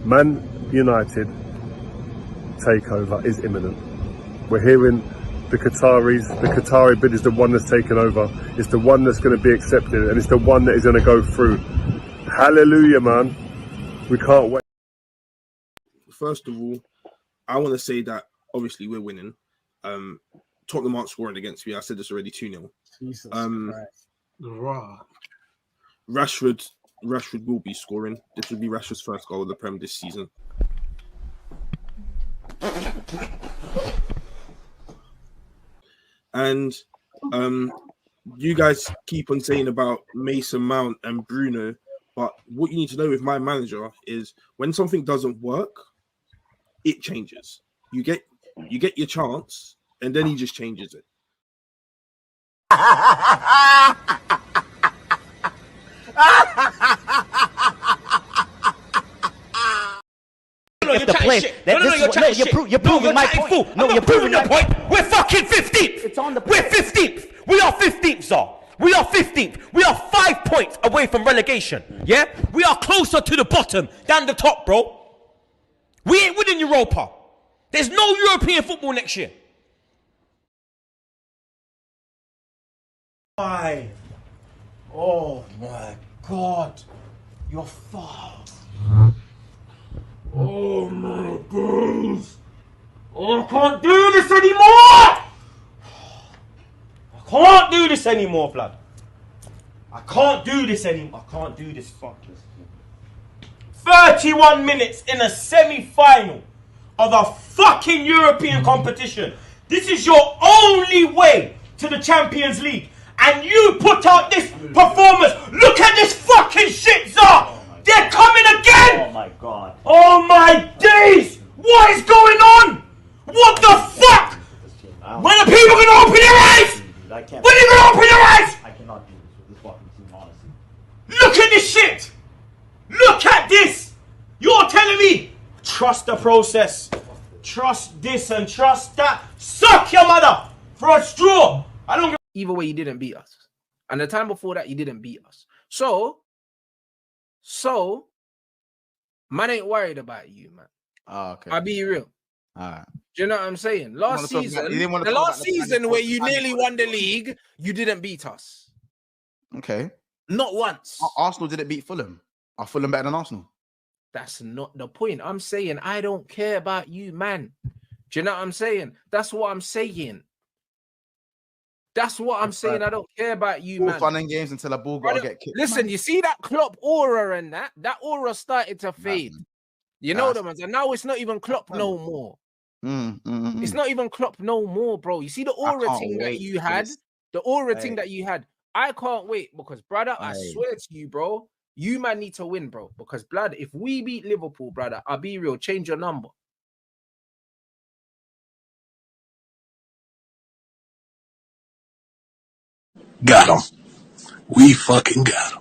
Man United takeover is imminent. We're hearing the Qatari bid is the one that's taken over. It's the one that's going to be accepted, and it's the one that is going to go through. Hallelujah, man. We can't wait. First of all, I want to say that obviously we're winning. Tottenham aren't scoring against me. I said this already 2-0. Jesus Christ. Rashford will be scoring. This will be Rashford's first goal of the Prem this season. And you guys keep on saying about Mason Mount and Bruno, but what you need to know with my manager is when something doesn't work, it changes. You get your chance, and then he just changes it. The play. You're proving my point. No, you're proving your point. We're fucking 15th. It's on the play. We're 15th. We are 15th, sir. We are 15th. We are 5 points away from relegation. Yeah? We are closer to the bottom than the top, bro. We ain't winning Europa. There's no European football next year. Why? Oh my God. You're far. Oh my days. Oh, I can't do this anymore. I can't do this anymore, blood. I can't do this anymore. I can't do this. Fuck this. 31 minutes in a semi-final of a fucking European competition. This is your only way to the Champions League. And you put out this performance. Look at this fucking shit, Zah. They're coming again. Oh my God. Oh my days. What is going on? What the fuck? When are people going to open their eyes? When are you going to open your eyes? I cannot do this with this fucking team, honestly. Look at this shit. Look at this. You're telling me trust the process. Trust this and trust that. Suck your mother for a straw. I don't. Either way, you didn't beat us. And the time before that, you didn't beat us. So, man ain't worried about you, man. Oh, okay. I'll be real. All right. Do you know what I'm saying? Last season where you nearly won the league, you didn't beat us. Okay. Not once. Arsenal didn't beat Fulham. Are Fulham better than Arsenal? That's not the point. I'm saying I don't care about you, man. Do you know what I'm saying? That's what I'm saying. That's what I'm saying. I don't care about you, man. Fun and games until a ball got to get kicked. Listen, man. You see that Klopp aura and that aura started to fade. You know the ones, and now it's not even Klopp no more. It's not even Klopp no more, bro. You see the aura thing that you had, the aura thing that you had. I can't wait because, brother, I swear to you, bro, you man need to win, bro. Because, blood, if we beat Liverpool, brother, I'll be real, change your number. Got him. We fucking got him.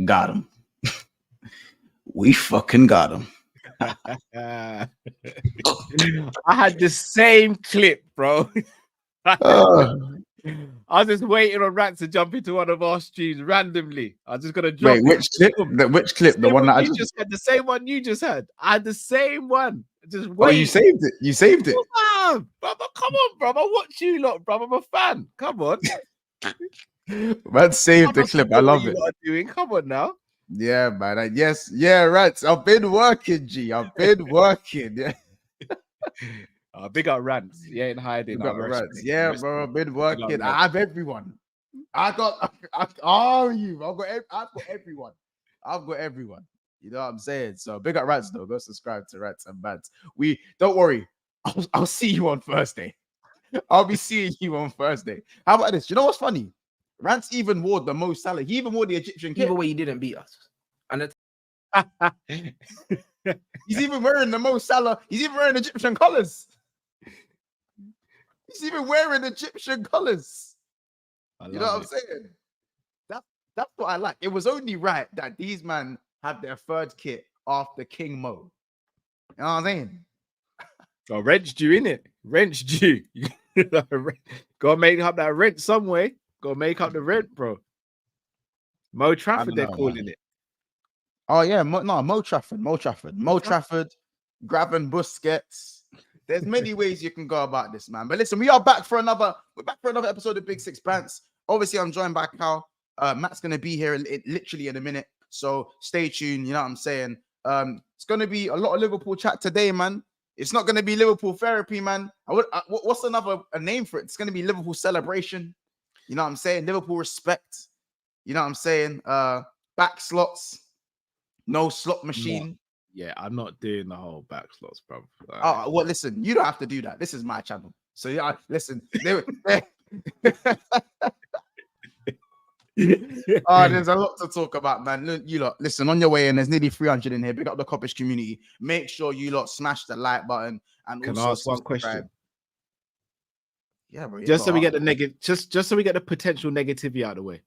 Got him. We fucking got him. I had the same clip, bro. I was just waiting on Rats to jump into one of our streams randomly. I was just gonna drop. Wait, which clip? Which clip? The one that I just had. The same one you just had. I had the same one. Just wait. Oh, you saved it. You saved it. Oh, brother, come on, brother. Watch you lot, brother. I'm a fan. Come on. Man, saved the clip. I love it. Doing. Come on now. Yeah, man. Yes, yeah, Rats. I've been working, G. I've been working. Yeah. Big up Rants. You ain't hiding. Rants. Yeah, bro. I've been working. I have everyone. I've got everyone. I've got everyone. You know what I'm saying? So big up Rants though. Go subscribe to Rants and Bants. We don't worry. I'll see you on Thursday. I'll be seeing you on Thursday. How about this? You know what's funny? Rants even wore the Mo Salah. He even wore the Egyptian kit. Either way, you didn't beat us. And he's even wearing the Mo Salah. He's even wearing Egyptian colours. He's even wearing Egyptian colours. You know what I'm saying? That's what I like. It was only right that these man have their third kit after King Mo. You know what I'm saying? Oh, rent's due, innit? Rent's due. Gotta make up that rent some way. Gotta make up the rent, bro. Mo Trafford, they're calling it. Oh yeah, Mo Trafford, Gravenberch Busquets. There's many ways you can go about this, man. But listen, we're back for another episode of Big Six Pants. Obviously, I'm joined by Cal. Matt's gonna be here literally in a minute, so stay tuned. You know what I'm saying? It's gonna be a lot of Liverpool chat today, man. It's not gonna be Liverpool therapy, man. What's a name for it? It's gonna be Liverpool celebration. You know what I'm saying? Liverpool respect. You know what I'm saying? Back slots, no slot machine. Yeah, I'm not doing the whole back slots, bro. Well, listen, you don't have to do that. This is my channel. So yeah, listen. There's a lot to talk about, man. You lot, listen, on your way in, there's nearly 300 in here. Big up the Coppish community. Make sure you lot smash the like button and can also I ask one question? Yeah, bro. Just so we get the negative, just so we get the potential negativity out of the way.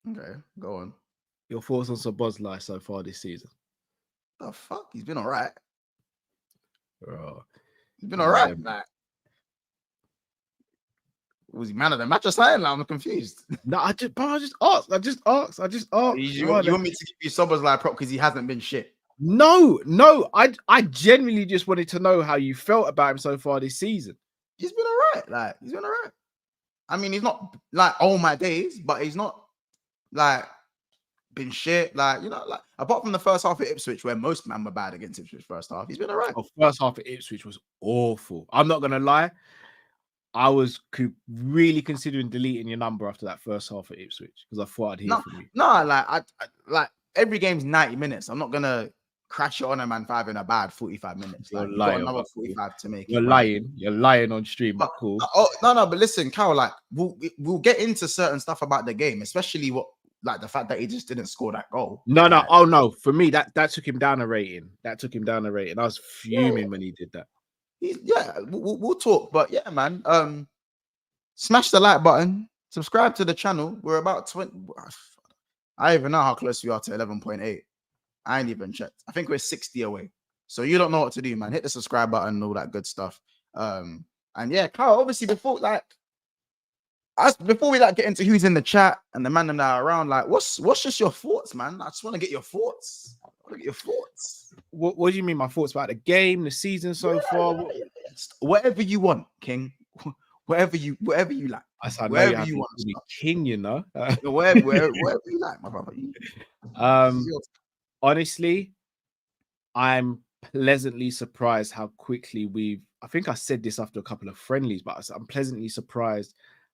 Okay, go on. Your thoughts on Szoboszlai so far this season? The fuck? He's been all right. Bro. He's been all right, man. Was he man of the match or something? I'm confused. No, I just asked. You want me to give you Szoboszlai prop because he hasn't been shit? No. I genuinely just wanted to know how you felt about him so far this season. He's been all right. He's been all right. I mean, he's not like all my days, but he's not like been shit. Like, you know, like apart from the first half of Ipswich, where most men were bad against Ipswich first half, he's been all right. The first half of Ipswich was awful. I'm not gonna lie. I was really considering deleting your number after that first half of Ipswich because I thought I'd hear from you. No, like I like every game's 90 minutes. I'm not gonna crash it on a man for having a bad 45 minutes. You're like, lying. Another 45 to make. You're lying. You're lying on stream. But cool. No. But listen, Carol. Like we'll get into certain stuff about the game, especially the fact that he just didn't score that goal. No. Oh no. For me, that took him down a rating. I was fuming when he did that. We'll talk, but yeah, man. Smash the like button, subscribe to the channel. We're about 20. I don't even know how close we are to 11.8. I ain't even checked. I think we're 60 away. So you don't know what to do, man. Hit the subscribe button and all that good stuff. And yeah, Carl, obviously before we get into who's in the chat and the man that are around, like what's just your thoughts, man? I just want to get your thoughts. What do you mean? My thoughts about the game, the season so far? Whatever you want, King. Whatever you like. Wherever you want to be king, you know. wherever you like, my brother. Honestly, I'm pleasantly surprised how quickly I think I said this after a couple of friendlies, but I'm pleasantly surprised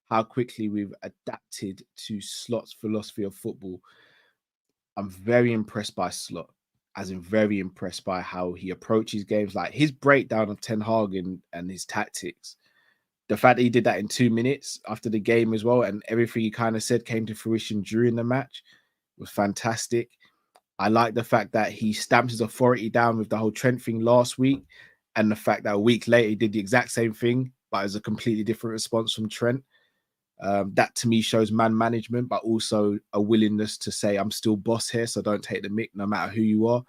how quickly we've adapted to Slot's philosophy of football. I'm very impressed by Slot, as in very impressed by how he approaches games, like his breakdown of Ten Hag and his tactics. The fact that he did that in 2 minutes after the game as well, and everything he kind of said came to fruition during the match was fantastic. I like the fact that he stamped his authority down with the whole Trent thing last week, and the fact that a week later he did the exact same thing, but as a completely different response from Trent. That to me shows man management, but also a willingness to say, I'm still boss here, so don't take the mick no matter who you are.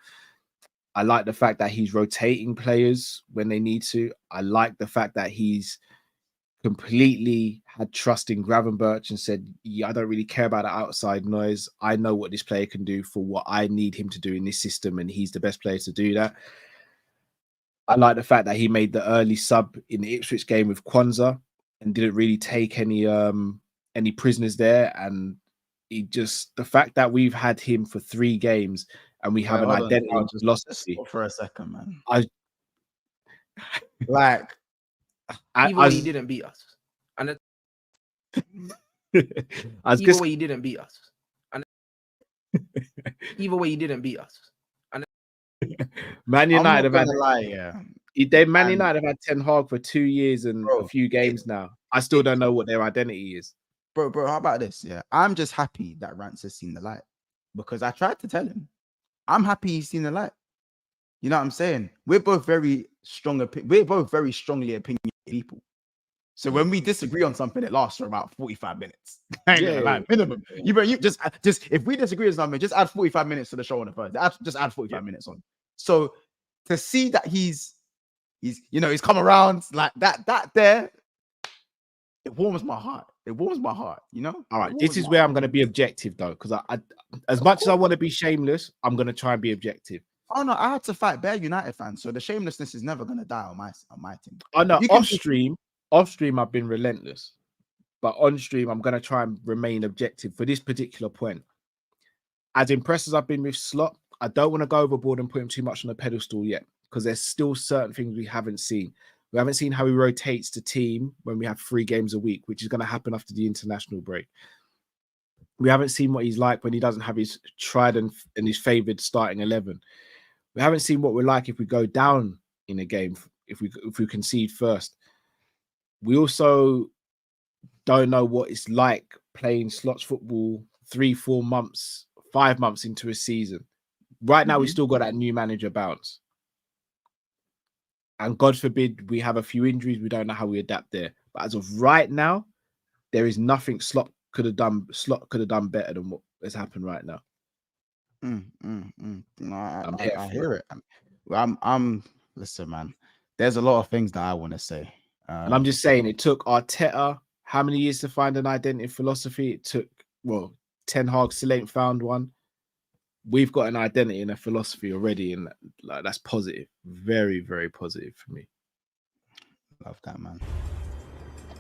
I like the fact that he's rotating players when they need to. I like the fact that he's completely had trust in Gravenberch and said, yeah, I don't really care about the outside noise. I know what this player can do for what I need him to do in this system, and he's the best player to do that. I like the fact that he made the early sub in the Ipswich game with Kwanzaa and didn't really take any prisoners there. And the fact that we've had him for 3 games and we have an identity philosophy. For a second, man. Either way, he didn't beat us. And either way, he didn't beat us. And either way, he didn't beat us. And Man United have had Man United have had Ten Hag for 2 years and a few games now. I still don't know what their identity is. Bro, how about this? Yeah, I'm just happy that Rance has seen the light, because I tried to tell him, I'm happy he's seen the light. You know what I'm saying? We're both very strongly opinionated people. So when we disagree on something, it lasts for about 45 minutes. I ain't gonna lie, Yeah. minimum. You just if we disagree on something, just add 45 minutes to the show on the first. Just add 45 minutes on. So to see that he's come around like that there, it warms my heart. It warms my heart, you know. All right, this is where I'm going to be objective though, because I as much as I want to be shameless, I'm going to try and be objective. Oh no, I had to fight Bear United fans, so the shamelessness is never going to die on my team. Oh no, off stream I've been relentless, but on stream I'm going to try and remain objective for this particular point. As impressed as I've been with Slot, I don't want to go overboard and put him too much on a pedestal yet, because there's still certain things we haven't seen. We haven't seen how he rotates the team when we have 3 games a week, which is going to happen after the international break. We haven't seen what he's like when he doesn't have his tried and his favoured starting 11. We haven't seen what we're like if we go down in a game, if we concede first. We also don't know what it's like playing Slots football 3, 4 months, 5 months into a season. Right now, we still got that new manager bounce. And God forbid we have a few injuries. We don't know how we adapt there. But as of right now, there is nothing Slot could have done better than what has happened right now. No, I hear it. I'm listen, man. There's a lot of things that I want to say. And I'm just saying, it took Arteta how many years to find an identity philosophy? It took, Ten Hag still ain't found one. We've got an identity and a philosophy already, and that's positive. Very, very positive for me. Love that, man.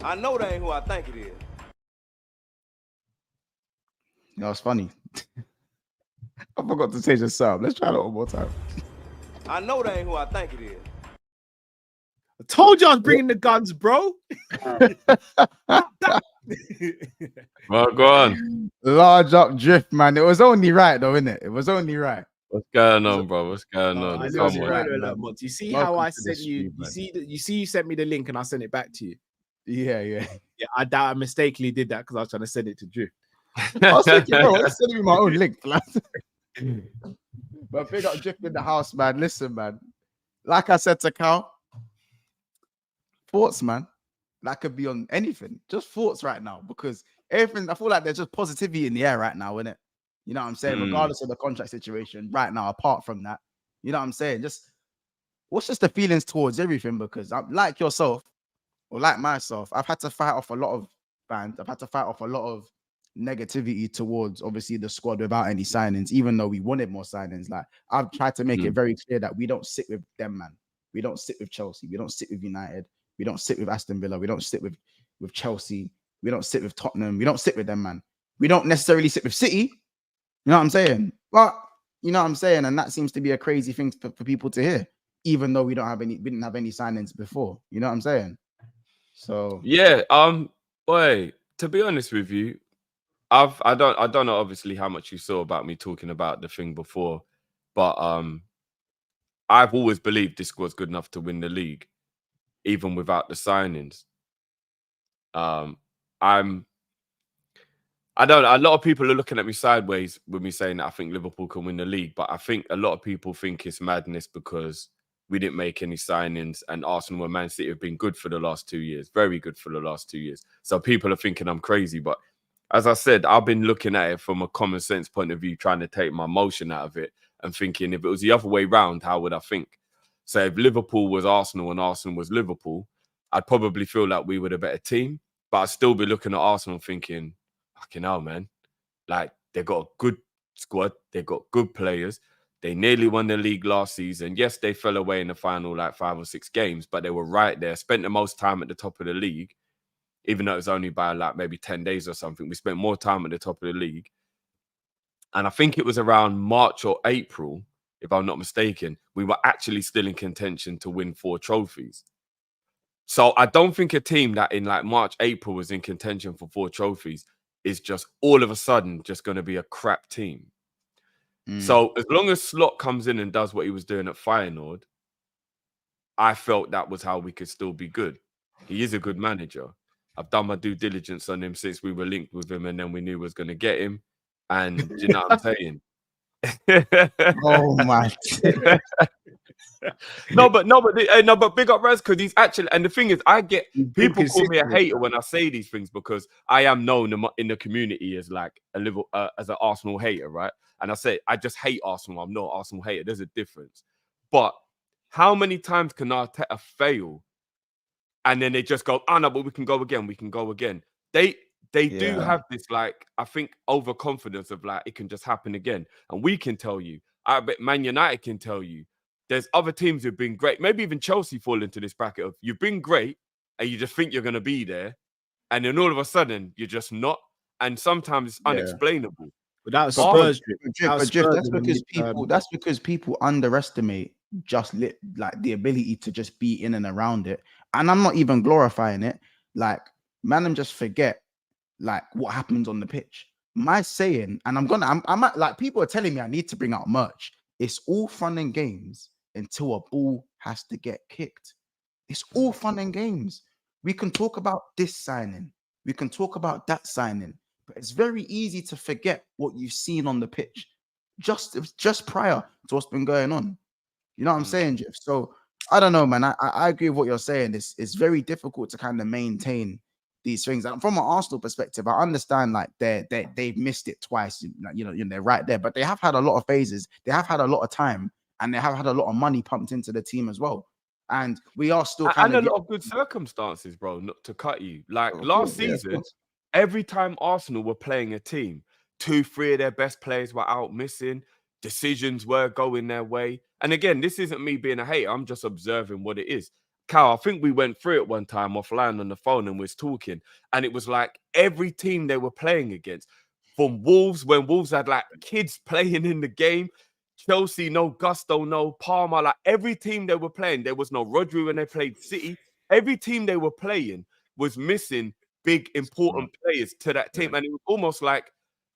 I know that ain't who I think it is. You know, it's funny. I forgot to say just something. Let's try that one more time. I know that ain't who I think it is. I told you I was bringing the guns, bro. Well, go on. Large up drift, man. It was only right, though, innit? It was only right. What's going on, bro? What's going on? I Come know, on. you see Welcome how I to the sent you? stream, You see, you sent me the link and I sent it back to you. Yeah. Yeah, I doubt I mistakenly did that because I was trying to send it to Drift. I was thinking, bro, I'm sending me my own link. But big up Drift in the house, man. Listen, man. Like I said to Cal, thoughts, man. That could be on anything. Just thoughts right now, because everything, I feel like there's just positivity in the air right now, innit? You know what I'm saying? Regardless of the contract situation right now, apart from that, you know what I'm saying? Just what's just the feelings towards everything? Because I'm like yourself, or like myself, I've had to fight off a lot of fans. I've had to fight off a lot of negativity towards obviously the squad without any signings, even though we wanted more signings. Like, I've tried to make it very clear that we don't sit with them, man. We don't sit with Chelsea. We don't sit with United. We don't sit with Aston Villa. We don't sit with Chelsea. We don't sit with Tottenham. We don't sit with them, man. We don't necessarily sit with City. You know what I'm saying? But you know what I'm saying? And that seems to be a crazy thing for people to hear, even though we didn't have any signings before. You know what I'm saying? So yeah, boy, to be honest with you, I don't know obviously how much you saw about me talking about the thing before, but I've always believed this squad's good enough to win the league, even without the signings. I don't know. A lot of people are looking at me sideways with me saying that I think Liverpool can win the league, but I think a lot of people think it's madness because we didn't make any signings and Arsenal and Man City have been good for the last 2 years, very good for the last 2 years. So people are thinking I'm crazy, but as I said, I've been looking at it from a common sense point of view, trying to take my emotion out of it and thinking if it was the other way round, how would I think? So if Liverpool was Arsenal and Arsenal was Liverpool, I'd probably feel like we were the better team, but I'd still be looking at Arsenal thinking, fucking hell, man. Like, they got a good squad. They got good players. They nearly won the league last season. Yes, they fell away in the final like 5 or 6 games, but they were right there. Spent the most time at the top of the league, even though it was only by like maybe 10 days or something. We spent more time at the top of the league. And I think it was around March or April, if I'm not mistaken, we were actually still in contention to win 4 trophies. So I don't think a team that in like March, April was in contention for 4 trophies is just all of a sudden just going to be a crap team. So as long as Slot comes in and does what he was doing at Feyenoord, I felt that was how we could still be good. He is a good manager. I've done my due diligence on him since we were linked with him and then we knew we was going to get him. And do you know what I'm saying? oh my. no, but big up Raz because he's actually. And the thing is, I get people call me a hater when I say these things because I am known in the community as like as an Arsenal hater, right? And I say I just hate Arsenal. I'm not an Arsenal hater. There's a difference. But how many times can Arteta fail, and then they just go, "Oh no, but we can go again. We can go again." They do have this like I think overconfidence of like it can just happen again, and we can tell you. I bet Man United can tell you. There's other teams who've been great. Maybe even Chelsea fall into this bracket of you've been great and you just think you're going to be there. And then all of a sudden, you're just not. And sometimes it's unexplainable. Without Spurs, that's because people underestimate like the ability to just be in and around it. And I'm not even glorifying it. Like, man, just forget like what happens on the pitch. My saying, and I'm like people are telling me I need to bring out merch. It's all fun and games until a ball has to get kicked. It's all fun and games. We can talk about this signing. We can talk about that signing. But it's very easy to forget what you've seen on the pitch just prior to what's been going on. You know what I'm saying, Jeff? So I don't know, man. I agree with what you're saying. It's very difficult to kind of maintain these things. And from an Arsenal perspective, I understand like they've missed it twice. You know, they're right there, but they have had a lot of phases. They have had a lot of time, and they have had a lot of money pumped into the team as well. And we are still and a lot of good circumstances, bro. Not to cut you, like last season, every time Arsenal were playing a team, 2-3 of their best players were out missing. Decisions were going their way. And again, this isn't me being a hater. I'm just observing what it is. Cal, I think we went through it one time offline on the phone and was talking. And it was like every team they were playing against, from Wolves, when Wolves had like kids playing in the game, Chelsea, no Gusto, no Palmer, like every team they were playing, there was no Rodri when they played City. Every team they were playing was missing big, important players to that team. And it was almost like,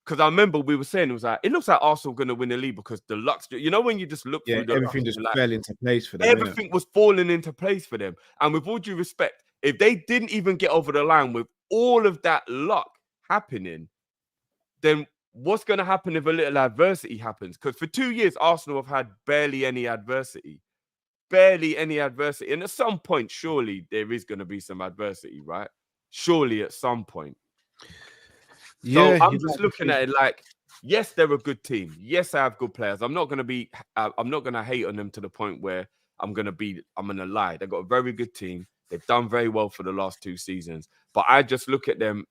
because I remember we were saying, it was like, it looks like Arsenal going to win the league because the luck, you know, when you just look through the everything just fell into place for them. Everything was falling into place for them. And with all due respect, if they didn't even get over the line with all of that luck happening, then what's going to happen if a little adversity happens? Because for 2 years, Arsenal have had barely any adversity. Barely any adversity. And at some point, surely there is going to be some adversity, right? Surely at some point. So I'm just looking at it like, yes, they're a good team. Yes, I have good players. I'm not going to hate on them to the point where I'm going to lie. They've got a very good team. They've done very well for the last 2 seasons. But I just look at them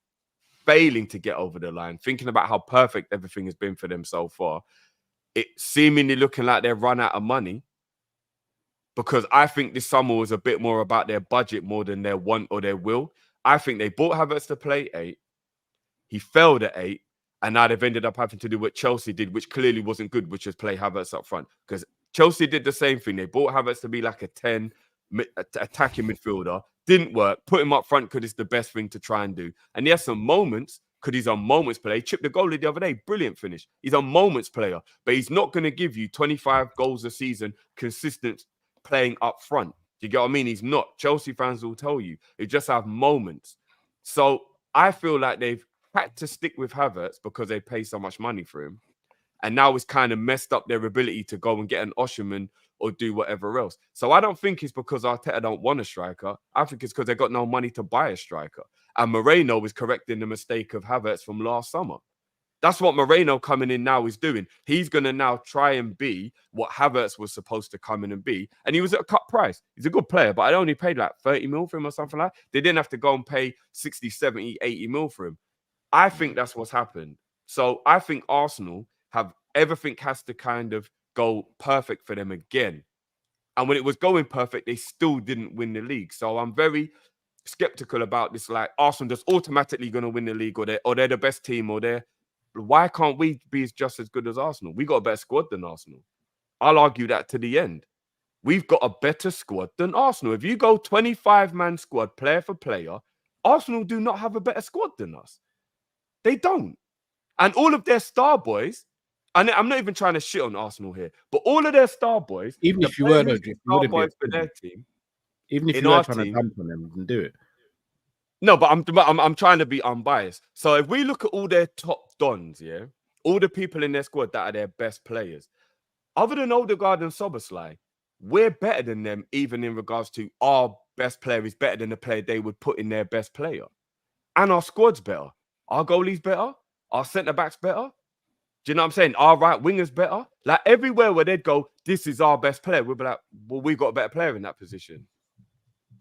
failing to get over the line, thinking about how perfect everything has been for them so far. It seemingly looking like they've run out of money, because I think this summer was a bit more about their budget more than their want or their will. I think they bought Havertz to play 8. He failed at 8. And now they've ended up having to do what Chelsea did, which clearly wasn't good, which was play Havertz up front. Because Chelsea did the same thing. They bought Havertz to be like a 10 attacking midfielder. Didn't work. Put him up front because it's the best thing to try and do. And he has some moments because he's a moments player. He chipped the goalie the other day. Brilliant finish. He's a moments player. But he's not going to give you 25 goals a season consistent playing up front. Do you get what I mean? He's not. Chelsea fans will tell you. They just have moments. So I feel like they've had to stick with Havertz because they pay so much money for him. And now it's kind of messed up their ability to go and get an Osherman or do whatever else. So I don't think it's because Arteta don't want a striker. I think it's because they got no money to buy a striker. And Moreno is correcting the mistake of Havertz from last summer. That's what Moreno coming in now is doing. He's going to now try and be what Havertz was supposed to come in and be. And he was at a cut price. He's a good player, but I only paid like 30 mil for him or something like that. They didn't have to go and pay 60, 70, 80 mil for him. I think that's what's happened. So I think Arsenal have everything has to kind of go perfect for them again. And when it was going perfect, they still didn't win the league. So I'm very skeptical about this. Like Arsenal just automatically going to win the league, or they're the best team, or they're. Why can't we be just as good as Arsenal? We got a better squad than Arsenal. I'll argue that to the end. We've got a better squad than Arsenal. If you go 25-man squad, player for player, Arsenal do not have a better squad than us. They don't. And all of their star boys, and I'm not even trying to shit on Arsenal here, but all of their star boys, even if you were star boys for their team, even if you were trying to dump on them, you can do it. No, but I'm trying to be unbiased. So if we look at all their top dons, yeah, all the people in their squad that are their best players, other than Odegaard and Szoboszlai, we're better than them, even in regards to our best player is better than the player they would put in their best player. And our squad's better. Our goalie's better. Our centre-back's better. Do you know what I'm saying? Our right winger's better. Like everywhere where they'd go, this is our best player. We'd be like, well, we've got a better player in that position.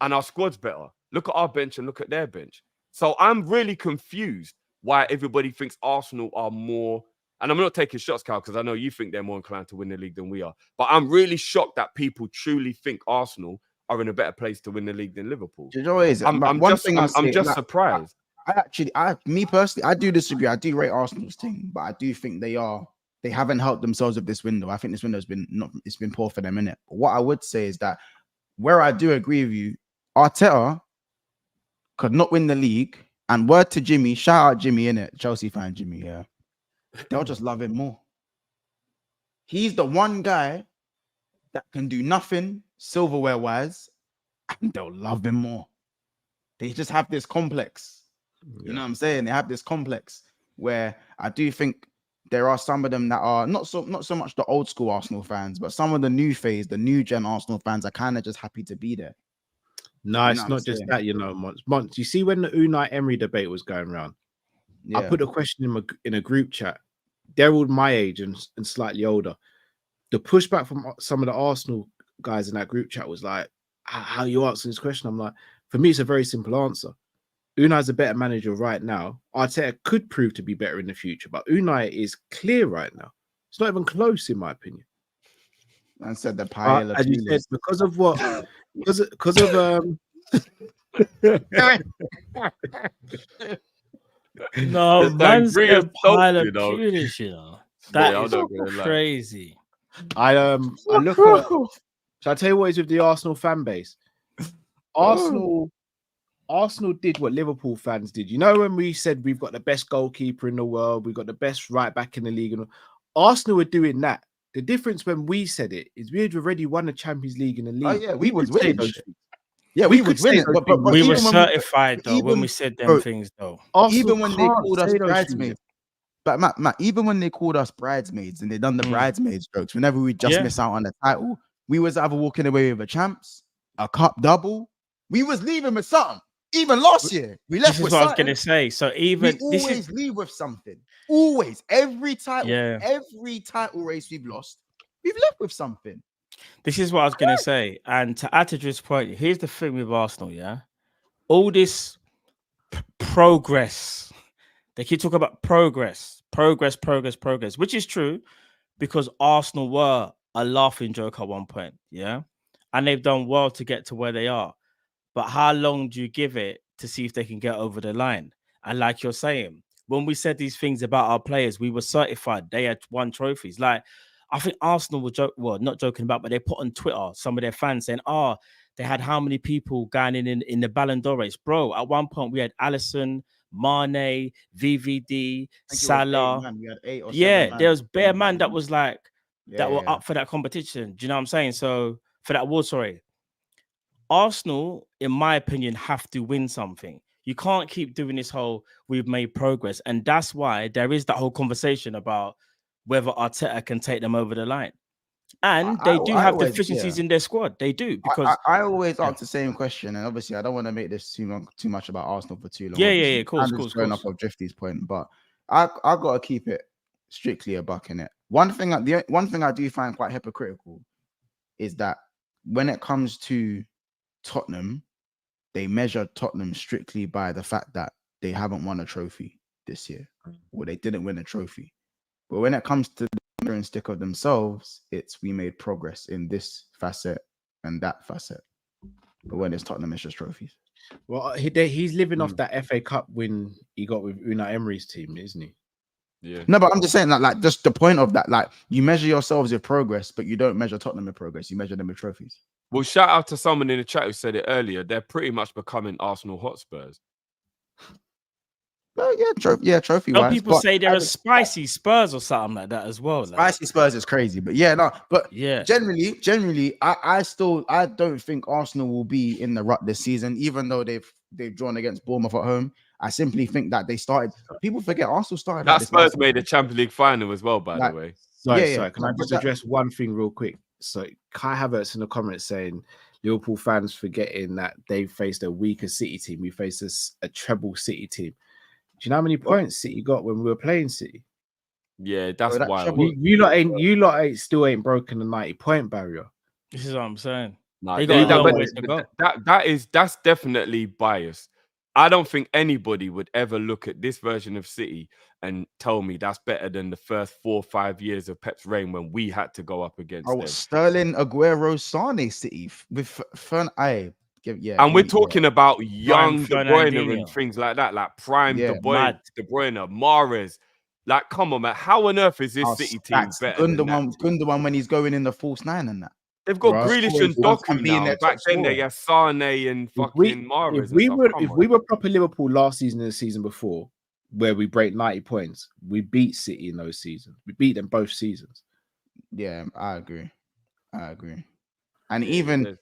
And our squad's better. Look at our bench and look at their bench. So I'm really confused why everybody thinks Arsenal are more, and I'm not taking shots, Carl, because I know you think they're more inclined to win the league than we are. But I'm really shocked that people truly think Arsenal are in a better place to win the league than Liverpool. Do you know what it is? I'm just surprised. Me personally, I do disagree. I do rate Arsenal's team, but I do think they haven't helped themselves with this window. I think this window it's been poor for them, innit? But what I would say is that where I do agree with you, Arteta could not win the league. And word to Jimmy, shout out Jimmy, innit? Chelsea fan Jimmy, yeah. They'll just love him more. He's the one guy that can do nothing silverware-wise, and they'll love him more. They just have this complex. You know what I'm saying? They have this complex where I do think there are some of them that are not so much the old school Arsenal fans, but some of the new phase, the new gen Arsenal fans are kind of just happy to be there. No, it's not just that, Monts. You see, when the Unai Emery debate was going around, I put a question in a group chat. They're all my age and slightly older. The pushback from some of the Arsenal guys in that group chat was like, how are you answering this question? I'm like, for me, it's a very simple answer. Unai's a better manager right now. Arteta could prove to be better in the future, but Unai is clear right now. It's not even close, in my opinion. And said the pile as you said, because of what? Because of No, man's a pile of Pulis, you know. That is crazy. I look at. Shall I tell you what is with the Arsenal fan base? Arsenal did what Liverpool fans did. You know, when we said we've got the best goalkeeper in the world, we've got the best right back in the league, and Arsenal were doing that. The difference when we said it is we had already won the Champions League in the league. Oh yeah, we would win. Yeah, we would win it. But we were certified though when we said them things though. Even when they called us bridesmaids. But Matt, even when they called us bridesmaids and they done the bridesmaids jokes, whenever we just miss out on the title, we was either walking away with a champs, a cup double. We was leaving with something. Even last year, we left with something. This is what I was gonna say. So even we always leave with something. Always, every title race we've lost, we've left with something. This is what I was gonna say. And to Atadri's point, here's the thing with Arsenal, yeah. All this progress. They keep talking about progress, which is true because Arsenal were a laughing joke at one point, yeah? And they've done well to get to where they are. But how long do you give it to see if they can get over the line? And like you're saying, when we said these things about our players, we were certified. They had won trophies. Like, I think Arsenal were not joking about, but they put on Twitter, some of their fans saying, they had how many people going in the Ballon d'Or race? Bro, at one point we had Alisson, Mane, VVD, Salah. We had 8 or 7 there was bare man that was like that were up for that competition. Do you know what I'm saying? So for that award, Arsenal, in my opinion, have to win something. You can't keep doing this whole we've made progress, and that's why there is that whole conversation about whether Arteta can take them over the line. And they do have deficiencies in their squad. They do, because I always ask the same question, and obviously I don't want to make this too much about Arsenal for too long. Yeah, of course. Going off of Drifty's point, but I got to keep it strictly a buck in it. One thing I do find quite hypocritical is that when it comes to Tottenham, they measure Tottenham strictly by the fact that they haven't won a trophy this year, or they didn't win a trophy. But when it comes to and stick of themselves, it's we made progress in this facet and that facet. But when it's Tottenham, it's just trophies. Well, he's living off that FA Cup win he got with Unai Emery's team, isn't he? Yeah. No, but I'm just saying that, like, just the point of that, like, you measure yourselves with progress, but you don't measure Tottenham with progress. You measure them with trophies. Well, shout out to someone in the chat who said it earlier. They're pretty much becoming Arsenal Hotspurs. Well, trophy. Some people say they're a spicy Spurs or something like that as well. Spicy Spurs is crazy, but generally, I don't think Arsenal will be in the rut this season, even though they've drawn against Bournemouth at home. I simply think that they started. People forget Arsenal started. That Spurs made the Champions League final as well, by the way. Sorry. Can I just address one thing real quick? So Kai Havertz in the comments saying Liverpool fans forgetting that they faced a weaker City team. We faced a treble City team. Do you know how many points City got when we were playing City? Yeah, that's that wild. treble- You lot ain't still ain't broken the 90-point barrier. This is what I'm saying. Nah, They got a long but way to go. that's definitely biased. I don't think anybody would ever look at this version of City and tell me that's better than the first 4 or 5 years of Pep's reign when we had to go up against them. Sterling, Aguero, Sane City with Fern. And we're talking about young De Bruyne Fernandinho. and things like that, like prime Yeah, De Bruyne, Mahrez. Like, come on, man. How on earth is this City team better than that? Gundogan when he's going in the false 9 and that. They've got Bro, Grealish and scoring Doku and being now. their Back top then, they scorer. had Sane and fucking Mahrez. If we were proper Liverpool last season and the season before, where we break 90 points, we beat City in those seasons. We beat them both seasons. Yeah, I agree. And even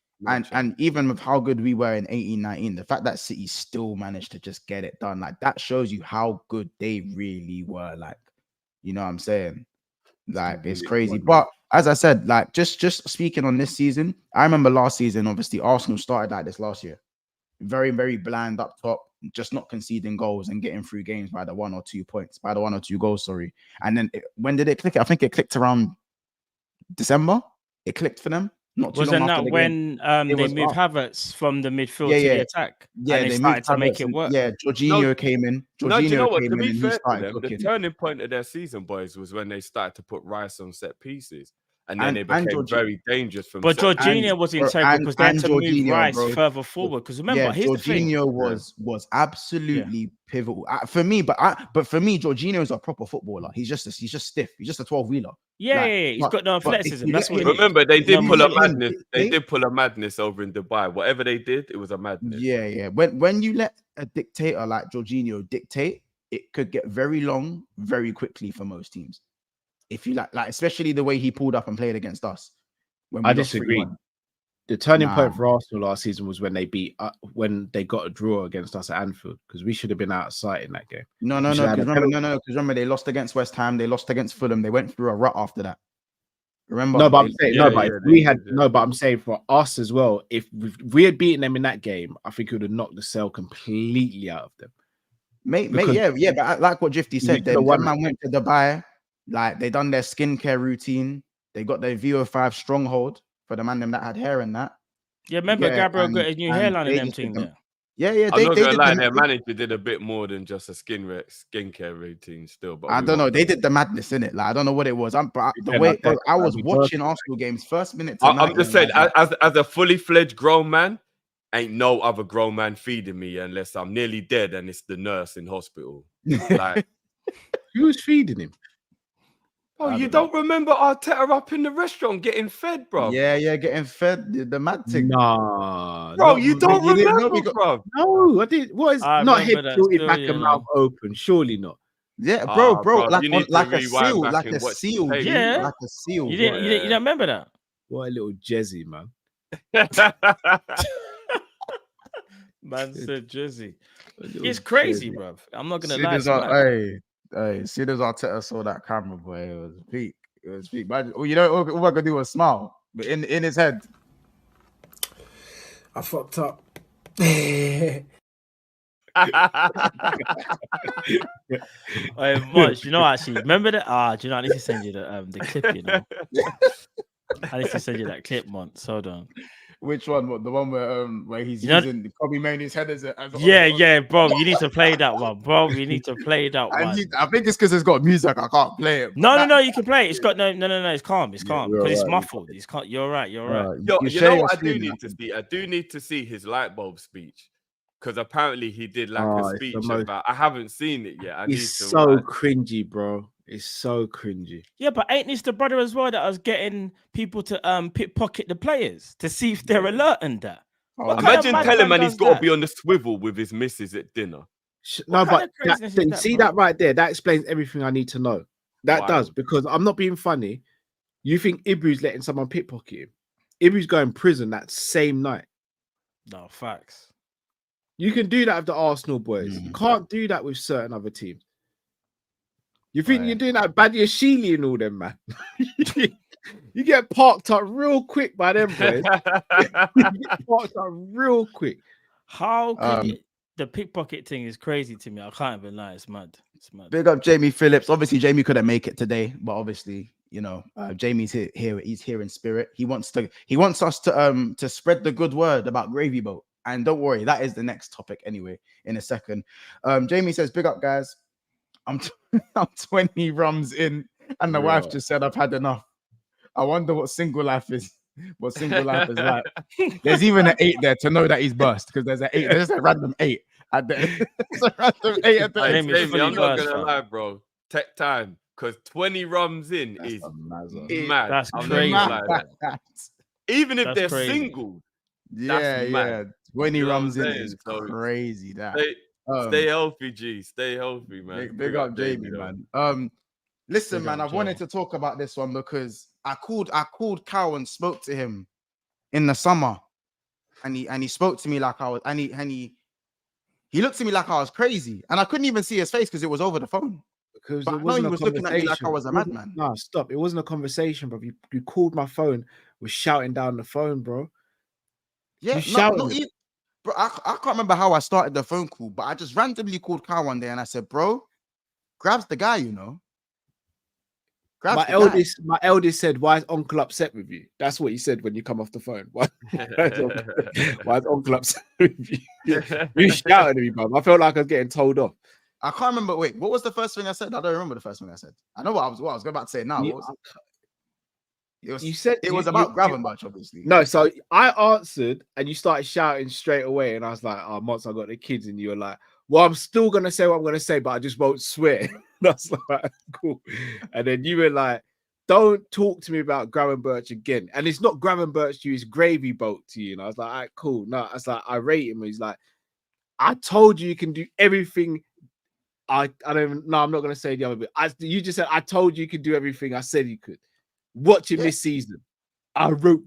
even with how good we were in 18-19, the fact that City still managed to just get it done, like that shows you how good they really were. Like, you know what I'm saying? Like, it's crazy. But as I said, like just speaking on this season, I remember last season, obviously, Arsenal started like this last year. Very, very bland up top, just not conceding goals and getting through games by the 1 or 2 goals, sorry. And then when did it click? I think it clicked around December. It clicked for them. Not too Wasn't long after that the when game. they moved Havertz from the midfield Yeah, to yeah. the attack? Yeah, and they started to make it work. Yeah, Jorginho came in. No, do you know what? Came To in be and he fair to started them, the cooking. turning point of their season, boys, was when they started to put Rice on set pieces. And then And- they and became Jorginho- very dangerous from But set Jorginho pieces. was integral because they had to move Jorginho, Rice bro. further forward. Because remember, Yeah, here's the thing. Jorginho was absolutely pivotal for me. But for me, Jorginho is a proper footballer. He's just stiff. He's just a 12-wheeler. Yeah, Like, yeah, he's got no but if athleticism. you That's let what him- it is. Remember, they did No pull a mobility. madness. They did pull a madness over in Dubai. Whatever they did, it was a madness. Yeah. When you let a dictator like Jorginho dictate, it could get very long, very quickly for most teams. If you like especially the way he pulled up and played against us. When we I lost disagree. 3-1. The turning Nah. point for Arsenal last season was when they when they got a draw against us at Anfield, because we should have been out of sight in that game. No. We should have Because had a remember, remember they lost against West Ham. They lost against Fulham. They went through a rut after that. Remember? No, but I'm saying Yeah, but I'm saying for us as well. If we had beaten them in that game, I think it would have knocked the cell completely out of them. Mate, Because- yeah. But like what Jifty said, could've them won man went to Dubai. Like they done their skincare routine. They got their VO5 stronghold for the man them that had hair and that. Yeah, remember Yeah, Gabriel and- got his new and hairline and they them just did thing them- there. Yeah. I'm not gonna did lie, the- their manager did a bit more than just a skincare routine still. But I we don't know. won't- They did the madness in it. Like I don't know what it was. The Yeah, way like that- I was that'd be watching Arsenal games first minute to I'm 90, just saying, like, as a fully fledged grown man, ain't no other grown man feeding me unless I'm nearly dead and it's the nurse in hospital. Like, Who's feeding him? oh, you don't remember Arteta up in the restaurant getting fed, bro? yeah, getting fed the mad thing. Nah, Bro, not- you don't you didn't know remember, because- bro? No, I did. What is I not remember head that tilted still, back you and know. mouth open? Surely not. Yeah, bro, bruv, like you need to like a rewind seal, back like and a watch the seal, tape. G, Yeah. like a seal. You don't remember that? What a little jezzy, man. Man said Jersey. A little It's crazy, jezzy. bruv. I'm not gonna Soon lie. as it's mad. as soon as Arteta saw that camera, boy, it was peak. It was peak. Man, you know, all I could do was smile, but in his head, I fucked up. Much, you know, actually, remember that? Do you know? I need to send you the clip. You know, I need to send you that clip, once. Hold on. which one? What, the one where he's You know- using Kobe Mainoo's head as Yeah, bro. You need to play that one, bro. You need to play that one. I think it's because it's got music. I can't play it. No. You can play it. It's got no. It's calm. It's Yeah, calm you're because it's right. muffled. It's calm. You're right. You're right. Yo, You you share know your what I do screen, need man. to see? I do need to see his light bulb speech. Because apparently he did like Oh, a it's the speech most- about. I haven't seen it yet. I need It's to. so cringy, bro. It's so cringy. Yeah, but ain't this the brother as well that was getting people to pickpocket the players to see if they're alert and that? What kind of Imagine madman telling man he's does got to that? be on the swivel with his missus at dinner. No, kind but of craziness is you that, see bro? that right there? That explains everything I need to know. That Wow. does, because I'm not being funny. You think Ibu's letting someone pickpocket him? Ibu's going to prison that same night. No facts. You can do that with the Arsenal boys. You can't do that with certain other teams. You think Right. you're doing that Badia Sheely and all them, man? You get parked up real quick by them boys. You get parked up real quick. How could the pickpocket thing is crazy to me. I can't even lie. It's mad. It's mad. Big up Jamie Phillips. Obviously, Jamie couldn't make it today, but obviously, you know, Jamie's here. He's here in spirit. He wants us to spread the good word about Gravy Boat. And don't worry, that is the next topic anyway. In a second, Jamie says, "Big up, guys. I'm 20 rums in, and the wife just said I've had enough. I wonder what single life is. What single life is like. There's even an 8 there to know that he's burst because there's an 8. There's a random 8 at the. There's a random 8 at the. Hey, Jamie, I'm not gonna lie, bro. Take time because 20 rums in is mad. That's I'm crazy. not gonna lie that. Even if That's they're crazy. single, Yeah, mad. 20 You know what rums I'm in saying? is So crazy. That. Stay healthy, G. Stay healthy, man. Big up Jamie, man. Listen, man, I wanted to talk about this one because I called Cal and spoke to him in the summer, and he spoke to me like I was, and he looked at me like I was crazy, and I couldn't even see his face because it was over the phone. Because But it I know wasn't he a was looking at me like I was a conversation. madman. No, stop. It wasn't a conversation, bro. You called my phone, was shouting down the phone, bro. Yeah, You shouted no, it. bro. I can't remember how I started the phone call, but I just randomly called Cal one day and I said, "Bro, grabs the guy, you know." Grabs My eldest said, "Why is Uncle upset with you?" That's what he said when you come off the phone. Why is Uncle upset with you? You shouted at me, bro. I felt like I was getting told off. I can't remember. Wait, what was the first thing I said? I don't remember the first thing I said. I know what I was about to say now. You said it was about Gravenberch, obviously. No, so I answered and you started shouting straight away, and I was like, "Oh, Mots, I got the kids," and you were like, "Well, I'm still gonna say what I'm gonna say, but I just won't swear." That's like cool. And then you were like, "Don't talk to me about Gravenberch again." And it's not Gravenberch to you, it's Gravy Boat to you. And I was like, "All right, cool." No, I was like, I rate him. He's like, "I told you can do everything." I don't even. No, I'm not gonna say the other bit. You just said I told you could do everything I said you could. Watch him this season. I wrote,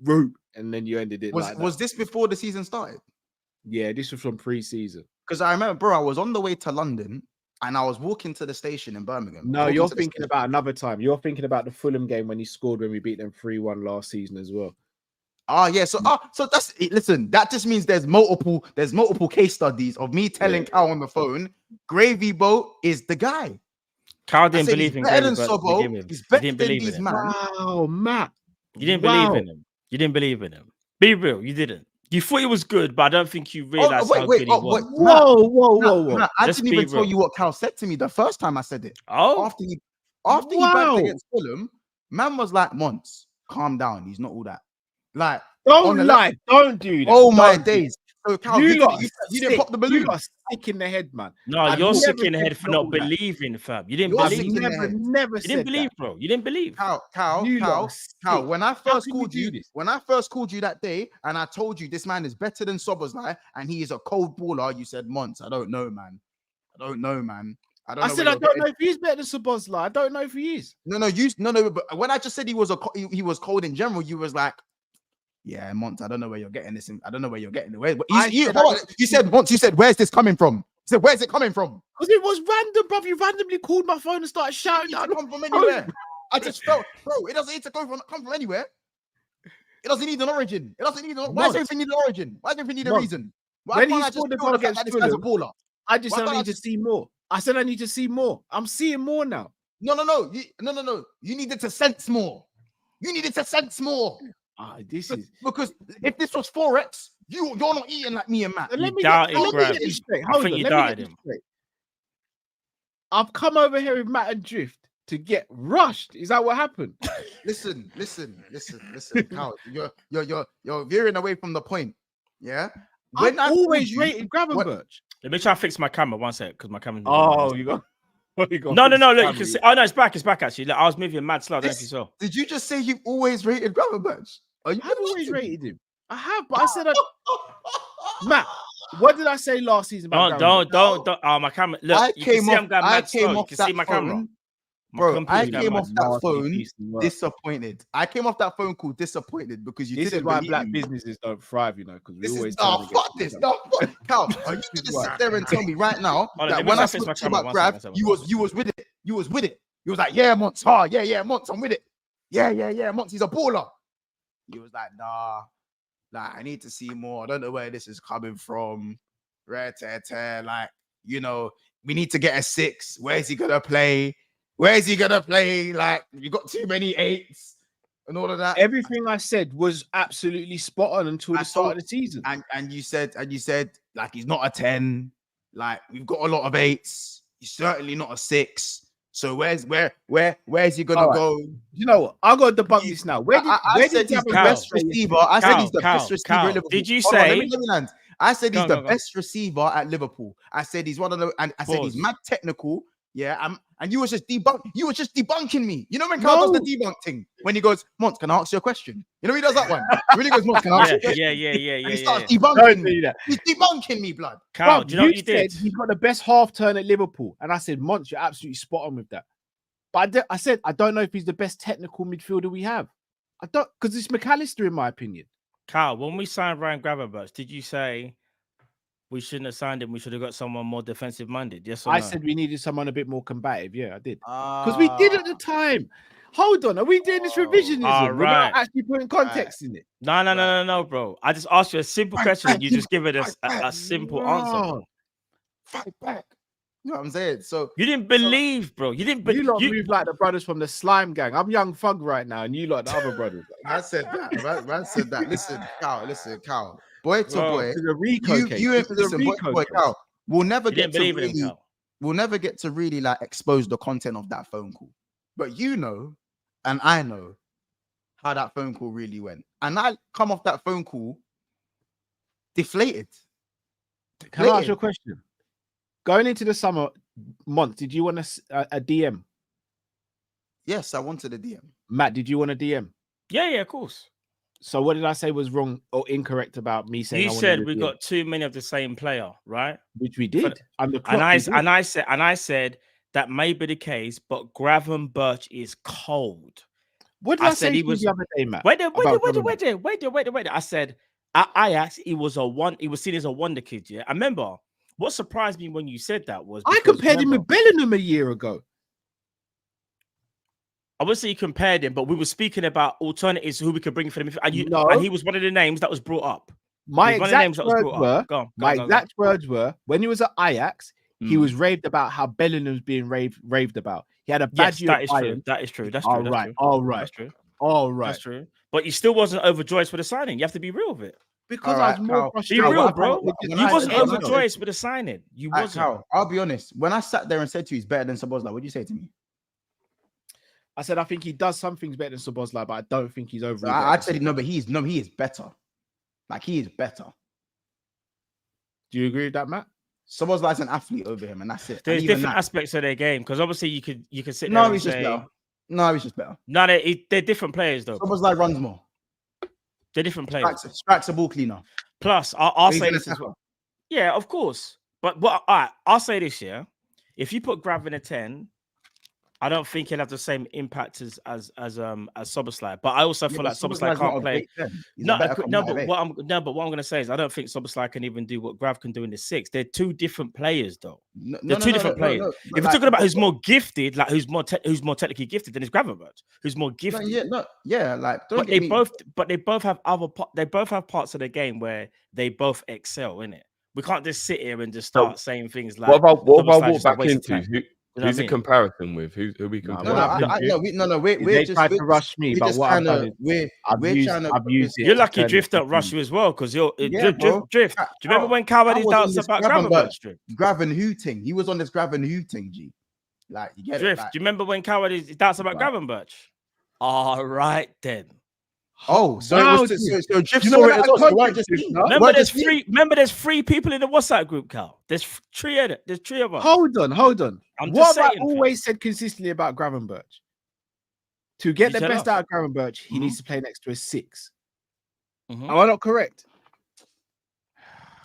and then you ended it. Was this before the season started? Yeah, this was from pre-season. Because I remember, bro, I was on the way to London and I was walking to the station in Birmingham. No, you're thinking about another time. You're thinking about the Fulham game when he scored when we beat them 3-1 last season as well. Yeah. So that's it. Listen, that just means there's multiple case studies of me telling Cal on the phone, Gravy Boat is the guy. Cal didn't believe in better than Gravenberch to Sobo. begin with. He's You better didn't than believe in these him. man. Wow, Matt. You didn't believe in him. You didn't believe in him. Be real, you didn't. You thought he was good, but I don't think you realized how good he was. Whoa. I didn't even tell you what Cal said to me the first time I said it. Oh, After he backed against Fulham, man was like, "Monts, calm down. He's not all that." Like, don't lie. Don't do that. Oh my days. So Cal, you didn't pop the balloon. You got sick in the head, man. no, you're sick in the head for not believing, fam. You didn't believe. Never You didn't believe, bro. You didn't believe. Cal, when I first called you that day and I told you this man is better than Soboslai and he is a cold baller, you said, "Monts, I don't know, man. I don't know if he's better than Soboslai. I don't know if he is. No, but when I just said he was cold in general, you was like, "Yeah, Monts, I don't know where you're getting this. I don't know where you're getting it." You said, "Monts, you said, where's this coming from?" You said, "Where's it coming from?" Because it was random, bro. You randomly called my phone and started shouting. It doesn't come from anywhere. I just felt, bro, it doesn't need to come from anywhere. It doesn't need an origin. Why does everything need an origin? Why does everything need a reason? Why When can't he I just scored the feel goal the fact against that this guy's a Fulham, baller? I just said I need to see more. I said I need to see more. I'm seeing more now. No. You needed to sense more. This is because if this was 4x, you're not eating like me and Matt. Let me get this straight. I think you doubted him. I've come over here with Matt and Drift to get rushed. Is that what happened? Listen, Cal, you're veering away from the point. Yeah. I've always rated Gravenberch. Let me try to fix my camera 1 sec because my camera's. Oh, you got. No. Look, you can see. Oh no, it's back actually. Look, I was moving mad slow. I don't know if you saw. Did you just say you've always rated Gravenberch? I've always rated him. I have, but I said, Matt, what did I say last season? Don't. Oh, my camera. Look, you can see I'm going mad slow. You can see my camera. Bro, I came off that phone disappointed. I came off that phone call disappointed because you didn't. This is why black businesses don't thrive, you know, because we always. Fuck this. Cal, are you gonna sit there and tell me right now that when I spoke to you about Grav, you was with it. You was like, "Yeah, Monts, yeah, Monts, I'm with it." yeah, Monty's a baller. He was like, nah, like, I need to see more. I don't know where this is coming from. Like, you know, we need to get a 6. Where is he gonna play? Like, you got too many 8s and all of that. Everything I said was absolutely spot on until the start of the season. And you said, like, he's not a 10. Like, we've got a lot of 8s. He's certainly not a 6. So where's he gonna go? You know what? I got to debunk this now. I said he's the best receiver. I said he's the best receiver at Liverpool. Did you Hold on, say? let me land. I said he's the best receiver at Liverpool. I said he's one of the, and I said he's mad technical. Yeah, and you were just debunking me. You know when Carl does the debunk thing when he goes, Mont, can I ask you a question? You know he does that one. He really goes, Mont, can I ask you a question? Yeah. And he starts debunking me. He's debunking me, blood. Carl, do you know what you did? He's got the best half turn at Liverpool, and I said, Mont, you're absolutely spot on with that. But I said I don't know if he's the best technical midfielder we have. I don't, because it's McAllister in my opinion. Carl, when we signed Ryan Gravenberch, did you say we shouldn't have signed him? We should have got someone more defensive minded. Yes or no? I said we needed someone a bit more combative. Yeah, I did. Because we did at the time. Hold on, are we doing this revisionism? Right. We're not actually putting context in it. No, bro. I just asked you a simple question and you just give it a simple answer. Fight back. You know what I'm saying? So you didn't believe, bro. You didn't believe. You lot move like the brothers from the Slime Gang. I'm Young Thug right now, and you like the other brothers. I said that. Man said that. Listen, Cal. Boy to boy. To the Rico boy, Cal. We'll never get to really. We'll never get to really like expose the content of that phone call. But you know, and I know how that phone call really went. And I come off that phone call deflated. Can I ask you a question? Going into the summer month, did you want a DM? Yes, I wanted a DM. Matt, did you want a DM? Yeah, of course. So what did I say was wrong or incorrect about me saying? You said we got too many of the same player, right? Which we did. And I said that may be the case, but Gravenberch is cold. What did I say he was the other day, Matt? Wait. I said at Ajax, he was seen as a wonder kid. Yeah, I remember. What surprised me when you said that was I compared him with Bellingham a year ago. Obviously, you compared him, but we were speaking about alternatives who we could bring for the midfield. And he was one of the names that was brought up. My exact words were when he was at Ajax, he was raved about how Bellingham was being raved about. He had a bad year. That is true. That's all true. Right. That's true. But he still wasn't overjoyed for the signing. You have to be real with it. Because I was more frustrated. Be real, bro. You wasn't overjoyed with the signing. You wasn't. I'll be honest. When I sat there and said to you, he's better than Szoboszlai, what did you say to me? I said I think he does some things better than Szoboszlai, but I don't think he's overall. I said no, but he is better. Like he is better. Do you agree with that, Matt? Szoboszlai's an athlete over him, and that's it. There's different aspects of their game because obviously you could sit there. No, he's just better. No, he's just better. No, they're different players though. Szoboszlai runs more. They're different players. Strikes a ball cleaner. Plus, I'll say this as well. Yeah, of course. But all right, I'll say this, yeah. If you put Grav in a 10, I don't think he'll have the same impact as Szoboszlai. But I also feel like Szoboszlai can't play. But what I'm gonna say is I don't think Szoboszlai can even do what Grav can do in the 6. They're two different players, though. They're two different players. If you're talking about who's more gifted, like who's more technically gifted, then it's Gravenberch, who's more gifted. But they both have parts of the game where they both excel in it. We can't just sit here and just start saying things like. What about walk back into? Who's a comparison with? Who we compare? We're just trying to rush me, but what I've done is I've used it. You're lucky Drift don't rush you as well because you're Drift. Do you remember when Coward doubts about Gravenberch? Graven hooting. He was on this Graven hooting, G. Like you get Drift. Like, do you remember when Coward doubts about Gravenberch? All right then. Oh, so Drift saw it as well. Remember, there's three people in the WhatsApp group, Cal. There's three of us. Hold on. What have I always said consistently about Gravenberch? To get the best out of Gravenberch, he needs to play next to a 6. Am I not correct?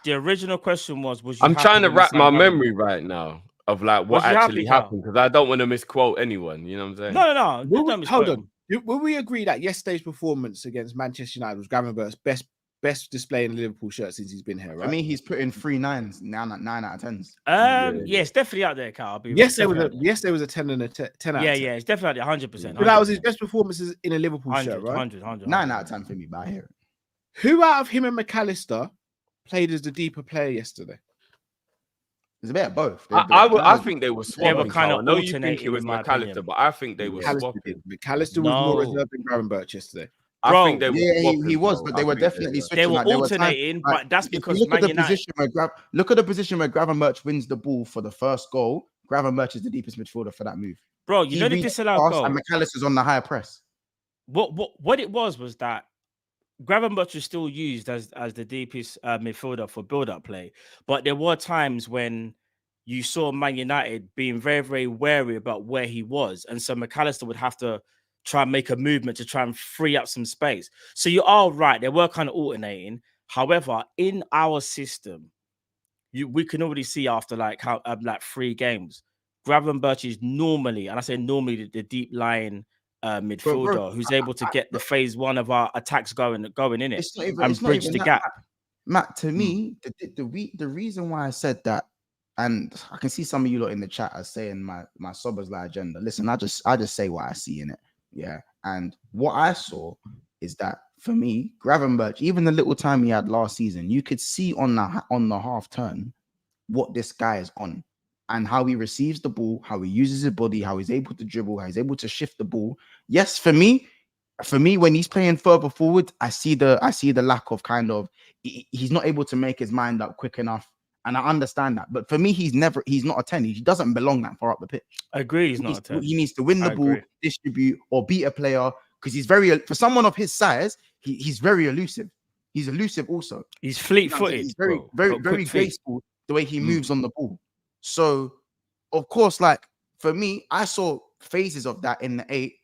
The original question was I'm trying to wrap my memory right now of like what actually happened because I don't want to misquote anyone. You know what I'm saying? No. Hold on. Will we agree that yesterday's performance against Manchester United was Gravenberch's best best display in Liverpool shirt since he's been here, right? For me, he's put in 3 9s, 9 out of 10s. Yeah, it's definitely out there, Carl. Yes, there was a 10 and a 10 out of 10. Yeah, it's definitely 100%. But that was his best performances in a Liverpool shirt, right? 100. 9 out of 10 for me, but I hear it. Who out of him and McAllister played as the deeper player yesterday? It's a bit of both. I think they were swapping. They were kind of I know you think alternating, it was in my McAllister, opinion. but I think they were swapping. McAllister was more reserved than Gravenberch yesterday. I think they were swapping, he was, bro. but they were definitely switching. They were like, alternating, but that's because look Man at the United. position where look at the position where Gravenberch wins the ball for the first goal. Gravenberch is the deepest midfielder for that move. Bro, you know the disallowed goal. And McAllister's on the higher press. What it was that Gravenberch was still used as the deepest midfielder for build-up play, but there were times when you saw Man United being very, very wary about where he was, and so McAllister would have to try and make a movement to try and free up some space. So you are right; they were kind of alternating. However, in our system, we can already see after like 3 games, Gravenberch is normally, and I say normally, the deep lying midfielder who's able to get the phase 1 of our attacks going in it and bridge the gap. Matt, to me, the reason why I said that, and I can see some of you lot in the chat are saying my Szoboszlai agenda. Listen, I just say what I see in it. Yeah. And what I saw is that for me, Gravenberch, even the little time he had last season, you could see on the half turn what this guy is on and how he receives the ball, how he uses his body, how he's able to dribble, how he's able to shift the ball. Yes, for me, when he's playing further forward, I see the lack of he's not able to make his mind up quick enough. And I understand that. But for me, he's not a 10. He doesn't belong that far up the pitch. I agree. He's not a 10. He needs to win the ball, distribute, or beat a player, because he's for someone of his size, he's very elusive. He's elusive also. He's fleet-footed. He's very graceful the way he moves on the ball. So, of course, like for me, I saw phases of that in the 8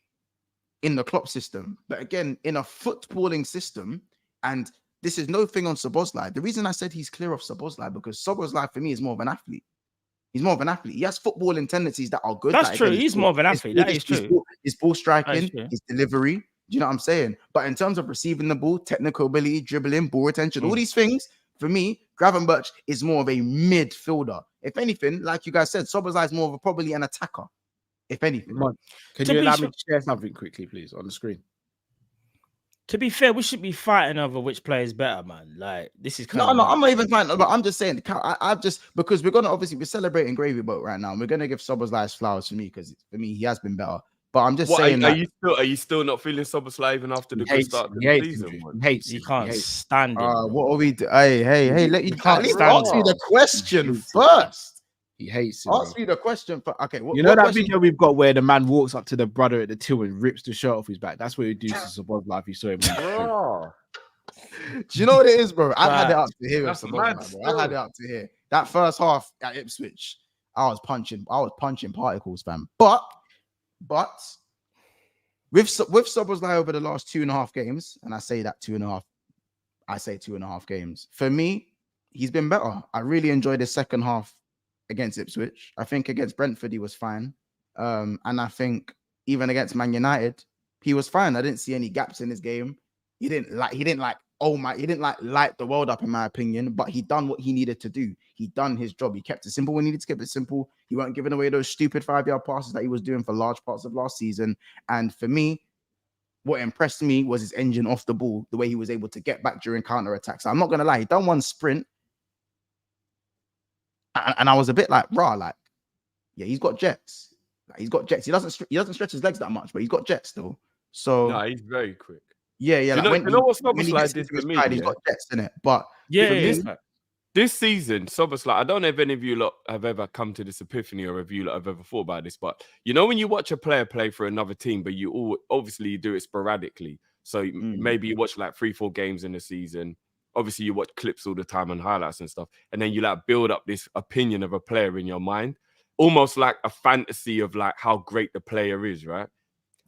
in the Klopp system. But again, in a footballing system, and this is no thing on Szoboszlai. The reason I said he's clear of Szoboszlai, because Szoboszlai for me is more of an athlete. He's more of an athlete. He has footballing tendencies that are good. That's true. He's more of an athlete. That is true. His ball striking, his delivery. Do you know what I'm saying? But in terms of receiving the ball, technical ability, dribbling, ball retention, all these things, for me, Gravenberch is more of a midfielder. If anything, like you guys said, Szoboszlai is more of probably an attacker. If anything. Can you allow me to share something quickly, please, on the screen? To be fair, we should be fighting over which player is better, man. Like, this is no, I'm not even fighting. But I'm just saying, because we're celebrating Gravy Boat right now. And we're gonna give Szoboszlai's flowers for me, because for me he has been better. But I'm just saying, are you still not feeling Szoboszlai even after the good start of the season? You can't stand it. What are we doing? Hey, let you can't answer me the question first. He hates it. Ask me the question for okay. That video we've got where the man walks up to the brother at the till and rips the shirt off his back? That's what he do to Szoboszlai if you saw him. Do you know what it is, bro? I've had it up to here. I had it up to here. That first half at Ipswich, I was punching particles, fam. But with Szoboszlai over the last 2.5 games, and I say 2.5 games. For me, he's been better. I really enjoyed his second half against Ipswich. I think against Brentford he was fine, and I think even against Man United he was fine. I didn't see any gaps in his game. He didn't light the world up, in my opinion, but he done what he needed to do. He done his job. He kept it simple when he needed to keep it simple. He weren't giving away those stupid 5-yard passes that he was doing for large parts of last season. And for me, what impressed me was his engine off the ball, the way he was able to get back during counter attacks. I'm not gonna lie, he done one sprint. And I was a bit like, yeah, he's got jets. He doesn't stretch his legs that much, but he's got jets still. So no, he's very quick. Yeah. You know what Szoboszlai did for me? He's got jets in it. But this season, Szoboszlai, I don't know if any of you lot have ever come to this epiphany, or if you lot have ever thought about this, but you know when you watch a player play for another team, but you obviously do it sporadically. So maybe you watch like 3-4 games in a season. Obviously, you watch clips all the time and highlights and stuff, and then you like build up this opinion of a player in your mind, almost like a fantasy of like how great the player is, right?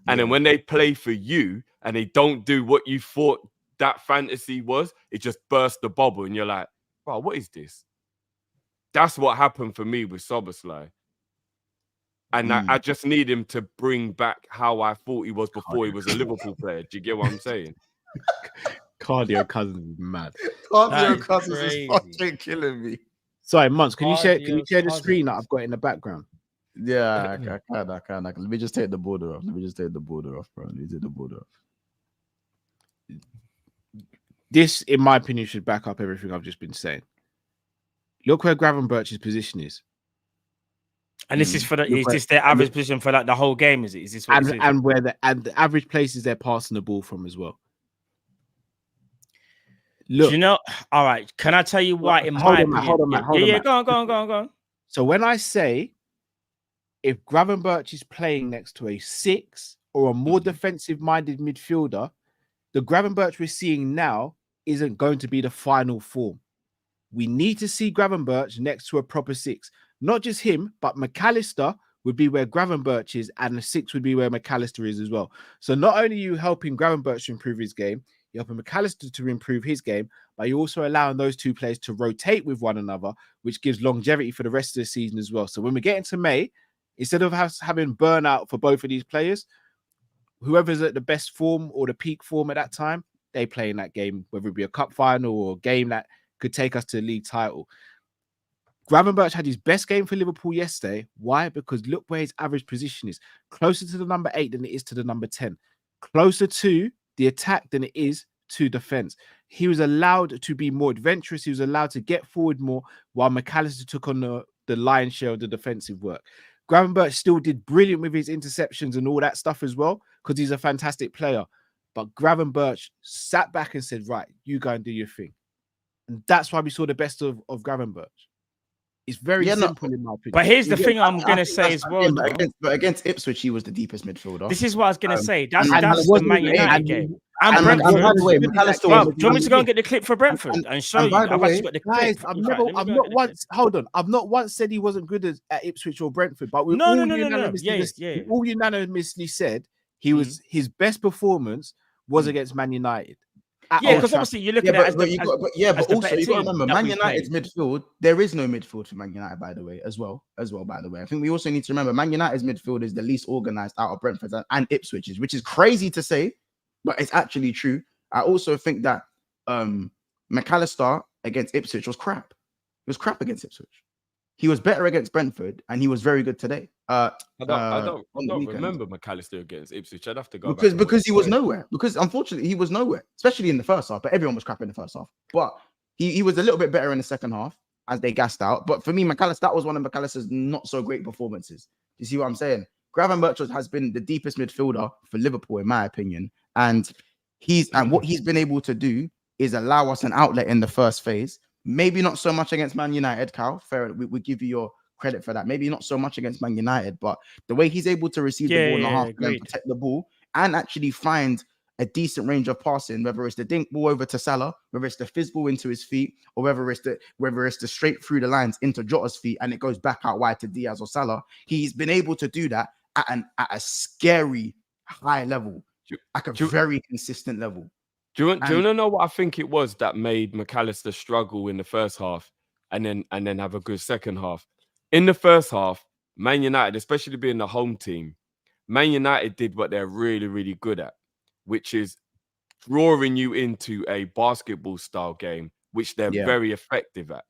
And then when they play for you and they don't do what you thought that fantasy was, it just bursts the bubble, and you're like, "Wow, what is this?" That's what happened for me with Szoboszlai, and I just need him to bring back how I thought he was before he was a Liverpool player. Do you get what I'm saying? Cardio Cousins is mad. That Cardio is Cousins is crazy. fucking killing me. Sorry, Mons, can you share Cardio the screen that Cousins. I've got in the background? Yeah, I can. Let me just take the border off. Bro. Let me take the border off. This, in my opinion, should back up everything I've just been saying. Look where Gravenberch's position is. And this is for the is this their average position for like the whole game? Is it? Is this what this is? And where the average places they're passing the ball from as well. Look, do you know? All right, can I tell you why? In my opinion, hold on, Matt. Go on. So when I say if Gravenberch is playing next to a 6 or a more defensive-minded midfielder, the Gravenberch we're seeing now isn't going to be the final form. We need to see Gravenberch next to a proper 6. Not just him, but McAllister would be where Gravenberch is, and the 6 would be where McAllister is as well. So not only are you helping Gravenberch to improve his game, you're helping McAllister to improve his game, but you're also allowing those two players to rotate with one another, which gives longevity for the rest of the season as well. So when we get into May, instead of having burnout for both of these players, whoever's at the best form or the peak form at that time, they play in that game, whether it be a cup final or a game that could take us to the league title. Gravenberch had his best game for Liverpool yesterday. Why? Because look where his average position is. Closer to the number 8 than it is to the number 10. Closer to the attack than it is to defense. He was allowed to be more adventurous. He was allowed to get forward more while McAllister took on the lion's share of the defensive work. Gravenberch still did brilliant with his interceptions and all that stuff as well, because he's a fantastic player. But Gravenberch sat back and said, right, you go and do your thing. And that's why we saw the best of Gravenberch. It's very simple in my opinion. But here's the thing I'm going to say as well. But against Ipswich, he was the deepest midfielder. This is what I was going to say. That's the Man United game. And by Brentford. the way, Do you want me to go and get the clip for Brentford and show you? By the I've way, actually got the guys, clip. I've not once said he wasn't good at Ipswich or Brentford, but we all unanimously said his best performance was against Man United. Yeah, because obviously you're looking at but also you got to remember Man United's midfield. There is no midfield for Man United, by the way, as well. By the way, I think we also need to remember Man United's midfield is the least organized out of Brentford's and Ipswich's, which is crazy to say, but it's actually true. I also think that McAllister against Ipswich was crap. He was crap against Ipswich. He was better against Brentford, and he was very good today. I don't remember McAllister against Ipswich. I'd have to go because he was nowhere. Because unfortunately, he was nowhere, especially in the first half. But everyone was crap in the first half. But he was a little bit better in the second half as they gassed out. But for me, McAllister, that was one of McAllister's not so great performances. You see what I'm saying? Gravenberch has been the deepest midfielder for Liverpool, in my opinion, and what he's been able to do is allow us an outlet in the first phase. Maybe not so much against Man United, Cal. Fair, we give you your credit for that. Maybe not so much against Man United, but the way he's able to receive the ball in the half and protect the ball and actually find a decent range of passing, whether it's the dink ball over to Salah, whether it's the fizz ball into his feet, or whether it's the straight through the lines into Jota's feet and it goes back out wide to Diaz or Salah. He's been able to do that at a scary high level, like a very consistent level. Do you want to know what I think it was that made McAllister struggle in the first half and then have a good second half? In the first half, Man United, especially being the home team, Man United did what they're really, really good at, which is drawing you into a basketball style game, which they're very effective at.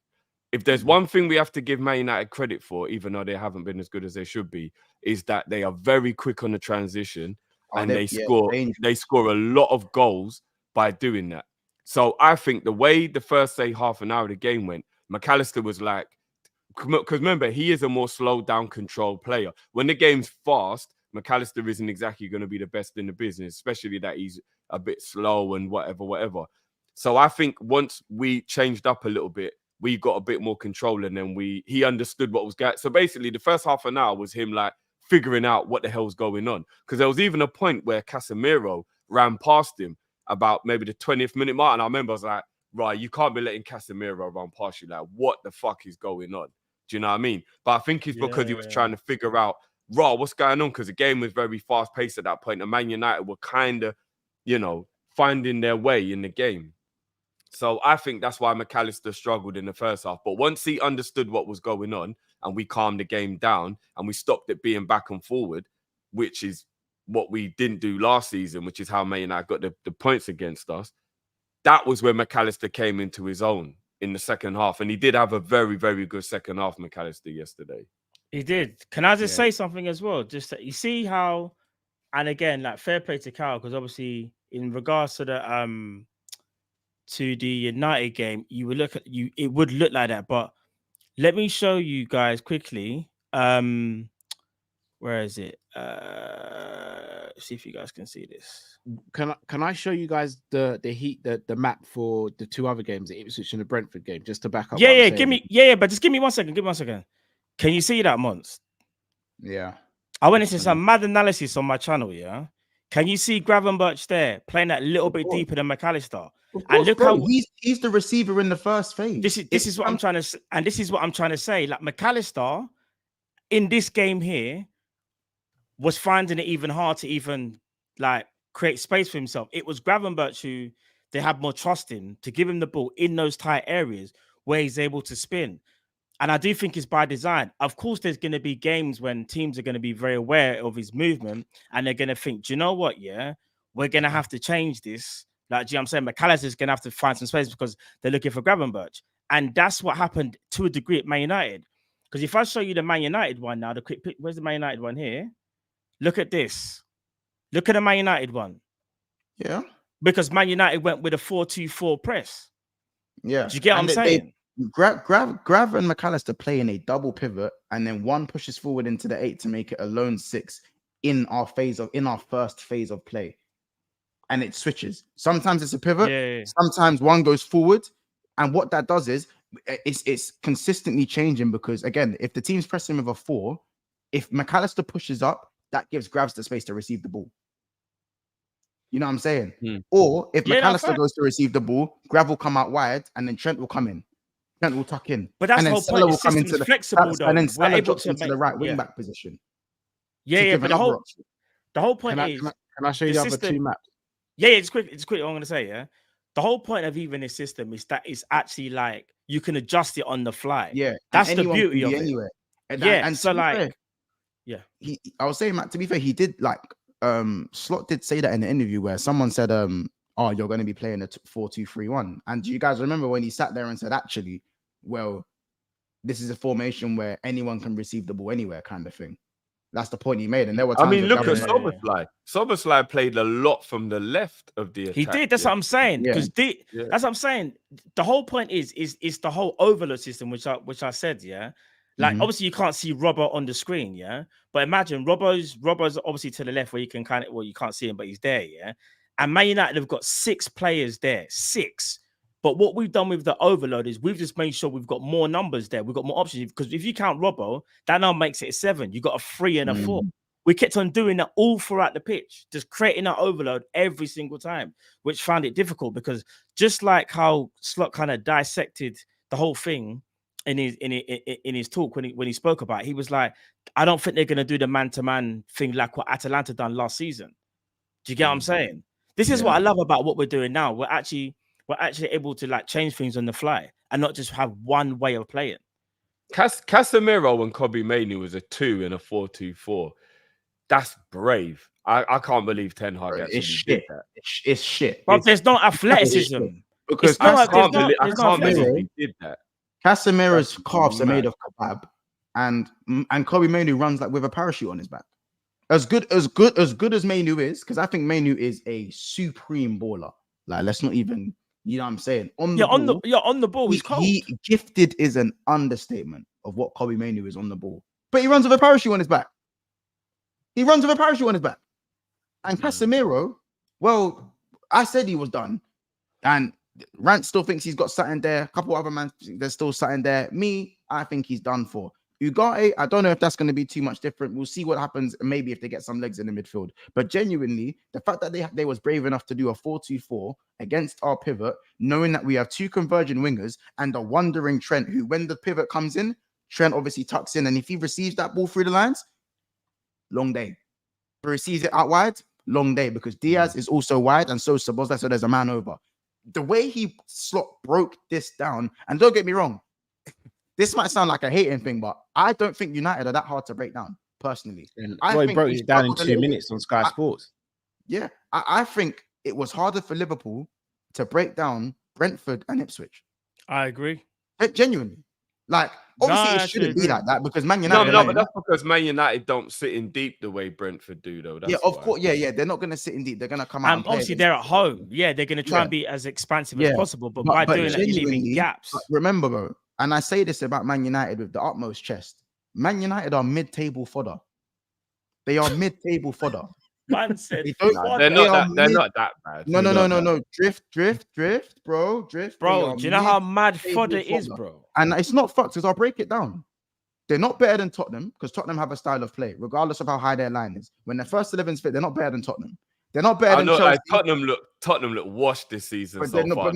If there's one thing we have to give Man United credit for, even though they haven't been as good as they should be, is that they are very quick on the transition and they score a lot of goals by doing that. So I think the way the first, say, half an hour of the game went, McAllister was like, because remember, he is a more slowed down, controlled player. When the game's fast, McAllister isn't exactly going to be the best in the business, especially that he's a bit slow and whatever. So I think once we changed up a little bit, we got a bit more control and then he understood what was going on. So basically, the first half an hour was him like figuring out what the hell's going on. Because there was even a point where Casemiro ran past him about maybe the 20th minute mark. And I remember I was like, right, you can't be letting Casemiro run past you. Like, what the fuck is going on? Do you know what I mean? But I think it's because he was trying to figure out, what's going on? Because the game was very fast paced at that point. And Man United were kind of, finding their way in the game. So I think that's why McAllister struggled in the first half. But once he understood what was going on and we calmed the game down and we stopped it being back and forward, which is what we didn't do last season, which is how Man United got the points against us, that was where McAllister came into his own in the second half. And he did have a very, very good second half, McAllister, yesterday. He did. Can I just say something as well? Just that you see how, and again, like fair play to Cal, because obviously in regards to the United game, you would look at it would look like that. But let me show you guys quickly. Where is it? See if you guys can see this. Can I show you guys the map for the two other games, the Ipswich and the Brentford game, just to back up? Yeah, but just give me 1 second. Give me 1 second. Can you see that, Mons? Yeah. I went into some mad analysis on my channel, yeah. Can you see Gravenberch there playing that little bit deeper than McAllister? And look how he's the receiver in the first phase. This is what I'm trying to, and this is what I'm trying to say. Like McAllister in this game here was finding it even hard to even like create space for himself. It was Gravenberch who they had more trust in to give him the ball in those tight areas where he's able to spin. And I do think it's by design. Of course, there's going to be games when teams are going to be very aware of his movement and they're going to think, do you know what? Yeah, we're going to have to change this. Like, do you know what I'm saying? McAllister's going to have to find some space because they're looking for Gravenberch. And that's what happened to a degree at Man United. Because if I show you the Man United one now, the quick pick, where's the Man United one here? Look at this. Look at the Man United one. Yeah. Because Man United went with a 4-2-4 press. Yeah. Do you get what I'm saying? Grav and McAllister play in a double pivot, and then one pushes forward into the 8 to make it a lone 6 in our first phase of play. And it switches. Sometimes it's a pivot, sometimes one goes forward. And what that does is it's consistently changing because, again, if the team's pressing with a 4, if McAllister pushes up, that gives Gravs the space to receive the ball. You know what I'm saying? Or if McAllister goes to receive the ball, Grav will come out wide and then Trent will come in. Trent will tuck in. But that's and the then whole Salah point. will come into the flexible, though. and then Salah able drops to into the right wing back position. Yeah, but the whole point can is... Can I show you the other two maps? Yeah, it's quick. It's quick. I'm going to say, yeah. The whole point of even this system is that it's actually like you can adjust it on the fly. Yeah, that's the beauty of it. Anywhere. And so like, fair, I was saying, Matt, to be fair, he did like Slot did say that in the interview where someone said, "Oh, you're going to be playing a 4-2-3-1," and do you guys remember when he sat there and said, "Actually, well, this is a formation where anyone can receive the ball anywhere," kind of thing. That's the point he made, and there were times. I mean, look at Szoboszlai. Szoboszlai played a lot from the left of the attack. He did. That's what I'm saying. Because that's what I'm saying. The whole point is the whole overload system, which I said, yeah. Like obviously you can't see Robbo on the screen, yeah. But imagine Robbo's obviously to the left where you can you can't see him, but he's there, yeah. And Man United have got 6 players there, 6. But what we've done with the overload is we've just made sure we've got more numbers there. We've got more options because if you count Robbo, that now makes it a 7. You got a 3 and a 4. We kept on doing that all throughout the pitch, just creating that overload every single time, which found it difficult because just like how Slot kind of dissected the whole thing in his talk when he spoke about it, he was like, I don't think they're going to do the man-to-man thing like what Atalanta done last season. Do you get what I'm saying? This is what I love about what we're doing now. We're actually able to like change things on the fly and not just have one way of playing. Casemiro and Kobe Mainoo was a 2 in a 4-2-4. That's brave. I can't believe Ten Hag actually did that. It's shit. But there's no athleticism. Because I can't believe he did that. Casemiro's calves are made of kebab, and Kobe Mainoo runs like with a parachute on his back. As good as Mainoo is, because I think Mainoo is a supreme baller. Like, let's not even, you know what I'm saying? On the ball. He's cold. He gifted is an understatement of what Kobe Mainoo is on the ball. But he runs with a parachute on his back. And Casemiro, well, I said he was done. And Rant still thinks he's got something there. A couple other men, there's still something there. Me, I think he's done for. Ugarte, I don't know if that's going to be too much different. We'll see what happens. Maybe if they get some legs in the midfield. But genuinely, the fact that they was brave enough to do a 4-2-4 against our pivot, knowing that we have 2 converging wingers and a wandering Trent, who when the pivot comes in, Trent obviously tucks in, and if he receives that ball through the lines, long day. If he receives it out wide, long day, because Diaz is also wide, and so Szoboszlai, so there's a man over. The way Slot broke this down, and don't get me wrong, this might sound like a hating thing, but I don't think United are that hard to break down, personally. He broke it down in 2 minutes on Sky Sports. I think it was harder for Liverpool to break down Brentford and Ipswich. I agree. Genuinely. Like, obviously, I it actually shouldn't be agree. like that because Man No, United. no, but that's because Man United don't sit in deep the way Brentford do, though. That's yeah, of why. course. Yeah. They're not going to sit in deep. They're going to come out and play Obviously, against they're at home. Yeah, they're going to try and be as expansive as possible. But by doing that, you're leaving gaps. Remember, bro, and I say this about Man United with the utmost chest. Man United are mid-table fodder. They are mid-table fodder. Man said they're not that bad. No. Drift, bro. Drift. Bro, do you know how mad fodder is, bro? And it's not fucked, because I'll break it down. They're not better than Tottenham, because Tottenham have a style of play, regardless of how high their line is. When their first 11's fit, they're not better than Tottenham. They're not better than Chelsea. Tottenham look washed this season. But so far,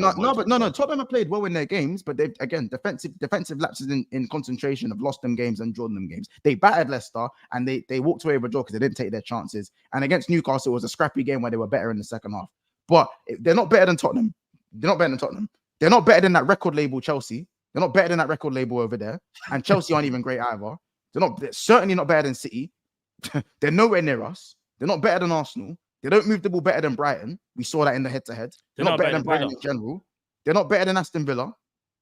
Tottenham have played well in their games, but they've again defensive lapses in concentration have lost them games and drawn them games. They battered Leicester and they walked away with a draw because they didn't take their chances. And against Newcastle, it was a scrappy game where they were better in the second half. But they're not better than Tottenham. They're not better than Tottenham. They're not better than that record label Chelsea. They're not better than that record label over there. And Chelsea aren't even great either. They're certainly not better than City. They're nowhere near us. They're not better than Arsenal. They don't move the ball better than Brighton. We saw that in the head-to-head. They're not better than Brighton in general. They're not better than Aston Villa.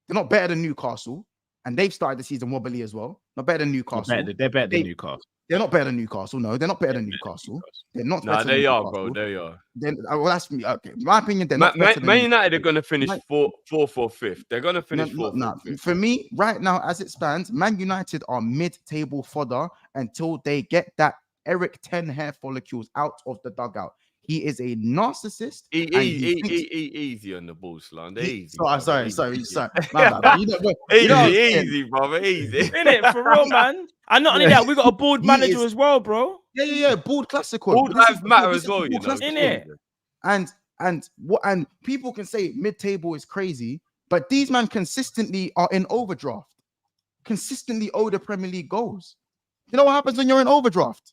They're not better than Newcastle. And they've started the season wobbly as well. Not better than Newcastle. They're better than Newcastle. They're not better than Newcastle. No, they're not better than Newcastle. They're not. No, they are, bro. They are. Then, well, that's me. Okay, in my opinion, they're not. Man United are going to finish fourth or fifth. They're going to finish fourth. No. For me, right now, as it stands, Man United are mid-table fodder until they get that Eric Ten hair follicles out of the dugout. He is a narcissist. Easy on the ball, Slan. Easy. Sorry. Easy, brother. Easy. Innit? For real, man. And not only that, we got a board manager as well, bro. Yeah. Board classical. Board lives matter as well, you know. Innit? And people can say mid-table is crazy, but these men consistently are in overdraft. Consistently owe the Premier League goals. You know what happens when you're in overdraft?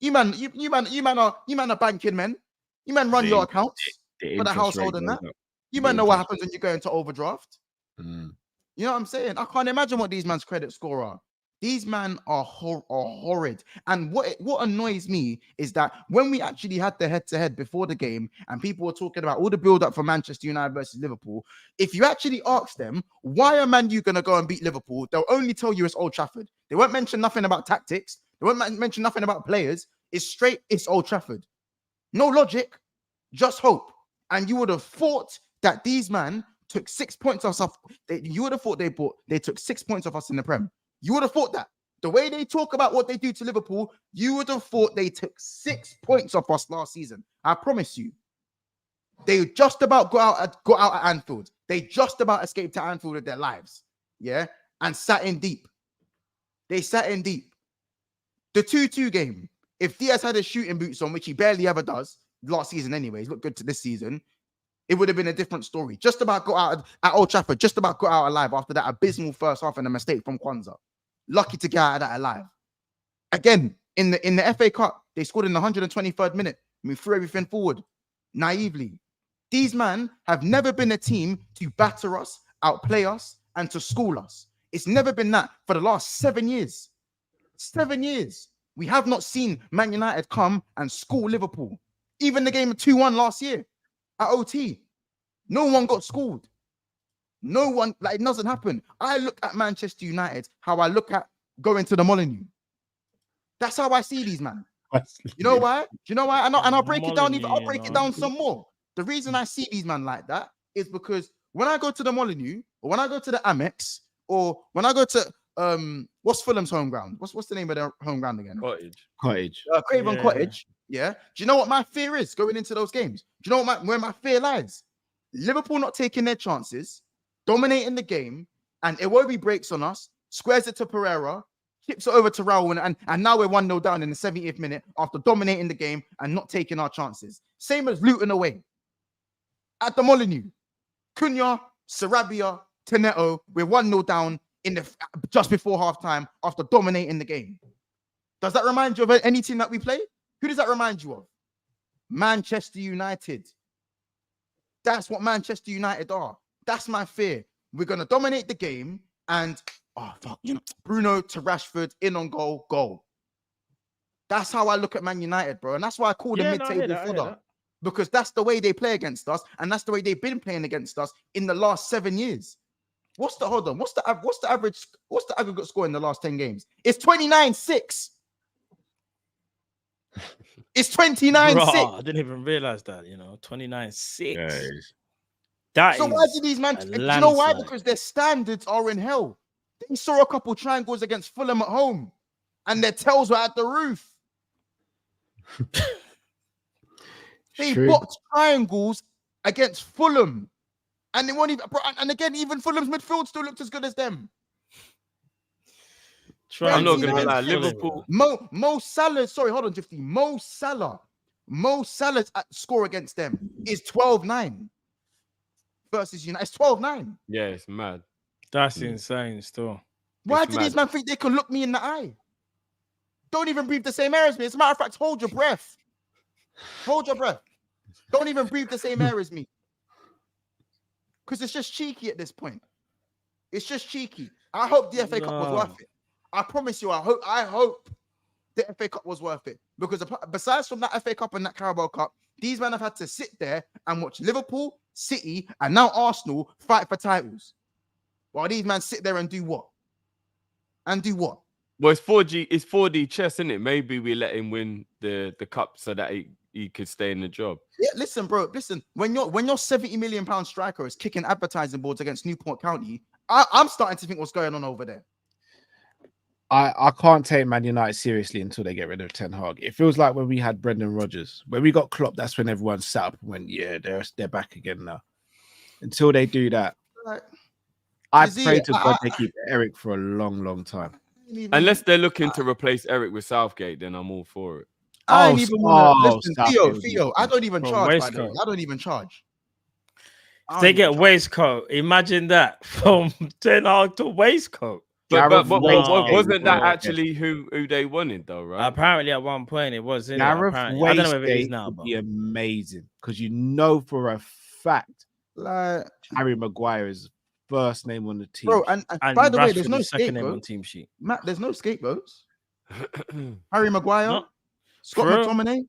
You man are banking men. You man run your accounts for the household and that. You man know what happens when you go into overdraft. You know what I'm saying? I can't imagine what these man's credit score are. These men are horrid. And what annoys me is that when we actually had the head-to-head before the game and people were talking about all the build-up for Manchester United versus Liverpool, if you actually ask them, why are Man U going to go and beat Liverpool? They'll only tell you it's Old Trafford. They won't mention nothing about tactics. They won't mention nothing about players. It's Old Trafford. No logic, just hope. And you would have thought that these men took 6 points off us. You would have thought they took 6 points off us in the Prem. You would have thought that. The way they talk about what they do to Liverpool, you would have thought they took 6 points off us last season. I promise you. They just about got out at Anfield. They just about escaped to Anfield with their lives. Yeah? And sat in deep. They sat in deep. The 2-2 game, if Diaz had his shooting boots on, which he barely ever does, last season anyway, he's looked good to this season, it would have been a different story. Just about got out at Old Trafford, just about got out alive after that abysmal first half and a mistake from Kwanzaa. Lucky to get out of that alive. Again, in the FA Cup, they scored in the 123rd minute. We threw everything forward naively. These men have never been a team to batter us, outplay us, and to school us. It's never been that for the last 7 years. 7 years. We have not seen Man United come and school Liverpool. Even the game of 2-1 last year at OT. No one got schooled. No one, like, it doesn't happen. I look at Manchester United how I look at going to the Molineux. That's how I see these, man. You know why? Do you know why? And I'll break it down. I'll break it down some more. The reason I see these man like that is because when I go to the Molineux, or when I go to the Amex, or when I go to what's Fulham's home ground? What's the name of their home ground again? Cottage. Craven Cottage. Yeah. Do you know what my fear is going into those games? Do you know where my fear lies? Liverpool not taking their chances, dominating the game, and Iwobi breaks on us, squares it to Pereira, chips it over to Raul, and now we're 1-0 down in the 70th minute after dominating the game and not taking our chances. Same as Luton away. At the Molineux, Cunha, Sarabia, Teneto, we're 1-0 down just before halftime after dominating the game. Does that remind you of any team that we play? Who does that remind you of? Manchester United. That's what Manchester United are. That's my fear. We're going to dominate the game and, Bruno to Rashford, in on goal. That's how I look at Man United, bro. And that's why I call them mid-table fodder. because that's the way they play against us, and that's the way they've been playing against us in the last 7 years. What's the average? What's the aggregate score in the last 10 games? It's 29-6. It's 29-6. I didn't even realize that. 29-6. Yeah, That so is why do these men? Do you know why? Because their standards are in hell. They saw a couple triangles against Fulham at home, and their tails were at the roof. They boxed triangles against Fulham, and they won't even. And again, even Fulham's midfield still looked as good as them. I'm not gonna lie, Liverpool. Mo Salah. Sorry, hold on, Jifty. Mo Salah's score against them is 12-9 versus United. It's 12-9. Yeah, it's mad. That's insane. Still, why do these men think they can look me in the eye? Don't even breathe the same air as me. As a matter of fact, hold your breath. Hold your breath. Don't even breathe the same air as me. Because it's just cheeky at this point. It's just cheeky. I hope the FA Cup was worth it. I promise you, I hope the FA Cup was worth it. Because besides from that FA Cup and that Carabao Cup, these men have had to sit there and watch Liverpool, City, and now Arsenal fight for titles. While these men sit there and do what? And do what? Well, it's 4D chess, isn't it? Maybe we let him win the cup so that he could stay in the job. Yeah, listen, bro. Listen, when your £70 million striker is kicking advertising boards against Newport County, I'm starting to think what's going on over there. I can't take Man United seriously until they get rid of Ten Hag. It feels like when we had Brendan Rodgers, when we got Klopp, that's when everyone sat up and went, yeah, they're back again now. Until they do that, I pray to God they keep Eric for a long, long time. Unless they're looking to replace Eric with Southgate, then I'm all for it. I don't even want to listen, Theo. I don't even charge. By the way. I don't even charge. They get waistcoat. Imagine that from Ten Hag to waistcoat. But wasn't that actually who they wanted though, right? Apparently at one point it was. Gareth I don't know if it is now, would be amazing because you know for a fact like Harry Maguire is first name on the team. Bro, and by the way, there's no second name on team sheet. Matt, there's no scapegoats. Harry Maguire, Scott McTominay,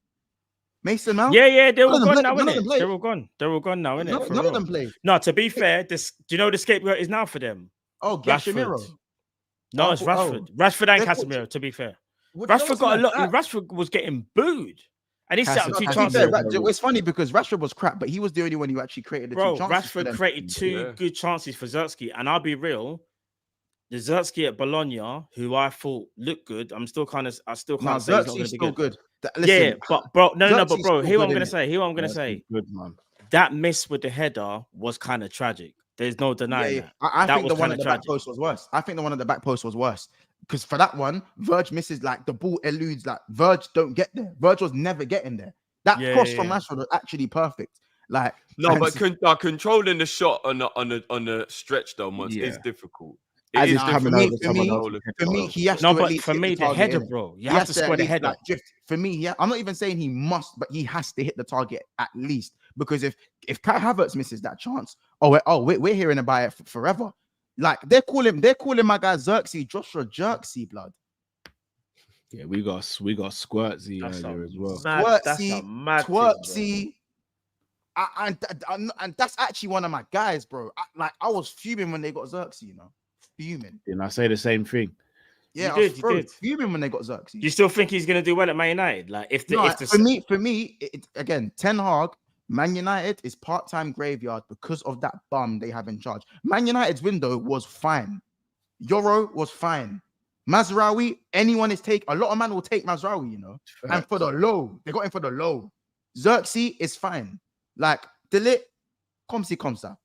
Mason Mount. Yeah, they're all gone now, innit? They're all gone. They're all gone now, innit? None of them play. No, to be fair, do you know the scapegoat is now for them? Oh, Casemiro. No, it's Rashford. Rashford and Casemiro, to be fair. Rashford got a lot. Rashford was getting booed. And he set up 2 chances. It's funny because Rashford was crap, but he was the only one who actually created the 2 chances. Rashford created 2 good chances for Zertsky. And I'll be real, the Zertsky at Bologna, who I thought looked good, I still can't say he's not going to be good. Yeah, but bro, but bro, hear what I'm going to say. Good, man. That miss with the header was kind of tragic. There's no denying that. I think the one at the back post was worse. I think the one at the back post was worse. Because for that one, Verge misses, like the ball eludes, like Verge don't get there. Verge was never getting there. That cross from Rashford was actually perfect. Like but controlling the shot on the stretch though, is difficult. For me, he has to. No, but for me, the header, bro, you have to score the header. For me, I'm not even saying he must, but he has to hit the target at least. Because if Kai Havertz misses that chance, we're hearing about it forever. Like they're calling my guy Xerxes, Joshua Jerksy, blood. Yeah, we got Squirtsy earlier as well. Squirtsy. And that's actually one of my guys, bro. I was fuming when they got Xerxes, you know. Fuming. Didn't I say the same thing? Yeah, you did. Fuming when they got Xerxes. You still think he's gonna do well at Man United? Like for me, again, Ten Hag, Man United is part-time graveyard because of that bum they have in charge. Man United's window was fine. Euro was fine. Mazraoui, a lot of man will take Mazraoui, you know. And for the low, they got him for the low. Xerxes is fine. Like Delit, comme ça.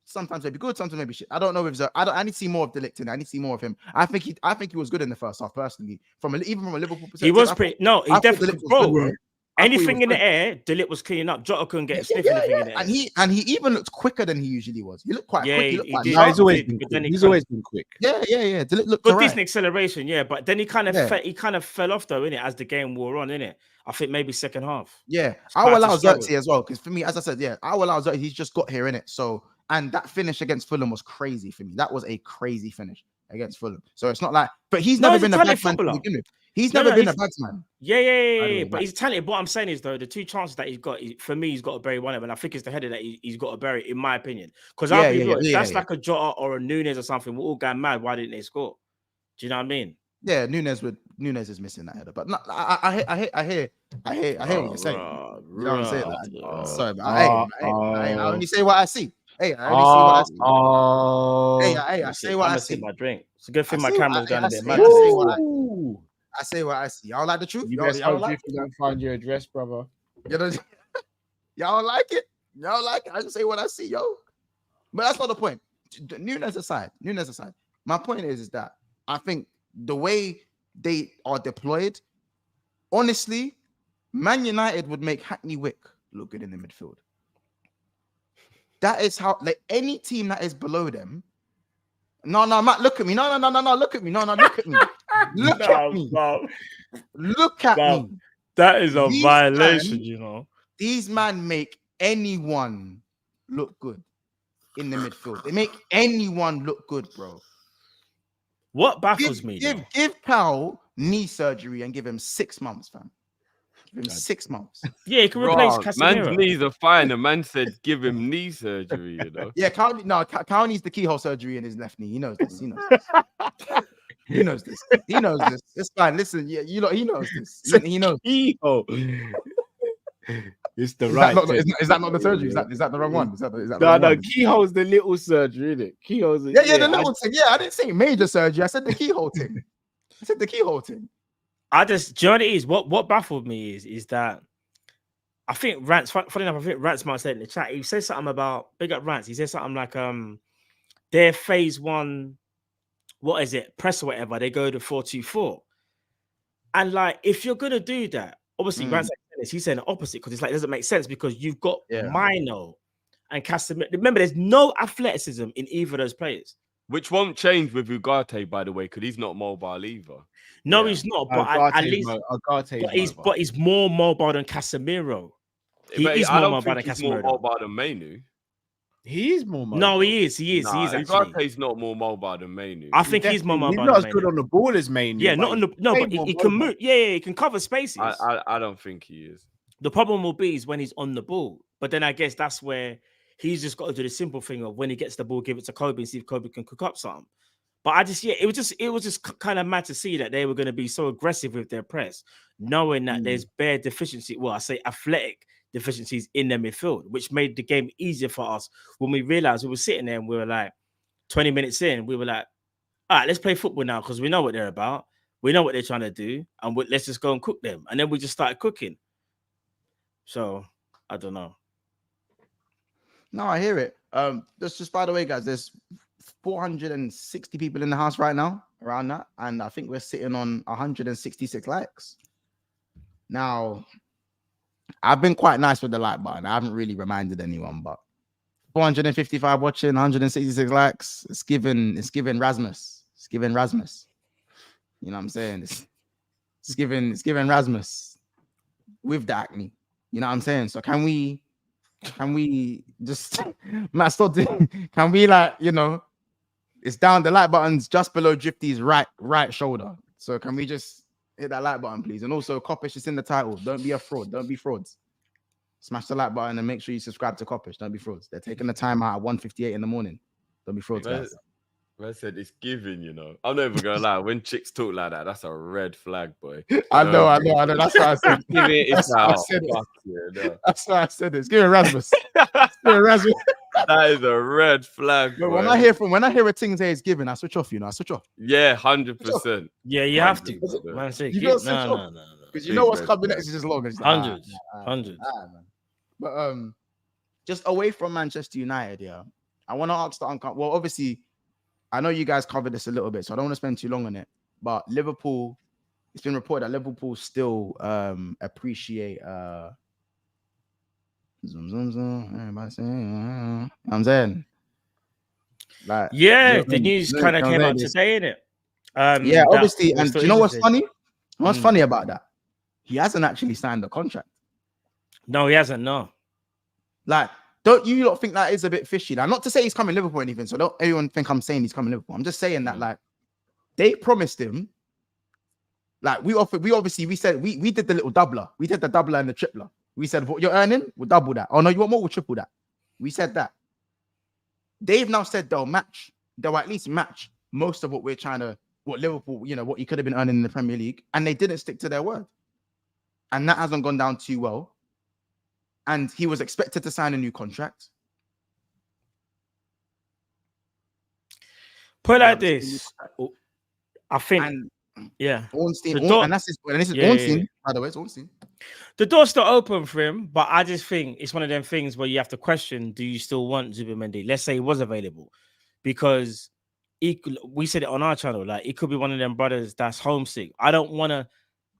Sometimes maybe good, sometimes maybe shit. I don't know if I need to see more of Delit today. I need to see more of him. I think he was good in the first half, personally. Even from a Liverpool perspective, he was pretty. He definitely bro. Anything in the air, Delit was cleaning up. Jota couldn't get a sniff in the air. And he even looked quicker than he usually was. He looked quite quick. He's always been quick. He's always been quick. Yeah. Delit looked good, decent acceleration, but then he kind of fell off though, innit, as the game wore on, innit. I think maybe second half. Yeah, I will allow Xerxes as well because for me, as I said, I will allow Xerxes. He's just got here, innit. So. And that finish against Fulham was crazy for me. That was a crazy finish against Fulham. So it's not like, but he's never been a bad man to begin with. He's never been a batsman. Yeah. But he's talented. What I'm saying is, though, the 2 chances that he's got, for me, he's got to bury one of them. And I think it's the header that he's got to bury, in my opinion. Because I'll be real, if that's like a Jota or a Nunes or something, we're all going mad. Why didn't they score? Do you know what I mean? Yeah, Nunes is missing that header. But no, I hear what you're saying. You know what I'm saying? Sorry, but I only say what I see. Hey, I only see what I see. I say what I see. My drink. It's a good thing my camera's going a bit mad. I say what I see. Y'all like the truth? You y'all like you don't find your address, brother. Y'all like it? Y'all like it? I just say what I see, yo. But that's not the point. Nunes aside. My point is that I think the way they are deployed, honestly, Man United would make Hackney Wick look good in the midfield. That is how, like, any team that is below them. No, Matt, look at me. No, look at me. No, look at me. Look at me. Look at me. That is a violation, you know. These men make anyone look good in the midfield. They make anyone look good, bro. What baffles me? Give Cal knee surgery and give him 6 months, fam. Give him 6 months. Yeah, he can replace Casemiro. Man's knees are fine. The man said give him knee surgery, you know. Yeah, Cal needs the keyhole surgery in his left knee. He knows this. He knows this. It's fine. Listen, he knows this. He knows. Keyhole. It's the right. Is that not the surgery? Is that the wrong one? Is that the no, wrong no. one? Keyhole's the little surgery, isn't it? Keyhole's the little thing. Yeah, I didn't say major surgery. I said the keyhole thing. Do you know what it is? What baffled me is that I think Rance, funny enough, I think Rance might say in the chat, he said something about, big up Rance, he said something like their phase 1, what is it, press or whatever, they go to 4-2-4. And like, if you're gonna do that, obviously Rance he's saying the opposite, because it's like, it doesn't make sense, because you've got Mino and Casemiro. Remember, there's no athleticism in either of those players. Which won't change with Ugarte, by the way, because he's not mobile either. No, he's not. But at least, he's more mobile than Casemiro. He is more mobile than Casemiro. More mobile than Mainu. He is more mobile. No, he is. He is. Nah, he is actually. Ugarte's not more mobile than Mainu. I think he's more mobile. He's not as good on the ball as Mainu. Yeah, not on the but he can move. Yeah, he can cover spaces. I don't think he is. The problem will be is when he's on the ball. But then I guess that's where he's just got to do the simple thing of when he gets the ball, give it to Kobe and see if Kobe can cook up something. But it was just kind of mad to see that they were going to be so aggressive with their press, knowing that there's bare deficiency. Well, I say athletic deficiencies in their midfield, which made the game easier for us when we realized we were sitting there and we were like 20 minutes in, we were like, all right, let's play football now because we know what they're about. We know what they're trying to do, and let's just go and cook them. And then we just started cooking. So, I don't know. No, I hear it. Just by the way, guys, there's 460 people in the house right now, around that, and I think we're sitting on 166 likes. Now, I've been quite nice with the like button. I haven't really reminded anyone, but 455 watching, 166 likes. It's given Rasmus. It's given Rasmus. You know what I'm saying? It's given Rasmus with the acne. You know what I'm saying? So can we just can we, like, you know, it's down, the like button's just below Drifty's right shoulder. So can we just hit that like button, please? And also, Coppish is in the title. Don't be a fraud. Don't be frauds. Smash the like button and make sure you subscribe to Coppish. Don't be frauds. They're taking the time out at 1:58 in the morning. Don't be frauds, guys. I said it's giving, you know. I'm not even gonna lie. When chicks talk like that, that's a red flag, boy. I know. That's why I said That's why I said it. It's giving Rasmus. Rasmus. That is a red flag. But when I hear a thing say it's given, I switch off. You know, I switch off. Yeah, 100%. Yeah, you have to. Man, say, no. Because you know what's coming next is just long. Hundreds. But just away from Manchester United, yeah. I want to ask the well, obviously, I know you guys covered this a little bit, so I don't want to spend too long on it. But Liverpool, it's been reported that Liverpool still appreciate everybody saying, I'm saying, like, the news kind of came out today, innit? Yeah, obviously. And do you know what's funny? What's funny about that? He hasn't actually signed the contract. No, he hasn't. No. Like, don't you not think that is a bit fishy? Now, not to say he's coming Liverpool or anything, so don't everyone think I'm saying he's coming Liverpool. I'm just saying that, like, they promised him Like we said we did the little doubler. We did the doubler and the tripler. We said what you're earning, we'll double that. Oh no, you want more, we'll triple that. We said that. They've now said they'll at least match most of what Liverpool, what he could have been earning in the Premier League, and they didn't stick to their word. And that hasn't gone down too well. And he was expected to sign a new contract. Put it like this. I think, Ornstein, by the way, it's Ornstein. The door's still open for him, but I just think it's one of them things where you have to question: do you still want Zubimendi? Let's say he was available, because we said it on our channel, like it could be one of them brothers that's homesick. I don't want to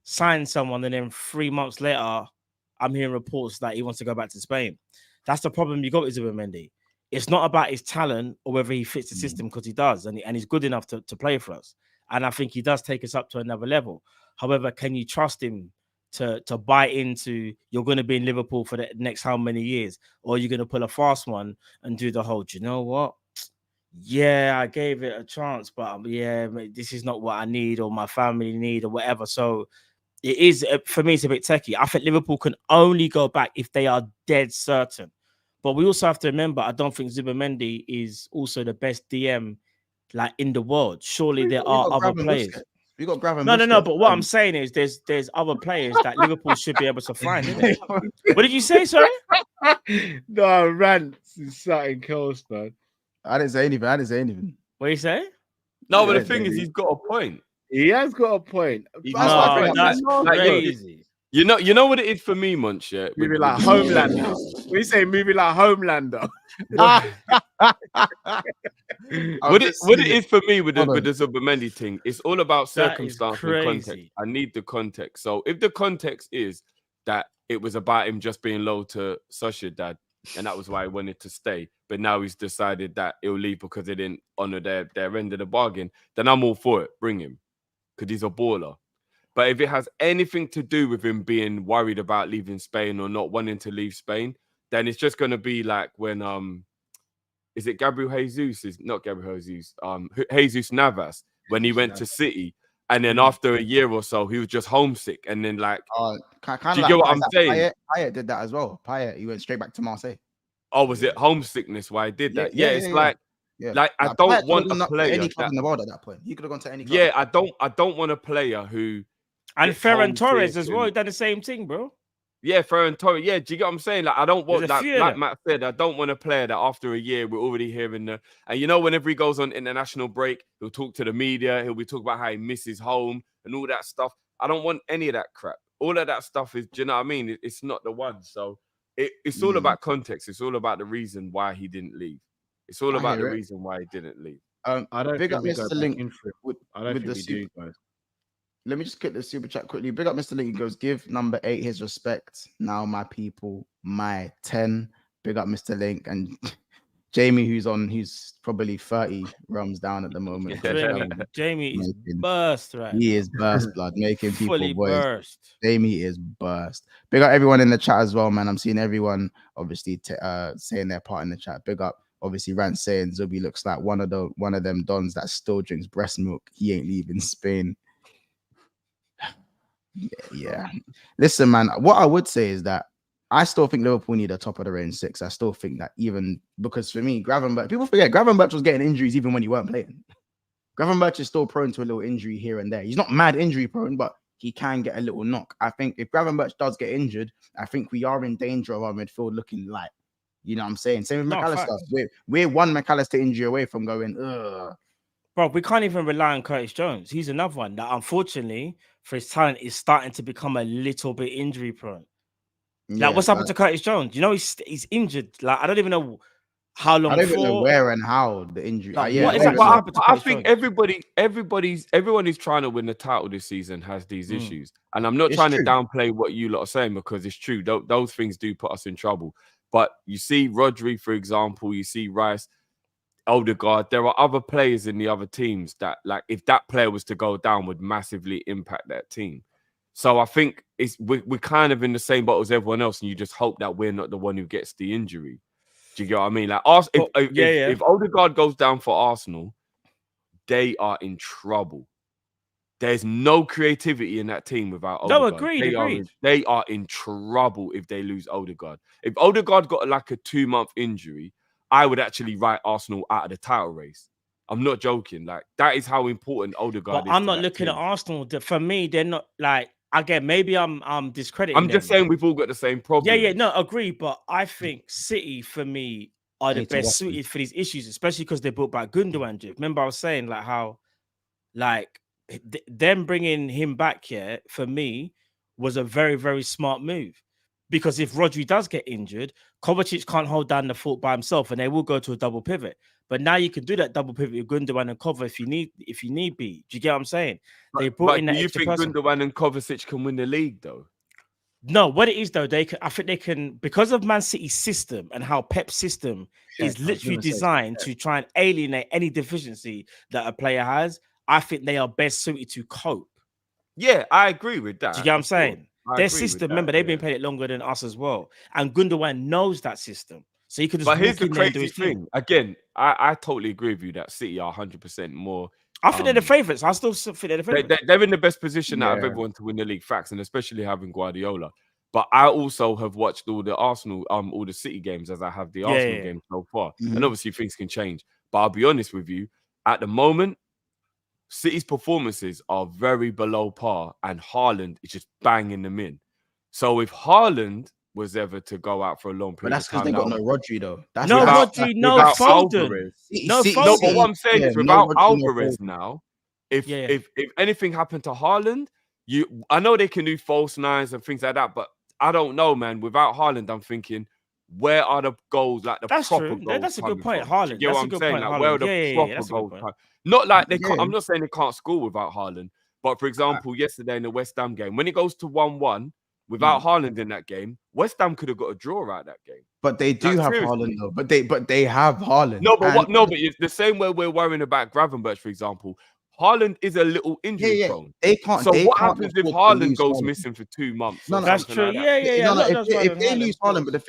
sign someone and then 3 months later, I'm hearing reports that he wants to go back to Spain. That's the problem you got with Zubimendi. It's not about his talent or whether he fits the system, because he does, and he's good enough to play for us. And I think he does take us up to another level. However, can you trust him to buy into you're going to be in Liverpool for the next how many years? Or you're going to pull a fast one and do the whole, do you know what? Yeah, I gave it a chance, but yeah, this is not what I need or my family need or whatever. So it is, for me, it's a bit techie. I think Liverpool can only go back if they are dead certain. But we also have to remember, I don't think Zubimendi is also the best DM like in the world. Surely there are other players. We got Gravenberch. No. But what I'm saying is, there's other players that Liverpool should be able to find. What did you say, sorry? No, rants is something else, man. I didn't say anything. What do you say? No, but the thing is, he's got a point. He has got a point. That's crazy. You know what it is for me, Munch. Yeah, movie like Homelander. We say movie like Homelander. What it is for me with the Zubimendi thing, it's all about circumstance and context. I need the context. So if the context is that it was about him just being low to Sociedad, and that was why he wanted to stay, but now he's decided that he'll leave because they didn't honor their end of the bargain, then I'm all for it. Bring him, because he's a baller. But if it has anything to do with him being worried about leaving Spain or not wanting to leave Spain, then it's just going to be like when is it Gabriel Jesus? Is not Gabriel Jesus. Jesus Navas, when he went to City, and then after a year or so, he was just homesick, and then like, do you get what I'm saying? Payet did that as well. Payet, he went straight back to Marseille. Oh, was it homesickness why he did that? Like I don't want a player any club in the world at that point. He could have gone to any club. Yeah, I don't want a player who. And Ferran Torres as well, he done the same thing, bro. Yeah, Ferran Torres. Yeah, do you get what I'm saying? Like, I don't want like Matt said, I don't want a player that after a year we're already hearing and whenever he goes on international break, he'll talk to the media, he'll be talking about how he misses home and all that stuff. I don't want any of that crap. All of that stuff is, do you know what I mean? It's not the one. So it's all about context. It's all about the reason why he didn't leave. It's all about the reason why he didn't leave. I don't big think up we Mr. go Link. in for it. I don't think we do, guys. Let me just click the super chat quickly. Big up Mr. Link. He goes, give number 8 his respect. Now, my people, my 10. Big up Mr. Link. And Jamie, who's probably 30 rums down at the moment. Jamie is burst, right? He is burst, blood, making people fully burst. Jamie is burst. Big up everyone in the chat as well, man. I'm seeing everyone obviously saying their part in the chat. Big up, obviously, Rant saying Zubi looks like one of them dons that still drinks breast milk. He ain't leaving Spain. Yeah. Listen, man, what I would say is that I still think Liverpool need a top of the range 6. I still think that, even because for me, Gravenberch, people forget Gravenberch was getting injuries even when he weren't playing. Gravenberch is still prone to a little injury here and there. He's not mad injury prone, but he can get a little knock. I think if Gravenberch does get injured, I think we are in danger of our midfield looking light. You know what I'm saying? Same with McAllister. We're one McAllister injury away from going, ugh. Bro, we can't even rely on Curtis Jones. He's another one that, unfortunately, for his talent, is starting to become a little bit injury prone. Like, what's happened to Curtis Jones? You know, he's injured. Like, I don't even know how long. I don't even know where and how the injury. Like, I think everyone who's trying to win the title this season has these issues, and I'm not trying to downplay what you lot are saying, because it's true. Those things do put us in trouble. But you see Rodri, for example, you see Rice, Odegaard, there are other players in the other teams that, like, if that player was to go down, would massively impact that team. So I think we're kind of in the same boat as everyone else, and you just hope that we're not the one who gets the injury. Do you get what I mean? Like, if Odegaard goes down for Arsenal, they are in trouble. There's no creativity in that team without No, Odegaard. agreed. They are in trouble if they lose Odegaard. If Odegaard got like a 2-month injury, I would actually write Arsenal out of the title race. I'm not joking. Like, that is how important Odegaard But is. I'm not looking at Arsenal. For me, they're not like, again, maybe I'm discrediting I'm just them. saying we've all got the same problem. Yeah, no, agree. But I think City, for me, are the best suited for these issues, especially because they brought back Gundogan. Remember, I was saying like how, like, them bringing him back here for me was a very, very smart move. Because if Rodri does get injured, Kovacic can't hold down the fort by himself, and they will go to a double pivot. But now you can do that double pivot with Gundogan and Kova if you need be. Do you get what I'm saying? They brought in that. Do you think Gundogan and Kovacic can win the league though? No, what it is though, I think they can, because of Man City's system and how Pep's system is literally designed to try and alienate any deficiency that a player has. I think they are best suited to cope. Yeah, I agree with that. Do you get what I'm saying? Their system, remember, they've been playing it longer than us as well. And Gundogan knows that system. So you could just. But here's the crazy thing. Again, I totally agree with you that City are 100% more. I think they're the favourites. I still think they're the favourites. They're in the best position out of everyone to win the league, facts, and especially having Guardiola. But I also have watched all the Arsenal, all the City games as I have the Arsenal games so far. And obviously things can change. But I'll be honest with you, at the moment, City's performances are very below par, and Haaland is just banging them in. So if Haaland was ever to go out for a long period, but that's because they got no Rodri though. That's no Rodri, no Foden. No, but what I'm saying is without Alvarez now, if anything happened to Haaland, I know they can do false nines and things like that, but I don't know, man. Without Haaland, I'm thinking, where are the goals? Like the proper goals. That's a good point, Haaland. You know what I'm saying? Like, where are the proper goals? Not like they can't. I'm not saying they can't score without Haaland, but for example, yesterday in the West Ham game, when it goes to 1-1 without Haaland in that game, West Ham could have got a draw out of that game. But they do have Haaland though. But they have Haaland. No, but but it's the same way we're worrying about Gravenberch, for example. Haaland is a little injury prone. They can't. So what happens if Haaland goes missing for 2 months? No, that's true. Like if they lose Haaland, but the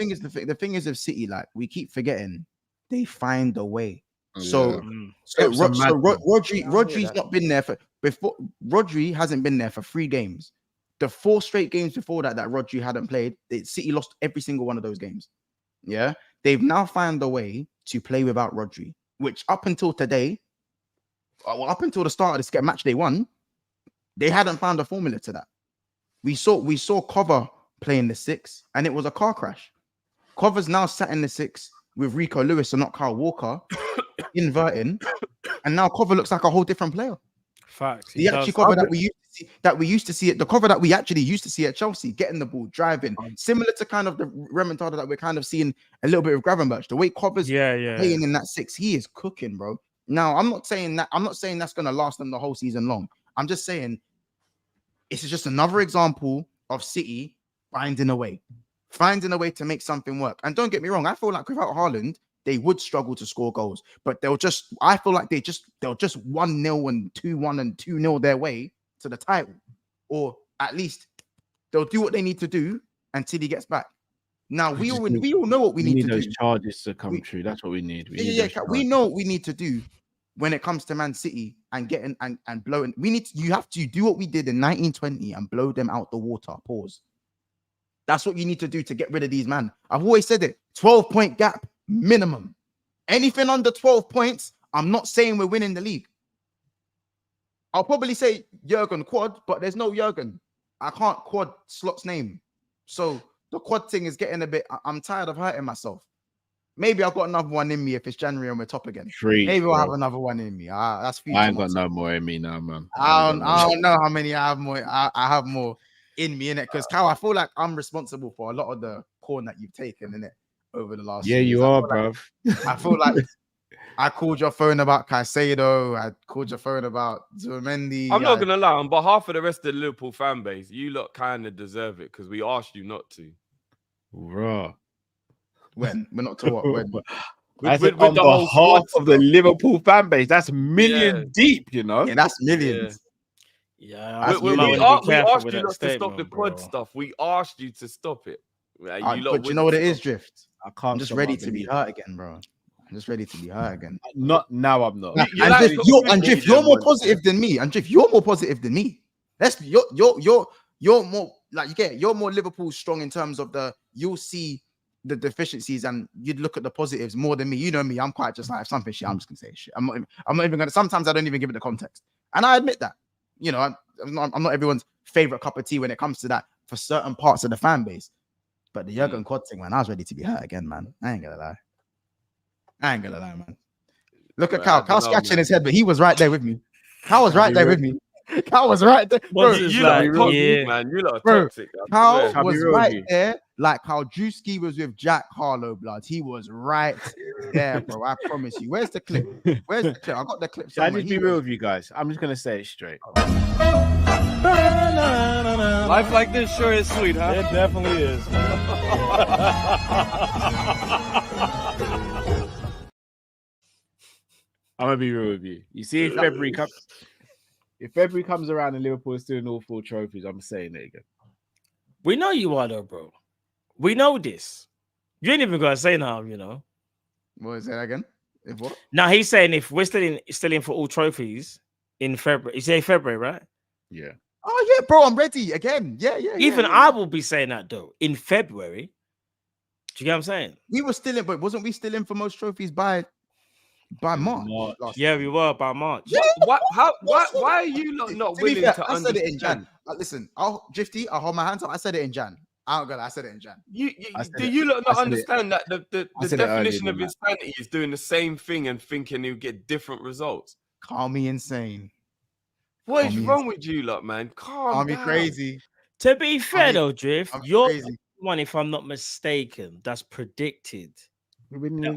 thing is of City, like we keep forgetting, they find a way. So Rodri's not been there before. Rodri hasn't been there for 3 games. The 4 straight games before that Rodri hadn't played, City lost every single one of those games. Yeah, they've now found a way to play without Rodri, which up until today, up until the start of this match day 1, they hadn't found a formula to that. We saw Cover playing the 6, and it was a car crash. Cover's now sat in the 6 with Rico Lewis and not Kyle Walker, inverting, and now Cover looks like a whole different player. Facts. The actual Cover that we used to see the Cover that we actually used to see at Chelsea, getting the ball, driving, similar to kind of the remontada that we're kind of seeing a little bit of Gravenberch. The way Cover's playing in that 6, he is cooking, bro. Now, I'm not saying that's going to last them the whole season long. I'm just saying it's just another example of City finding a way to make something work. And don't get me wrong, I feel like without Haaland, they would struggle to score goals, but I feel like they'll just 1-0 and 2-1 and 2-0 their way to the title, or at least they'll do what they need to do until he gets back. Now we all know what we need to do. Those charges to come true. That's what we need. We know what we need to do when it comes to Man City and getting and blowing. You have to do what we did in 1920 and blow them out the water. Pause. That's what you need to do to get rid of these man. I've always said it. 12-point gap minimum. Anything under 12 points, I'm not saying we're winning the league. I'll probably say Jurgen quad, but there's no Jurgen. I can't quad Slot's name. So the quad thing is getting a bit. I'm tired of hurting myself. Maybe I've got another one in me if it's January and we're top again. Maybe I'll have another one in me. That's future. I ain't got no more in me now, man. I don't know how many I have more. I have more in me, innit? Because Cal, I feel like I'm responsible for a lot of the corn that you've taken, innit, over the last. Yeah, you are, bruv. I feel like I called your phone about Caicedo. I called your phone about Zubimendi. I'm not gonna lie. On behalf of the rest of the Liverpool fan base, you lot kind of deserve it because we asked you not to. Raw. When we're not to what? When? I said on behalf of the Liverpool fan base, that's million deep, you know. Yeah, that's millions. Yeah, we asked you not to stop the quad stuff. We asked you to stop it. But you know what it is, Drift? I'm just ready to be hurt again, bro. I'm just ready to be hurt again. Not now. I'm not. Andriff, you're more positive than me. Andriff, you're more positive than me. You're more like you're more Liverpool strong in terms of you'll see the deficiencies and you'd look at the positives more than me. You know me, I'm quite just like if something shit, I'm just gonna say shit. I'm not even gonna. Sometimes I don't even give it the context, and I admit that. You know, I'm not everyone's favorite cup of tea when it comes to that for certain parts of the fan base. But the Jurgen Klopp thing, man, I was ready to be hurt again, man. I ain't gonna lie, man. Look at Cal. Cal's scratching his head, but he was right there with me. Cal was right there with me. Cal was right there. Bro, you lot toxic, man. You lot are toxic. Cal was right there, like how Drewski was with Jack Harlow, blood. He was right there, bro. I promise you. Where's the clip? Where's the clip? I got the clip. I just be real with you guys. I'm just gonna say it straight. Life like this sure is sweet, huh? It definitely is. I'm gonna be real with you. You see, if February comes around and Liverpool is doing all 4 trophies, I'm saying it again. We know you are, though, bro. We know this. You ain't even gonna say now, you know. What is that again? If what? Now he's saying if we're still in for all trophies in February. You say February, right? Yeah. Oh yeah, bro, I'm ready again. Yeah. Even I will be saying that though in February. Do you get what I'm saying? We were still in, but wasn't we still in for most trophies by March? Yeah, we were by March. Yeah. Why are you not willing to understand? I said it in Jan. Listen, I'll hold my hands up. I said it in Jan. I said it in Jan. Do you not understand that the definition of insanity is doing the same thing and thinking you'll get different results? Call me insane. What is wrong with you lot, man? Calm down. Me crazy. To be fair though, Drift, you're crazy. one, if I'm not mistaken, that's predicted. We're We're gonna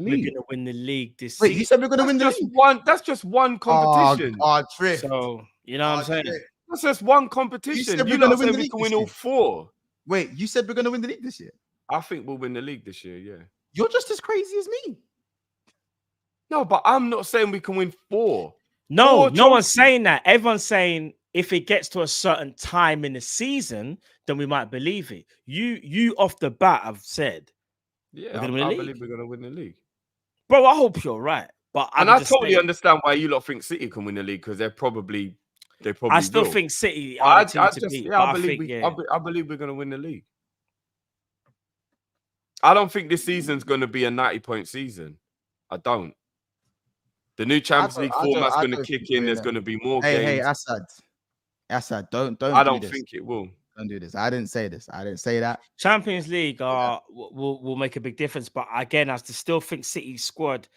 win the league this Wait, season. you said we're gonna win the league? That's just one competition. Drift. So you know what I'm saying? Drift. That's just one competition. You You lot lot said say we we can can win all 4. Wait, you said we're gonna win the league this year? I think we'll win the league this year, yeah. You're just as crazy as me. No, but I'm not saying we can win 4. No, no one's saying that. Everyone's saying if it gets to a certain time in the season, then we might believe it. You off the bat have said, yeah, I believe we're gonna win the league. Bro, I hope you're right. But I totally understand why you lot think City can win the league because they probably. I still will. think City. I believe we're gonna win the league. I don't think this season's gonna be a 90-point season. I don't. The new Champions League format's going to kick in. There's going to be more games. Hey, Assad, don't. I don't think it will. Don't do this. I didn't say this. I didn't say that. Champions League will make a big difference, but again, I still think City's squad.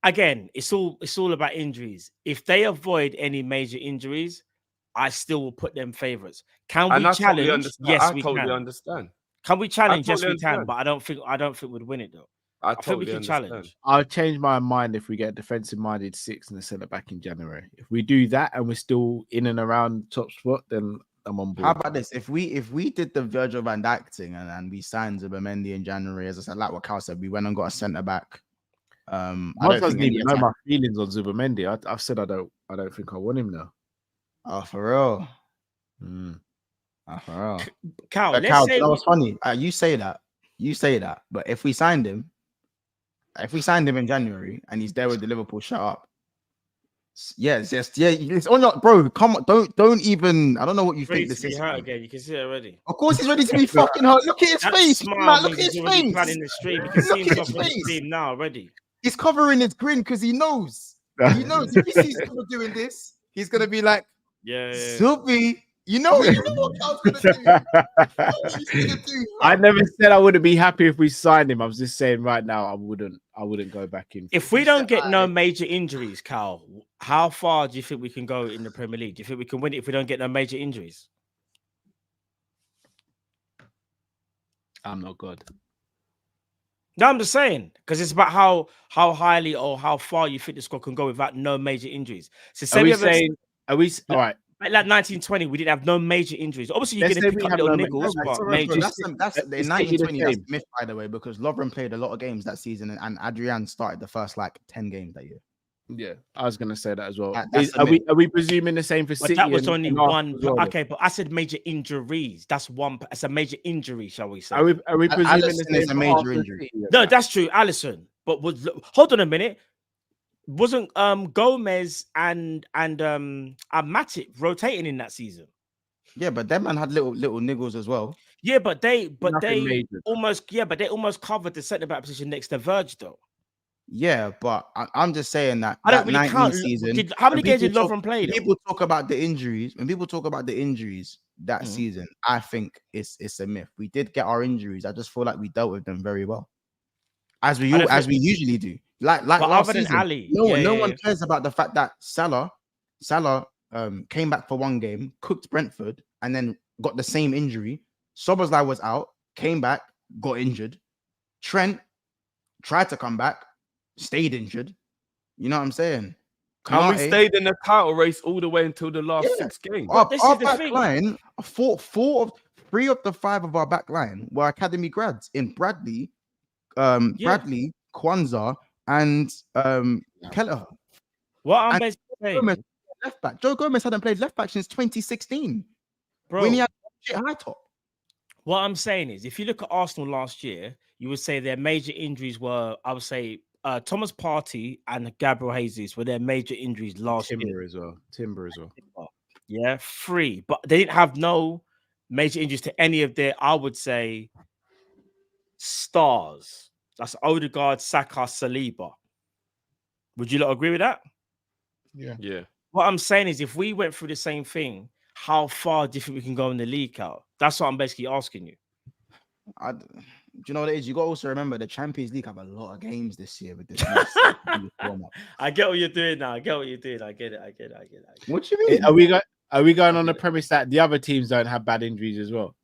Again, it's all about injuries. If they avoid any major injuries, I still will put them favourites. Can we challenge? Yes, we can. Understand. Can we challenge? Yes, we can. But I don't think we'd win it though. I think we can challenge. I'll change my mind if we get a defensive-minded 6 and a centre-back in January. If we do that and we're still in and around top spot, then I'm on board. How about this? If we did the Virgil van Dijk thing and we signed Zubimendi in January, as I said, like what Cal said, we went and got a centre-back. I don't even know my feelings on Zubimendi. I've said I don't think I want him now. Oh, for real? Cal, Cal, that was funny. You say that. But if we signed him in January and he's there with the Liverpool shut up, it's on your bro. Come on, don't even. I don't know what you think this is. Again, you can see it already. Of course, he's ready to be fucking hurt. Look at his face. Man, look at his face. Planning the stream. You can see himself on the stream now already. He's covering his grin because he knows. He knows if he sees someone doing this, he's gonna be like, Zubi. You know what Cal's gonna do. I never said I wouldn't be happy if we signed him. I was just saying right now I wouldn't go back in. If we don't get no major injuries, Cal, how far do you think we can go in the Premier League? Do you think we can win it if we don't get no major injuries? I'm not good. No, I'm just saying because it's about how highly or how far you think the squad can go without no major injuries. So say are we all right? Like 1920, we didn't have no major injuries. Obviously, you're going to pick up little niggles, but major. That's the 1920. That's myth, by the way, because Lovren played a lot of games that season, and Adrian started the first 10 games that year. Yeah, I was gonna say that as well. That's Are we presuming the same for But City? that was and only Arsenal one. as well, Okay, but I said major injuries. That's one. It's a major injury, shall we say? Are we presuming the Alisson same is a for major Arsenal injury. City? No, that's true, Allison. But hold on a minute. Wasn't Gomez and Matip rotating in that season? Yeah, but that man had little niggles as well. Yeah, but they Nothing major. almost covered the centre back position next to Verge though. Yeah, but I'm just saying that I don't that really 19 count. season. How many when games people did talk- Lovren play? when Though? people talk about the injuries, when people talk about the injuries that season, I think it's a myth. We did get our injuries. I just feel like we dealt with them very well, as we usually do. Like But last other than season, Ali, no one cares about the fact that Salah came back for one game, cooked Brentford, and then got the same injury. Szoboszlai was out, came back, got injured. Trent tried to come back, stayed injured. You know what I'm saying? And we Konate- stayed in the title race all the way until the last 6 games. Our, this our is the back thing. line, three of the 5 of our back line were academy grads in Bradley, Bradley, Kwanzaa, and Kelleher. What I'm And basically saying, Gomez, left back. Joe Gomez hadn't played left back since 2016 bro. when he had shit high top. What I'm saying is, if you look at Arsenal last year, you would say their major injuries were, I would say, Thomas Partey and Gabriel Jesus were their major injuries last year. Timber as well. Yeah, 3, but they didn't have no major injuries to any of their, I would say, stars. That's Odegaard, Saka, Saliba. Would you not agree with that? Yeah. What I'm saying is, if we went through the same thing, how far do you think we can go in the league out? That's what I'm basically asking you. Do you know what it is? You got to also remember the Champions League have a lot of games this year with this. I get what you're doing now. I get what you're doing. I get it. What do you mean? Are we going on the premise that the other teams don't have bad injuries as well?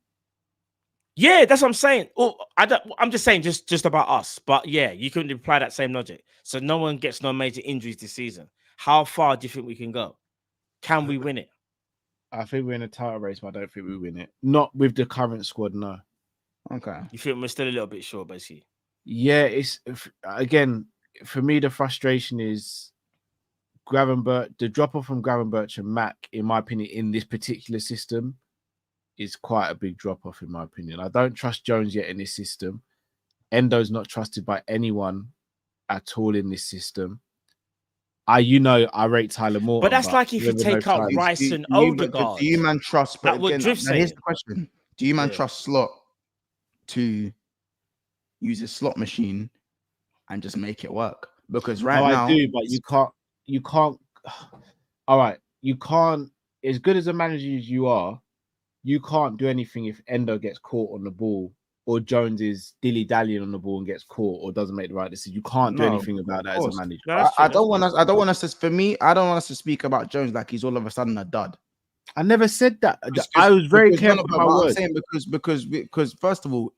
Yeah, that's what I'm saying. Oh, I'm just saying just about us. But yeah, you can apply that same logic. So no one gets no major injuries this season. How far do you think we can go? Can we win it? I think we're in a title race, but I don't think we win it. Not with the current squad, no. Okay. You think we're still a little bit short, basically? Yeah, it's again for me. The frustration is Gravenberch. The drop off from Gravenberch and Mac, in my opinion, in this particular system, is quite a big drop off. In my opinion, I don't trust Jones yet in this system. Endo's not trusted by anyone at all in this system. I rate Tyler Morton, but that's like if you take out Rice and Odegaard. Do you man trust? But That what again, Drift's here's saying. the question: do you man trust Slot to use a slot machine and just make it work? Because now I do, but you can't. All right, you can't. As good as a manager as you are, you can't do anything if Endo gets caught on the ball or Jones is dilly-dallying on the ball and gets caught or doesn't make the right decision. You can't do anything about that as a manager. I don't want us to. For me, I don't want us to speak about Jones like he's all of a sudden a dud. I never said that. I was very careful with my words. I'm saying because first of all,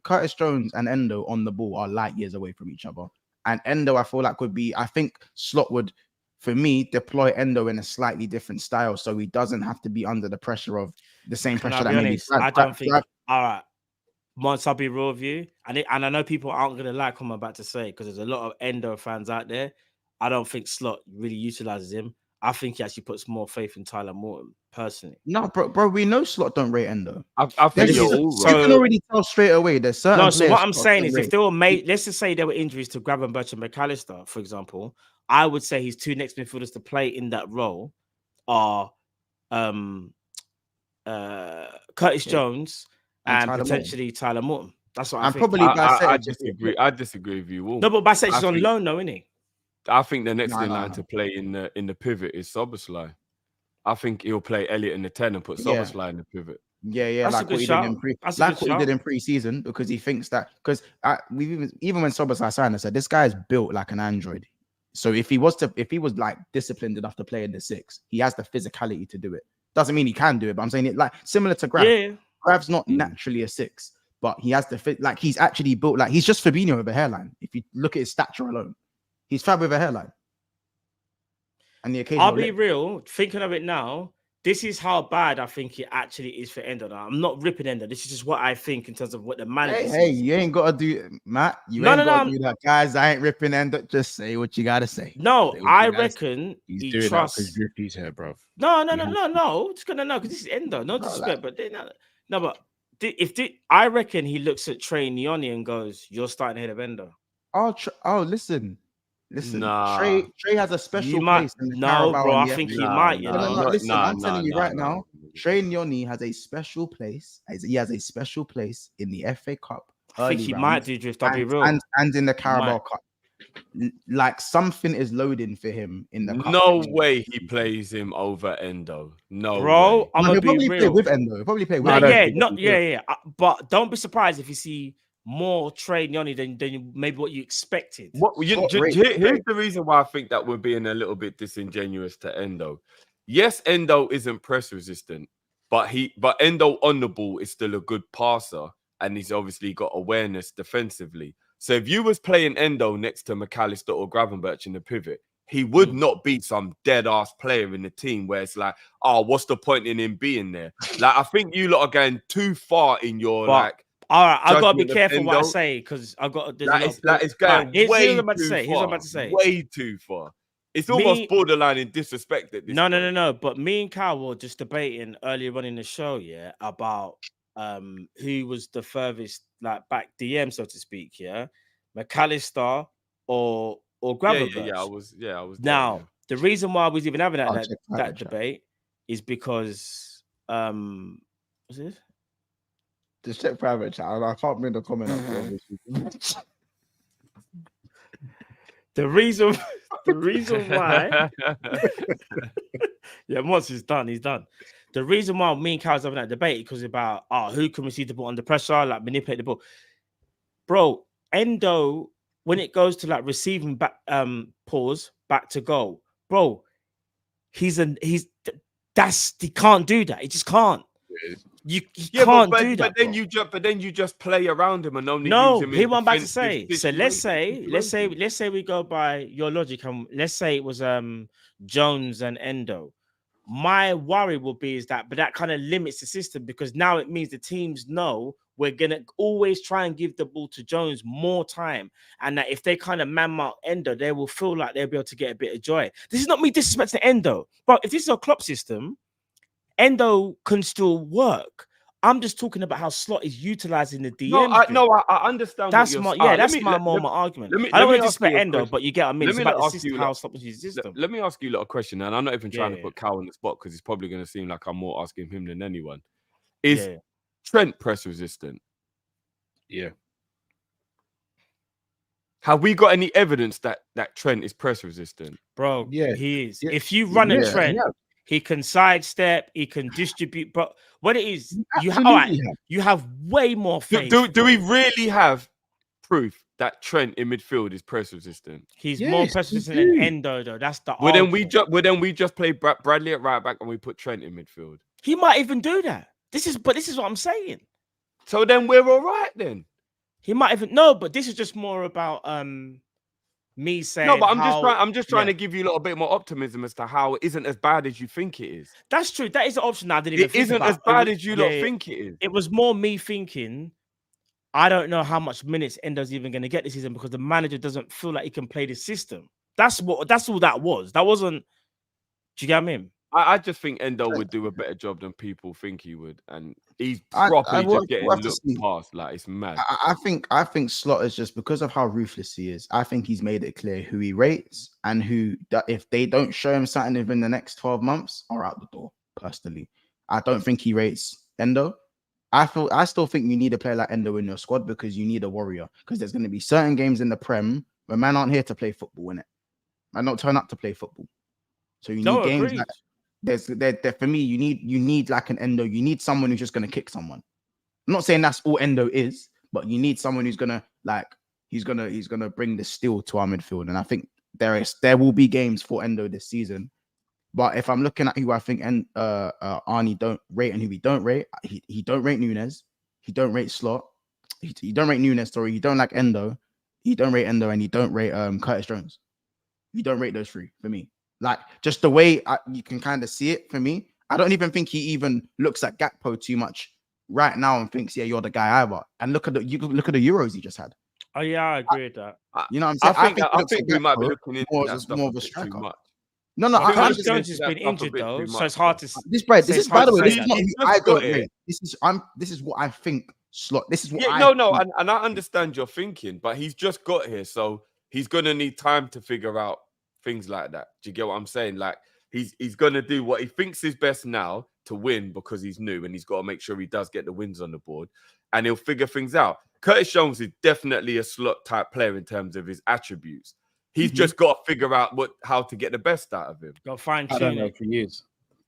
Curtis Jones and Endo on the ball are light years away from each other. And Endo, I feel like I think Slot would, for me, deploy Endo in a slightly different style so he doesn't have to be under the pressure of the same pressure that maybe. I don't think. All right. Once I'll be real with you, and I know people aren't going to like what I'm about to say because there's a lot of Endo fans out there. I don't think Slot really utilizes him. I think he actually puts more faith in Tyler Morton, personally. No, bro, we know Slot don't rate Endo. I think you can already tell straight away. There's certain. No, so what I'm saying is, if there were let's just say there were injuries to Gravenberch and McAllister, for example, I would say his 2 next midfielders to play in that role are Curtis Jones and potentially Tyler Morton. That's what I think. Probably I disagree. I disagree with you all. No, but Bassett's on loan, though, isn't he? I think the next in line to play in the pivot is Szoboszlai. I think he'll play Elliott in the 10 and put Szoboszlai in the pivot. Yeah, that's like what he did in pre-season, because he thinks that even when Szoboszlai signed, I said this guy is built like an android. So if he was like disciplined enough to play in the 6, he has the physicality to do it. Doesn't mean he can do it, but I'm saying it like similar to Grav. Yeah. Grav's not naturally a 6, but he has the fit. Like he's actually built like he's just Fabinho with a hairline. If you look at his stature alone, he's fab with a hairline. And the occasional I'll be real. Thinking of it now, this is how bad I think it actually is for Endo. Now, I'm not ripping Endo. This is just what I think in terms of what the manager Hey, you ain't gotta do Matt. You No, ain't no, gotta no. do that, guys. I ain't ripping Endo. Just say what you gotta say. No, Say what I you gotta say. reckon He's he doing trusts. that because Drifty's here, bro. No. It's gonna know because this is Endo. No disrespect, but but I reckon he looks at Trey Nyoni and goes, "You're starting ahead of Endo." Listen. Nah. Trey has a special might- place in the no, Carabao bro, and I the think FA. he might, you know. Listen, I'm telling you right now, Trey Nyoni has a special place. He has a special place in the FA Cup. I think he might do Drift. I'll be real. And in the Carabao Cup. Like something is loading for him in the cup. No way he plays him over Endo. No, bro, way. I'm gonna He'll be probably real. play with Endo. He'll probably play with Endo. But don't be surprised if you see more Trey Nyoni than maybe what you expected. Here's the reason why I think that we're being a little bit disingenuous to Endo. Yes, Endo isn't press resistant, but Endo on the ball is still a good passer, and he's obviously got awareness defensively. So if you was playing Endo next to McAllister or Gravenberch in the pivot, he would not be some dead ass player in the team where it's like, oh, what's the point in him being there? Like, I think you lot are going too far in your All right, I gotta be judgment of careful what I Endo. say because I got. It's going here's way what I'm about to too say. Here's what I'm far. about to say. Way too far. It's almost borderline in disrespect at this point. No. But me and Kyle were just debating earlier on in the show, about who was the furthest back DM, so to speak, McAllister or Gravenberch. I was Now, the reason why I was even having that debate is because what's this? Just check private chat. I can't bring the comment up. The reason why once he's done. The reason why me and Kyle's having that debate because about who can receive the ball under pressure, manipulate the ball. Bro, Endo, when it goes to receiving back pause back to goal, bro, he can't do that. He just can't. You can't do that. But then you just play around him and only no. use him. Here's what I'm about to say. So let's say we go by your logic and let's say it was Jones and Endo. My worry will be but that kind of limits the system because now it means the teams know we're gonna always try and give the ball to Jones more time, and that if they kind of man mark Endo, they will feel like they'll be able to get a bit of joy. This is not me disrespecting Endo, but if this is a Klopp system, Endo can still work. I'm just talking about how Slot is utilizing the DM. I understand. That's my argument. I don't want to disrespect Endo, but you get what I mean. It's about the system, how Slot uses the system. Let me ask you a little question, and I'm not even trying to put Cal on the spot because it's probably going to seem like I'm more asking him than anyone. Is Trent press resistant? Yeah. Have we got any evidence that Trent is press resistant? Bro, he is. Yeah. If you run a Trent, he can sidestep, he can distribute. But what it is, you have way more faith. Do we really have proof that Trent in midfield is press resistant? He's more press resistant than Endo, though. That's the then we just play Bradley at right back and we put Trent in midfield. He might even do that. This is what I'm saying. So then we're all right then. He might even but this is just more about me saying no, but I'm just trying to give you a little bit more optimism as to how it isn't as bad as you think it is. That's true. That is an option I didn't even think isn't about. as bad as you lot think it is. It was more me thinking, I don't know how much minutes Endo's even going to get this season because the manager doesn't feel like he can play the system. That's all that was. That wasn't. Do you get what I mean? I just think Endo would do a better job than people think he would, and he's properly just getting looked past. Like it's mad. I think Slot is just because of how ruthless he is. I think he's made it clear who he rates and who that if they don't show him something within the next 12 months are out the door. Personally, I don't think he rates Endo. I still think you need a player like Endo in your squad because you need a warrior. Because there's going to be certain games in the Prem where man aren't here to play football, innit? Man don't turn up to play football. So you need games like for me, you need like an Endo. You need someone who's just gonna kick someone. I'm not saying that's all Endo is, but you need someone who's gonna he's gonna bring the steel to our midfield. And I think there will be games for Endo this season. But if I'm looking at who I think Arnie don't rate and who he don't rate, he don't rate Nunes, he don't rate Slot, he don't rate Nunes. Sorry, he don't like Endo, he don't rate Endo, and he don't rate Curtis Jones. He don't rate those three for me. Like just the way you can kind of see it for me, I don't even think he even looks at Gakpo too much right now and thinks, yeah, you're the guy either. And look at the Euros he just had. Oh yeah, I agree with that. You know what I'm saying? I think we might be looking into more, that stuff more a of a bit striker. too much. No, I think I'm Curtis just Jones has been injured though, so it's hard to. this bread. This is, by the way, this is not He's who just I don't got it. rate. This is what I think. Slot. This is what I think. And I understand your thinking, but he's just got here, so he's gonna need time to figure out things like that. Do you get what I'm saying? Like he's gonna do what he thinks is best now to win because he's new and he's got to make sure he does get the wins on the board, and he'll figure things out. Curtis Jones is definitely a slot type player in terms of his attributes. He's just got to figure out how to get the best out of him. Got fine I don't know tune. if he is.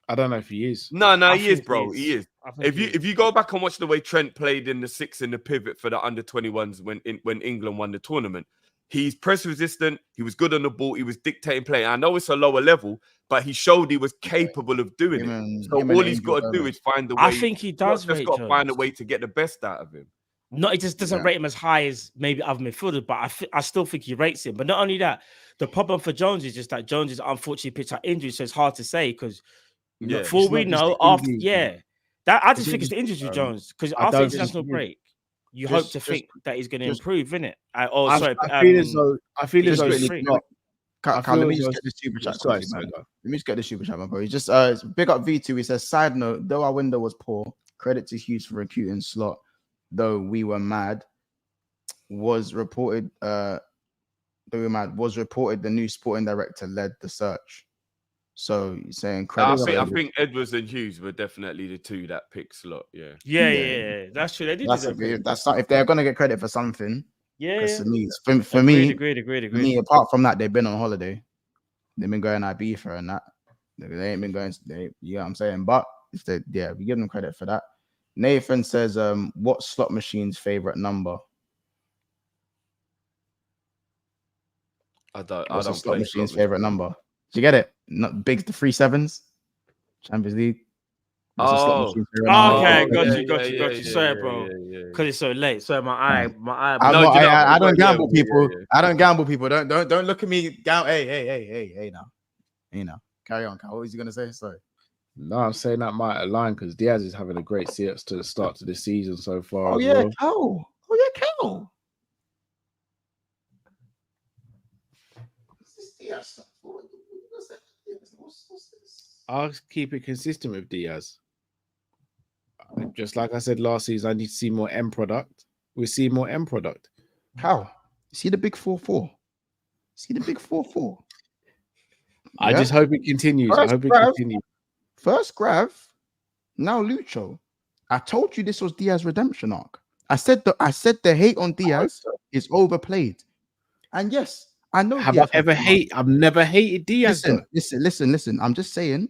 I don't know if he is. No, I he is, think bro. he He is. is. I think If you go back and watch the way Trent played in the 6 in the pivot for the under-21s when England won the tournament, he's press resistant. He was good on the ball. He was dictating play. I know it's a lower level, but he showed he was capable of doing it. So all he's got to do is find a way. I think he does. Just got to find a way to get the best out of him. No, he just doesn't rate him as high as maybe other midfielders, but I still think he rates him. But not only that, the problem for Jones is just that Jones is unfortunately picked up injury, so it's hard to say because before we know, after that I just think it's the injuries with Jones because after international break, you hope to think that he's going to improve, innit? I feel as though it's not. Let me just get this super chat. Let me just get this super chat, my bro. He just big up V2. He says, side note, though our window was poor, credit to Hughes for recruiting Slot. Though we were mad, was reported. The new sporting director led the search. So you're saying credit. I think Edwards and Hughes were definitely the two that picked Slot. Yeah. That's true. They did. That's not if they're gonna get credit for something. Yeah. For me, agreed. Apart from that, they've been on holiday. They've been going Ibiza and that. They ain't been going. You know what I'm saying? But if we give them credit for that. Nathan says, what slot machine's favorite number? I don't slot machine's favorite number. Do you get it? Not big, the 3 7s, Champions League. Okay, got you. Sorry, bro, because it's so late. Sorry, my eye. I don't gamble, people. I don't gamble, people. Don't look at me down. Hey, now. Carry on, Carl. What was you gonna say? Sorry. No, I'm saying that might align because Diaz is having a great start to the season so far. Oh, yeah, Cal. Cal. I'll keep it consistent with Diaz. Just like I said last season, I need to see more end product. We see more end product. How? See the big 4-4. See the big 4-4. I just hope it continues. First Grav, now Lucho. I told you this was Diaz redemption arc. I said the hate on Diaz is overplayed. And yes, I know. I've never hated Diaz. Listen. I'm just saying.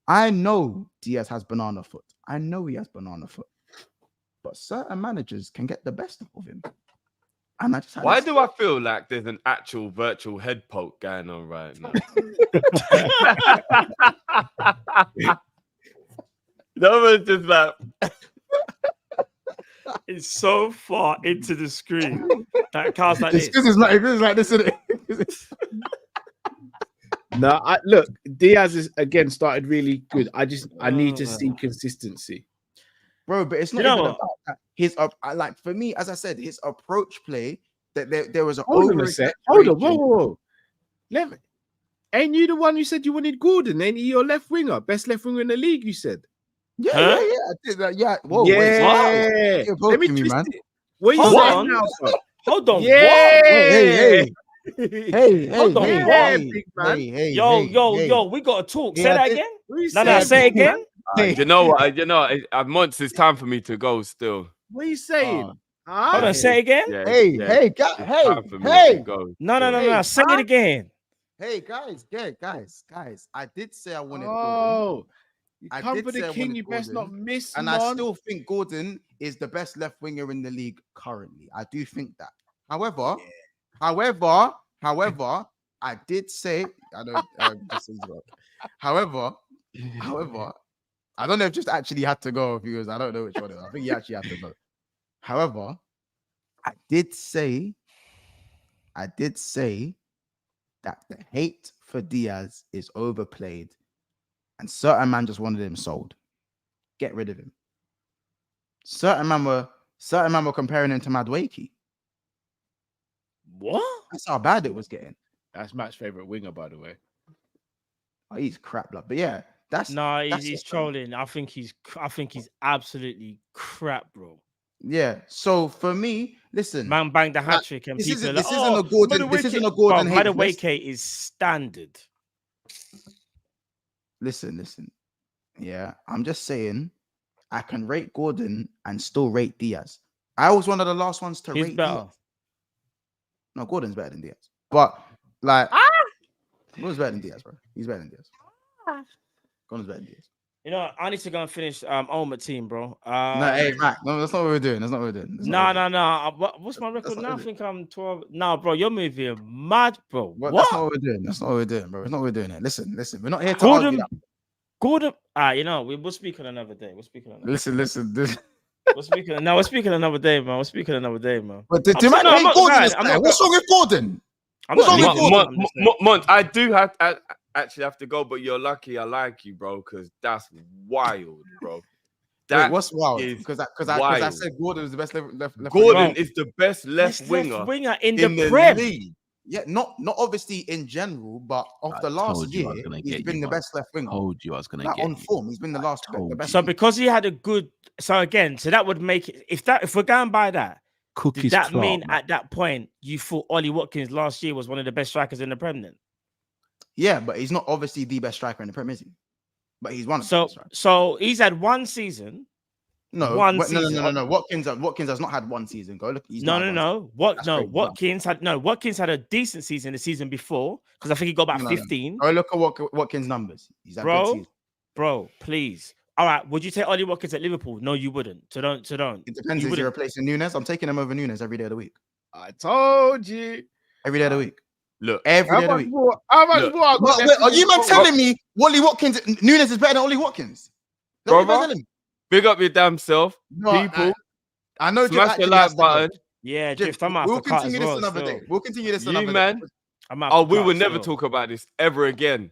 I know Diaz has banana foot. I know he has banana foot. But certain managers can get the best of him. And why do I feel like there's an actual virtual head poke going on right now? That was just like it's so far into the screen that Carl's like this. It's like this, isn't it? No, look, Diaz is again started really good. I need to see consistency. Bro, but it's not even about that. His like for me, as I said, his approach play that there was a hold on a sec. Hold on, whoa. Ain't you the one who said you wanted Gordon? Ain't he your left winger? Best left winger in the league, you said. Yeah, I did that. Yeah. Whoa, yeah. Let me twist it. What are you saying now, bro? Hold on. Yeah. Hey. Hold on. Big man. Yo, we gotta talk. Say that again. No, say it again. You know what? Months it's time for me to go still. What are you saying? Hold on, say it again. Hey. No. Sing it again. Hey, guys. I did say I wanted Gordon. You I come did for the say I king, wanted you best not miss. And I still think Gordon is the best left winger in the league currently. I do think that. However, I did say I don't. However, I don't know if just actually had to go because I don't know which one. I think he actually had to go. However, I did say that the hate for Diaz is overplayed, and certain man just wanted him sold. Get rid of him. Certain man were comparing him to Madueke. What? That's how bad it was getting. That's Matt's favorite winger, by the way. Oh, he's crap, blood. But yeah, that's he's trolling. I think he's absolutely crap, bro. Yeah. So for me, listen, man banged the hat trick, and this people isn't, are like, this isn't a Gordon. This isn't a Gordon. Madueke is standard. Listen. Yeah, I'm just saying, I can rate Gordon and still rate Diaz. I was one of the last ones to rate better. Diaz. No, Gordon's better than Diaz. But like, Gordon's better than Diaz, bro. He's better than Diaz. Gordon's better than Diaz. You know, I need to go and finish Ultimate Team, bro. No, hey, Mac, no, that's not what we're doing. That's not what we're doing. No. What's my record now? I think I'm 12. No, bro, you're moving mad, bro. What? That's not what we're doing. That's not what we're doing, bro. It's not what we're doing here. Listen. We're not here to Gordon. argue that. Gordon. You know, we'll speak on another day. We'll speak on another. Listen. We're speaking another day, man. We're speaking another day, man. But do you mind hate Gordon? What's wrong with Gordon? What's wrong with Gordon? Mont, I do actually have to go, but you're lucky I like you, bro, because that's wild, bro. Wait, what's wild? Because I said Gordon was the best left Gordon is the best left winger in the Prem. league. Yeah, not obviously in general, but of the last year, he's been the best left winger. Told you I was gonna get on form. He's been the best. So because he had a good, so that would make it. If we're going by that, did that mean at that point you thought Ollie Watkins last year was one of the best strikers in the Prem then? Yeah, but he's not obviously the best striker in the Prem, is he? But he's one of the best. So he's had one season. No. Watkins has not had one season. Go look. Watkins had a decent season the season before because I think he got about 15. Go look at Watkins' numbers. He's had good season. Bro, please. All right, would you take Ollie Watkins at Liverpool? No, you wouldn't. So don't. It depends if you're replacing Nunes. I'm taking him over Nunes every day of the week. I told you. Every day of the week. Look, every day of the week. How much more? Wait, are you man telling me Ollie Watkins, Nunes is better than Ollie Watkins? Big up your damn self, people. I know. Smash the like button. Yeah, Drift. We'll continue this another day. We'll continue this another day. Man. We will never talk about this ever again.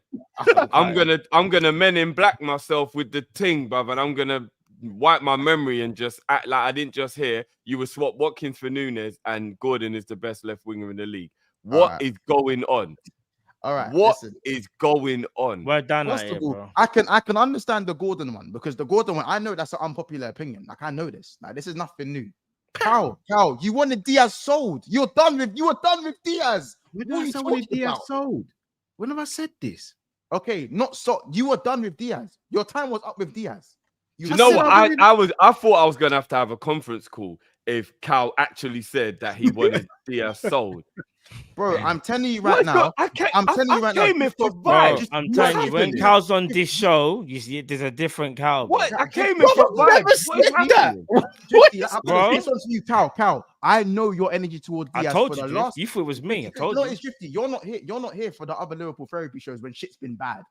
I'm gonna Men in Black myself with the ting, brother, and I'm gonna wipe my memory and just act like I didn't just hear you would swap Watkins for Nunes and Gordon is the best left winger in the league. What is going on? All right. What is going on? We're done here, bro. I can understand the Gordon one because the Gordon one, I know that's an unpopular opinion. Like I know this. Like this is nothing new. Cal, you wanted Diaz sold. You were done with Diaz. When have I wanted Diaz sold? When have I said this? Okay, not so. You were done with Diaz. Your time was up with Diaz. You know what? I thought I was gonna have a conference call if Cal actually said that he wanted Diaz sold. Bro, I'm telling you right now. I'm telling you right now. I'm telling you, when Cal's on this show, you see, there's a different Cal. What? I came in for vibes. This one's you, Cal. I know your energy towards Diaz. I told you, you thought it was me. I told you. It's Drifty. You're not here. You're not here for the other Liverpool therapy shows when shit's been bad.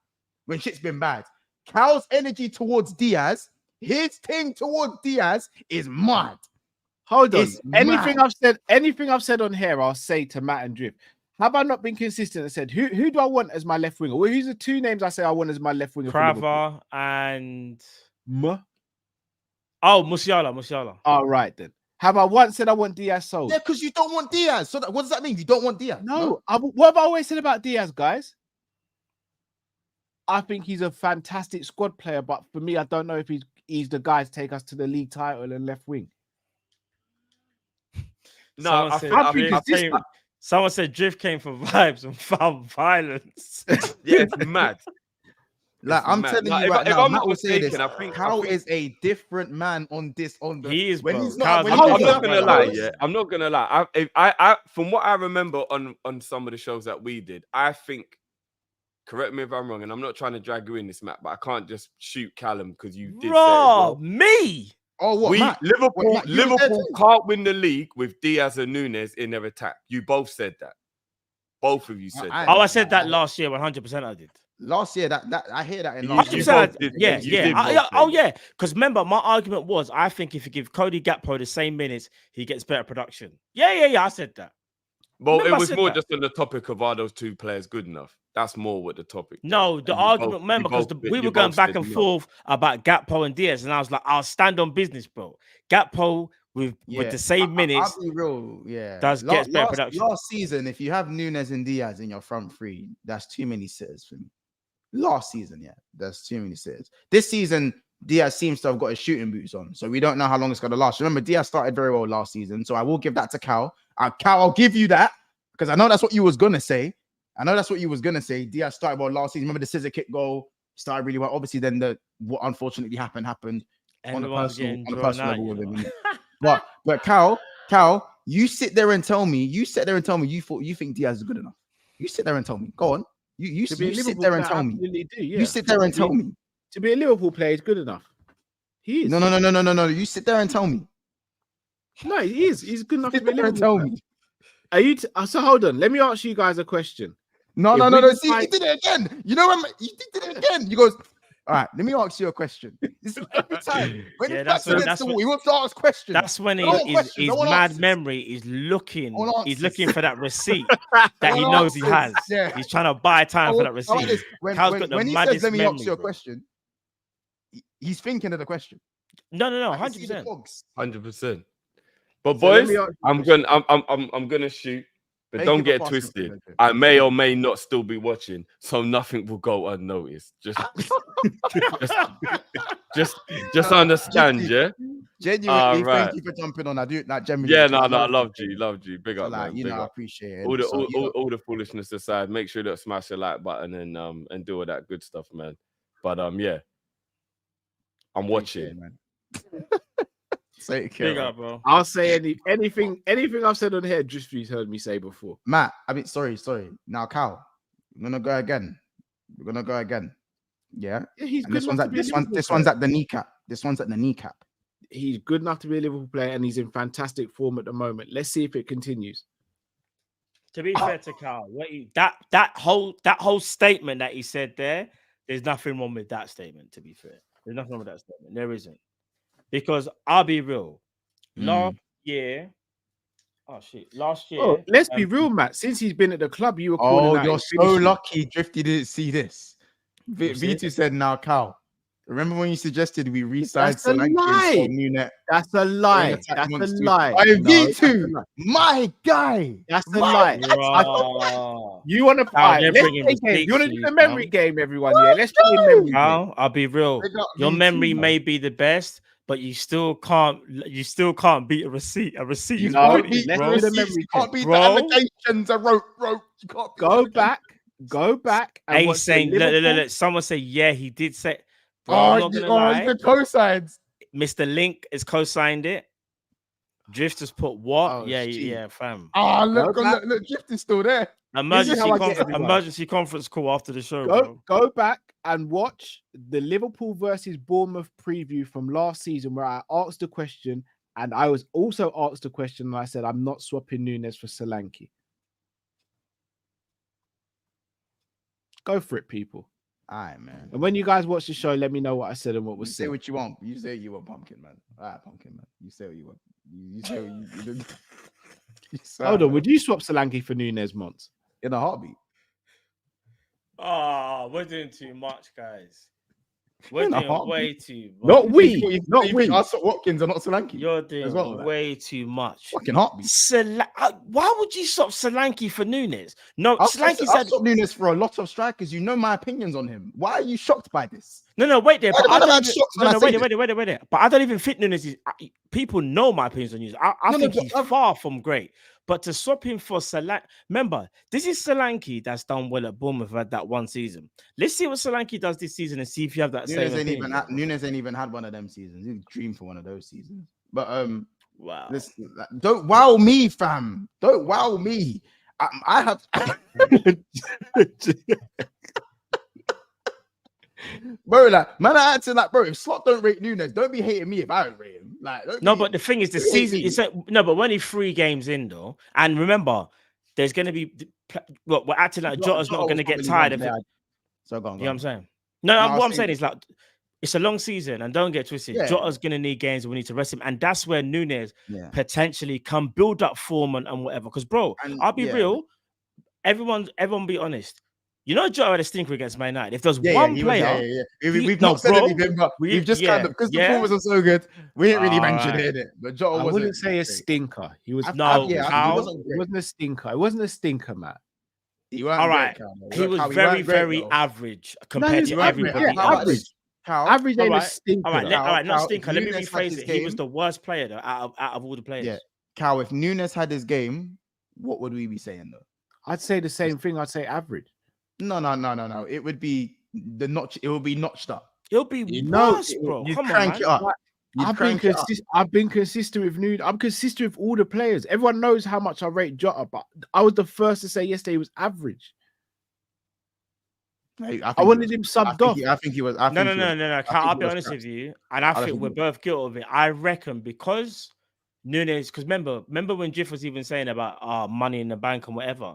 Cal's energy towards Diaz, his thing towards Diaz is mad. Hold on. Anything I've said on here, I'll say to Matt and Drift. Have I not been consistent and said who do I want as my left winger? Well, who's the two names I say I want as my left winger? Prava and Musiala. All right then. Have I once said I want Diaz sold? Yeah, because you don't want Diaz. So what does that mean? You don't want Diaz? No. What have I always said about Diaz, guys? I think he's a fantastic squad player, but for me, I don't know if he's the guy to take us to the league title and left wing. No, someone said Drift came for vibes and found violence. Yeah, it's mad. Like I'm telling you right now, I'm not mistaken. I think Cal is a different man on this. He is. I'm not gonna lie. Yeah, I'm not gonna lie. I from what I remember on some of the shows that we did, I think. Correct me if I'm wrong, and I'm not trying to drag you in this, Matt, but I can't just shoot Callum because you did say me. Oh, what? Liverpool can't win the league with Diaz and Nunes in their attack. You both said that. Both of you said that. I said that last year. 100% I did. Last year, that I hear that in last year. Yeah. Because remember, my argument was I think if you give Cody Gakpo the same minutes, he gets better production. Yeah. I said that. Well, Remember I it was said more that. just on the topic of are those two players good enough? That's more what the topic. No, the argument, remember, because we were going back and forth about Gakpo and Diaz, and I was like, I'll stand on business, bro. Gakpo with the same minutes. I'll be real, yeah. Gets better production. Last season, if you have Nunes and Diaz in your front three, that's too many sitters for me. Last season, yeah, that's too many sitters. This season, Diaz seems to have got his shooting boots on, so we don't know how long it's going to last. Remember, Diaz started very well last season, so I will give that to Cal. Cal, I'll give you that because I know that's what you was going to say. Diaz started well last season. Remember the scissor kick goal started really well. Obviously, then what unfortunately happened on a personal level with him. But Cal, you sit there and tell me you think Diaz is good enough. You sit there and tell me. Go on. You sit there and tell me. You sit there and tell me. To be a Liverpool player is good enough. He is. No. You sit there and tell me. No, he is. He's good enough to Sit be a there and Liverpool tell player. me. Are you? So hold on. Let me ask you guys a question. No. See, you did it again. You know what? You did it again. You goes. All right, let me ask you a question. This is every time. When he wants to ask questions. That's when his mad memory is looking. He's looking for that receipt that he knows he has. Yeah. He's trying to buy time for that receipt. When he says, "Let me ask you a question," he's thinking of the question. No, 100%. 100%. But boys, I'm gonna shoot. But don't get twisted. I may or may not still be watching, so nothing will go unnoticed. Just understand, yeah. Genuinely, thank you for jumping on. I do that genuinely. Yeah, no, I loved you. Big up, man. You know, I appreciate it. All the foolishness aside, make sure to smash the like button and do all that good stuff, man. But yeah, I'm watching, man. Big up, bro. I'll say anything I've said on here. Just you've heard me say before. Matt, I mean, sorry. Now, Cal, we're gonna go again. Yeah. He's good. This one's at the kneecap. This one's at the kneecap. He's good enough to be a Liverpool player, and he's in fantastic form at the moment. Let's see if it continues. To be fair to Cal, that whole statement that he said there, there's nothing wrong with that statement. To be fair, there's nothing wrong with that statement. There isn't. Because I'll be real. Last year. Oh, let's be real, Matt. Since he's been at the club, you were calling out. You're so lucky Drifty didn't see this. V2 said, now, Cal, remember when you suggested we re-signed Solanke for Nunes? That's a lie. That's a lie. V2, my guy. That's a lie. You want to fight? You want to do the memory game, everyone? Yeah, let's play memory game. I'll be real. Your memory may be the best, but you still can't beat a receipt. A receipt. You can't beat the allegations. A rope. You can't go back. And saying, look. Someone say, yeah, he did say. Bro, I'm not gonna lie. The co-signs. Mr. Link has co-signed it. Drift has put what? Oh, yeah, fam. Look, Drift is still there. Emergency conference call after the show. Go back and watch the Liverpool versus Bournemouth preview from last season where I asked a question and I was also asked a question and I said, I'm not swapping Nunes for Solanke. Go for it, people. All right, man. And when you guys watch the show, let me know what I said and what was said. Say what you want. You say you want, Pumpkin Man. All right, Pumpkin Man. You say what you want. You say what you Hold on. Would you swap Solanke for Nunes, Mons? In a heartbeat. Oh, we're doing too much, guys. We're doing way too much. Not we. I swap Watkins and not Solanke. You're doing way too much. Fucking heartbeat. Why would you swap Solanke for Nunes? No, I'll swap Nunes for a lot of strikers. You know my opinions on him. Why are you shocked by this? No, wait there. Wait. But I don't even think Nunes. People know my opinions on Nunes. I think he's far from great. But to swap him for Solanke, remember, this is Solanke that's done well at Bournemouth at that one season. Let's see what Solanke does this season and see if you have that same opinion. Nunes ain't even had one of them seasons. He dreamed for one of those seasons. But wow. Listen, don't wow me, fam. Don't wow me. I have bro, like, man, I acting like, bro, if Slot don't rate Nunes, don't be hating me if I don't rate him. Like, but the thing is, the season, but when he's 3 games in, though, and remember, there's going to be, we're acting like Jota's not going to get tired of it. So go on. You know what I'm saying? No, what I'm saying is, like, it's a long season, and don't get twisted. Yeah. Jota's gonna need games. We need to rest him, and that's where Nunes Yeah. potentially can build up form and whatever. Because, bro, And, I'll be real. Everyone, be honest. You know, Jota had a stinker against Man United. If there's one player, We've not said anything, but we've just kind of because the performance was so good, we didn't really mention it. But Jota I wasn't. wouldn't say a stinker. He was He it wasn't a stinker. It wasn't a stinker, Matt. He weren't all right. great, He was very average compared to everybody else. Average ain't a stinker. All right, not stinker. Let me rephrase it. He was the worst player though, out of all the players. Yeah, Cal. If Nunes had his game, what would we be saying though? I'd say the same thing. I'd say average. No. It would be the notch. It would be notched up. It'll be worse, bro. You Come crank on, it man. up. I've been consistent with Nunes. I'm consistent with all the players. Everyone knows how much I rate Jota, but I was the first to say yesterday he was average. I wanted him subbed off. I think he was. No. I'll be honest with you, and I think we're both guilty of it. I reckon because Nunes, because remember when Jiff was even saying about money in the bank and whatever,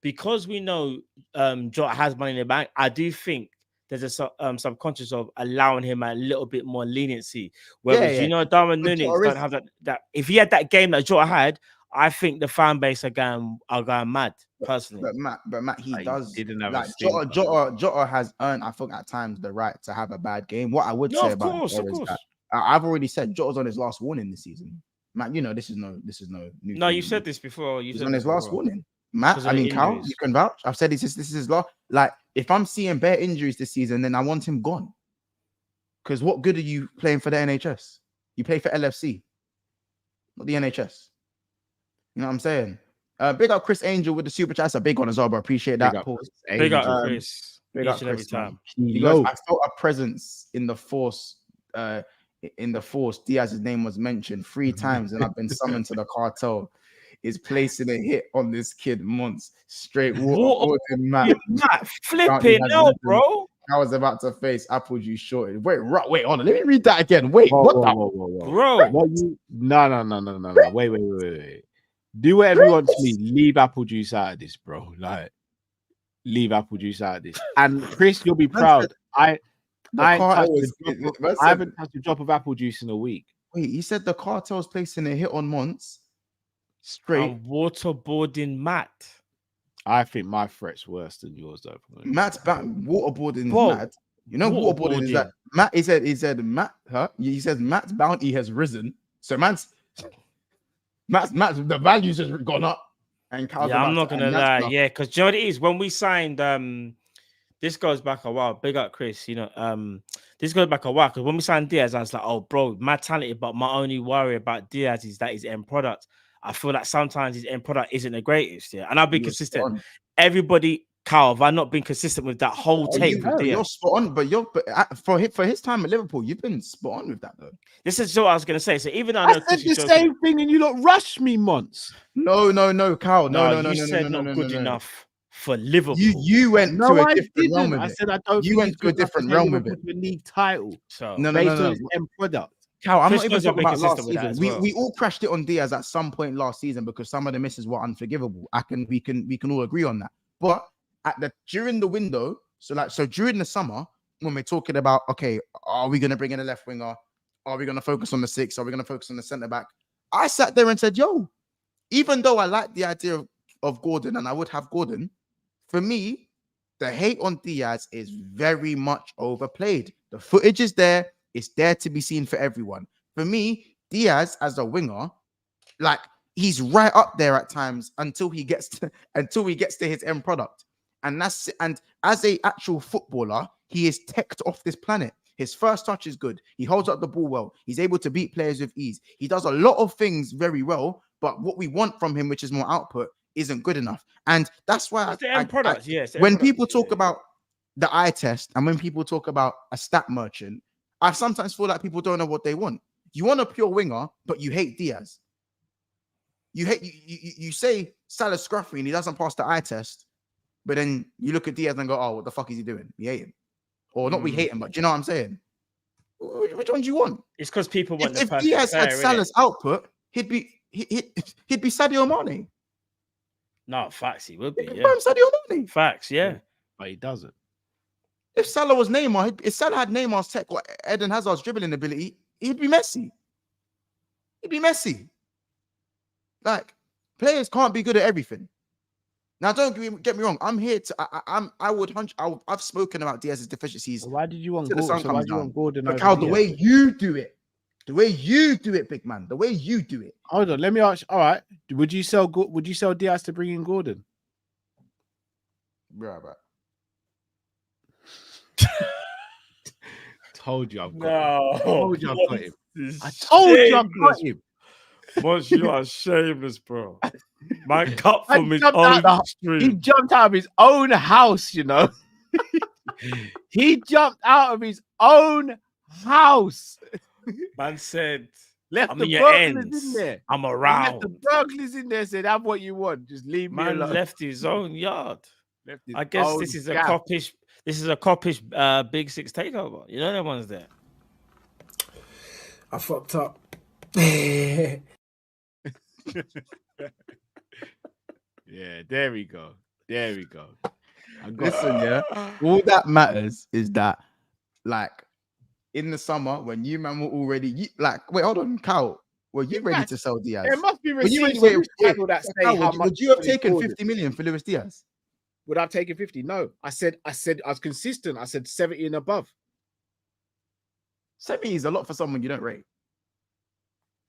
because we know Jota has money in the bank, I do think there's a subconscious of allowing him a little bit more leniency. Whereas you know, Darwin Nunes don't have that. If he had that game that Jota had, I think the fan base are going mad. Personally, but Matt, he does. Didn't have like Jota has earned, I think, at times the right to have a bad game. What I would say about Jota is that I've already said Jota's on his last warning this season. Matt, you know this is no new. No, you said this before. He's on his last warning. Matt, I mean, Cal, you can vouch. I've said this is his last. Like, if I'm seeing bare injuries this season, then I want him gone. Because what good are you playing for the NHS? You play for LFC, not the NHS. You know what I'm saying? Big up Chris Angel with the super chat. That's a big one as well, but appreciate that. Big up Chris. Big up Chris every time. He goes, I felt a presence in the force. Diaz's name was mentioned 3 times, and I've been summoned to the cartel. Is placing a hit on this kid months straight. Matt flipping no, bro. I was about to face apple juice shortage. Wait, hold on. Let me read that again. Wait, bro. No. Wait. Do whatever you want to me. Leave apple juice out of this, bro. Like, leave apple juice out of this. And Chris, you'll be proud. I haven't touched a drop of apple juice in a week. Wait, he said the cartel's placing a hit on Monts. Straight. I'm waterboarding Matt. I think my threat's worse than yours, though. Matt's back. Waterboarding is mad. You know, waterboarding is that Matt. He said Matt. He says Matt's bounty has risen. So Matt's the values has gone up. And I'm not gonna lie. Yeah, because you know what it is when we signed. This goes back a while. Big up, Chris. You know, this goes back a while because when we signed Diaz, I was like, "Oh, bro, mad talented." But my only worry about Diaz is that his end product. I feel like sometimes his end product isn't the greatest. Yeah, and I've been consistent. Everybody, Carl, have I not been consistent with that whole tape? You're spot on, but for his time at Liverpool, you've been spot on with that though. This is what I was gonna say. So even though I said the same thing, and you lot rushed me, Monts. No, Carl. No. You said not good enough for Liverpool. You went to a different realm with it. I said I don't. You went to a different realm with it. The league title. So no. His end product. Cal, I'm not even talking about last season. Well. We all crashed it on Diaz at some point last season because some of the misses were unforgivable. We can all agree on that. But during the window, so during the summer, when we're talking about, okay, are we going to bring in a left winger? Are we going to focus on the 6? Are we going to focus on the centre back? I sat there and said, yo, even though I like the idea of Gordon and I would have Gordon, for me, the hate on Diaz is very much overplayed. The footage is there. It's there to be seen for everyone. For me, Diaz as a winger, like he's right up there at times until he gets to his end product. And as a actual footballer, he is teched off this planet. His first touch is good. He holds up the ball well. He's able to beat players with ease. He does a lot of things very well, but what we want from him, which is more output, isn't good enough. And that's why when people talk about the eye test and when people talk about a stat merchant, I sometimes feel like people don't know what they want. You want a pure winger, but you hate Diaz. You say Salah scruffy and he doesn't pass the eye test, but then you look at Diaz and go, oh, what the fuck is he doing? We hate him. Or not we hate him, but do you know what I'm saying? Which one do you want? It's because people want if Diaz had Salah's output, he'd be Sadio Mane. No, facts, he would be. Yeah. Sadio Mane. Facts, yeah. But he doesn't. If Salah was Neymar, if Salah had Neymar's tech or Eden Hazard's dribbling ability, he'd be Messi. He'd be Messi. Like, players can't be good at everything. Now, don't get me wrong. I'm here to. I've spoken about Diaz's deficiencies. Why did you want till the sun Gordon? So why comes do you want down. Gordon? But over Cal, the Diaz? way you do it, big man, the way you do it. Hold on, let me ask. All right, would you sell Diaz to bring in Gordon? Right, right. Told you I've got No. him. Told you I've got him. I told you I've got him. Once you are shameless, bro. Man cut I from his jumped own out He stream. jumped out of his own house, you know. He jumped out of his own house. Man said, Left I'm the in your burglars ends. in there. I'm He left around. the burglars in there. Said, "Have what you want. Just leave me Man alone." left his own yard. Left his I guess own this is a gap. coppish. This is a coppish Big Six takeover. You know that one's there. I fucked up. Yeah, there we go. There we go. Listen, yeah. All that matters is that, like, in the summer when you man were already wait, hold on, Cal. Were you ready to sell Diaz? There must be Were you receipts ready- on this channel that say Cal, how would much you have money taken Gordon. 50 million for Luis Diaz? Would I have taken 50? No. I said I was consistent. I said 70 and above. 70 is a lot for someone you don't rate.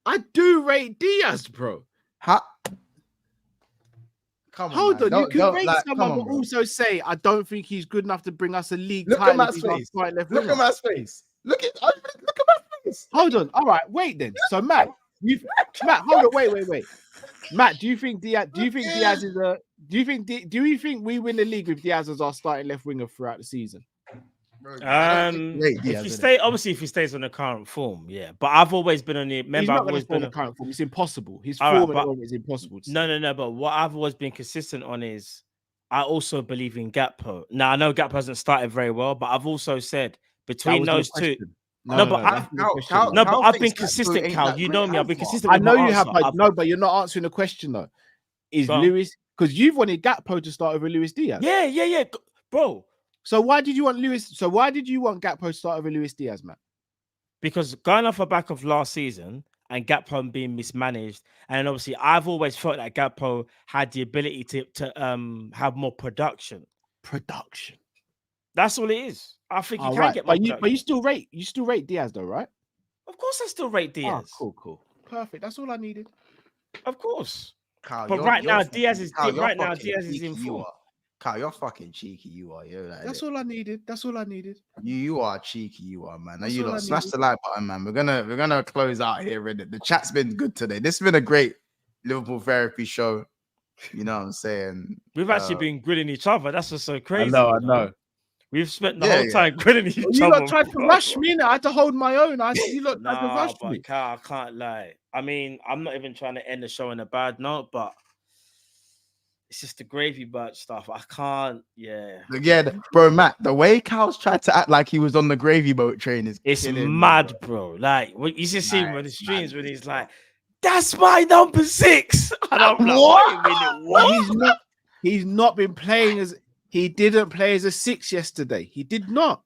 I do rate Diaz, bro. Come on, Hold man. on, you can rate come someone, on, but bro. also say I don't think he's good enough to bring us a league Look at title. Matt's if he's our face. right left Look winger. at Matt's face. Look at my face. Hold on. All right, wait then. So Matt, Matt, hold on, wait. Matt, do you think Diaz is a? Do you think we win the league with Diaz as our starting left winger throughout the season? Diaz, If he stays on the current form, yeah. But I've always been on the. He's Remember, not I've going always to form been the current form. It's impossible. His All right, form at but- the moment is impossible. To No. But what I've always been consistent on is I also believe in Gakpo. Now I know Gakpo hasn't started very well, but I've also said between those two. But I've been consistent, Cal. You know me. I've been consistent. I with know my you have, answer. but you're not answering the question though. Is Go on. Lewis because you've wanted Gakpo to start over Luis Diaz? Yeah, bro. So why did you want Gakpo to start over Luis Diaz, man? Because going off the back of last season and Gakpo being mismanaged, and obviously I've always felt that Gakpo had the ability to have more production. That's all it is. I think he can get more. But you still rate Diaz though, right? Of course, I still rate Diaz. Cool. Perfect. That's all I needed. Of course. Cal, But right now, Diaz is in form. Kyle, you're fucking cheeky. You are. You're like, That's all I needed. You are cheeky. You are, man. Now That's you all I lot smash needed. the like button, man. We're gonna close out here. Reddit. The chat's been good today. This has been a great Liverpool therapy show. You know what I'm saying? We've actually been grilling each other. That's what's so crazy. I know. We've spent the whole time grilling each other. You lot tried to rush me, and I had to hold my own. You lot tried to rush but me. Cal, I can't lie. I mean, I'm not even trying to end the show on a bad note, but it's just the gravy birch stuff. I can't. Yeah, bro, Matt. The way Cal's tried to act like he was on the gravy boat train is mad, bro. Like you just see him on the streams when he's like, "That's my number 6." And I'm like, What? "Wait a minute, what?" He's not been playing as he didn't play as a 6 yesterday. He did not.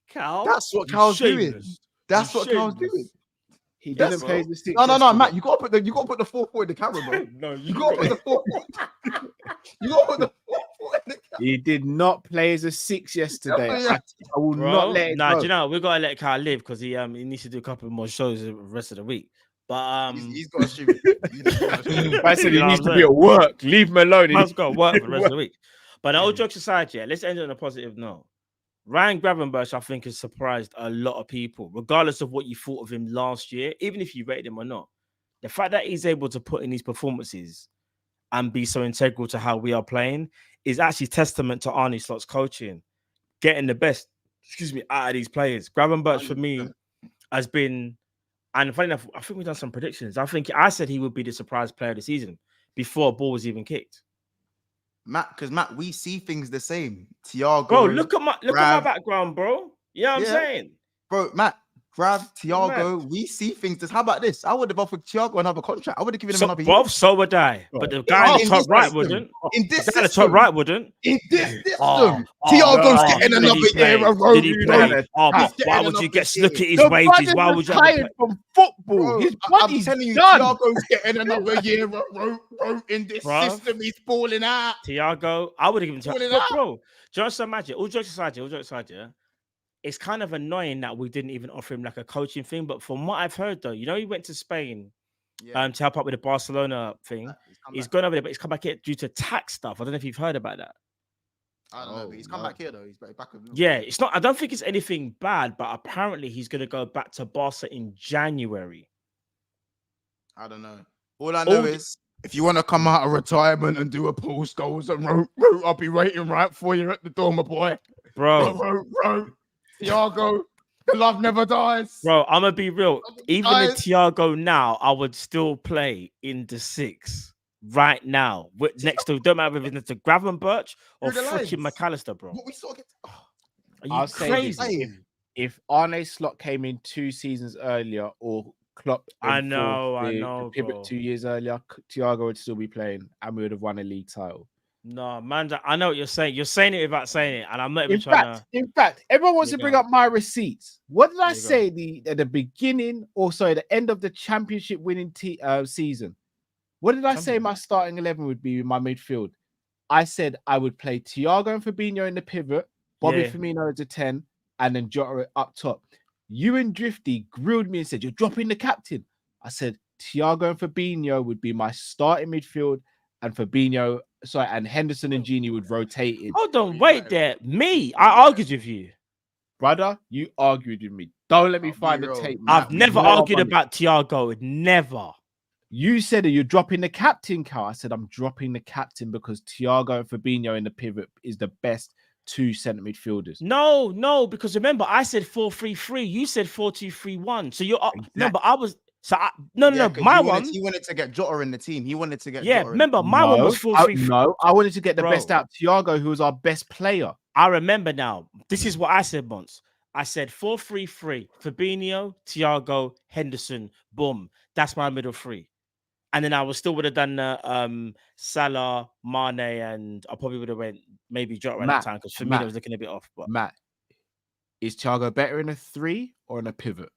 Cal, that's what Cal's doing. That's what Cal's doing. He didn't play as a 6. No, Matt. You gotta put the 4 4 in the camera, bro. No, you gotta put the 4 You gotta put the 4 4 in the camera. He did not play as a 6 yesterday. I will not let it Nah, go. do you know we gotta let Cal live because he needs to do a couple more shows the rest of the week. But he's got to stream it. I said he needs to be at work. Leave him alone. He's got to work for the rest of the week. But all jokes aside, let's end it on a positive note. Ryan Gravenberch, I think, has surprised a lot of people, regardless of what you thought of him last year, even if you rated him or not. The fact that he's able to put in these performances and be so integral to how we are playing is actually testament to Arne Slot's coaching, getting the best, out of these players. Gravenberch, for me, has been, and funny enough, I think we've done some predictions. I said he would be the surprise player of the season before a ball was even kicked. Matt, we see things the same. Thiago, bro, look at my background, bro. You know what I'm saying? Bro, Matt, Thiago, we see things. How about this? I would have offered Thiago another contract. I would have given him another year. Bro, so would I. But the guy in the top right wouldn't. In this the guy in the top right wouldn't. In this system, Thiago's getting another year of road. Did he play? But why would you look at his wages? Why would you tired from football? His body's telling you, done. Thiago's getting another year of road in this system. He's falling out. Thiago, I would have given Falling Thiago. out. Bro, just imagine. All jokes aside, yeah. It's kind of annoying that we didn't even offer him like a coaching thing. But from what I've heard, though, he went to Spain to help out with the Barcelona thing. He's gone over there, but he's come back here due to tax stuff. I don't know if you've heard about that. I don't know, but he's come back here though. He's back with Liverpool. Yeah, it's not. I don't think it's anything bad, but apparently he's going to go back to Barca in January. I don't know. All I know is if you want to come out of retirement and do a post goals and route, I'll be waiting right for you at the door, my boy. Bro. Thiago, the love never dies. Bro, I'm gonna be real. Even in Thiago now, I would still play in the 6 right now. Next to, don't matter if it's to Gravenberch or freaking McAllister, bro. What we saw Are you crazy? If Arne Slot came in 2 seasons earlier, or Klopp, I know, pivot bro. 2 years earlier, Thiago would still be playing, and we would have won a league title. No, man, I know what you're saying. You're saying it without saying it, and I'm not even In fact, everyone wants to bring up my receipts. What did I say at the beginning, or sorry, the end of the championship winning season? What did I say my starting 11 would be with my midfield? I said I would play Thiago and Fabinho in the pivot, Bobby Firmino as a 10, and then Jota up top. You and Drifty grilled me and said, you're dropping the captain. I said Thiago and Fabinho would be my starting midfield, and Fabinho, and Henderson and Gini would rotate in. Hold on, wait there. Me, I argued with you. Brother, you argued with me. Don't let me find the tape. I've never argued about Thiago. Never. You said that you're dropping the captain, Carl. I said I'm dropping the captain because Thiago and Fabinho in the pivot is the best 2 centre midfielders. No, because remember, I said 4-3-3. You said 4-2-3-1. So you're no, but I was my one. He wanted to get Jota in the team. He wanted to get Jota remember, my one was 4-3-3. No, I wanted to get the best out of Thiago, who was our best player. I remember now. This is what I said once. I said 4-3-3. Fabinho, Thiago, Henderson, boom. That's my middle 3. And then I would have done Salah, Mane, and I probably would have went maybe Jota at that time because Firmino was looking a bit off. But Matt, is Thiago better in a 3 or in a pivot?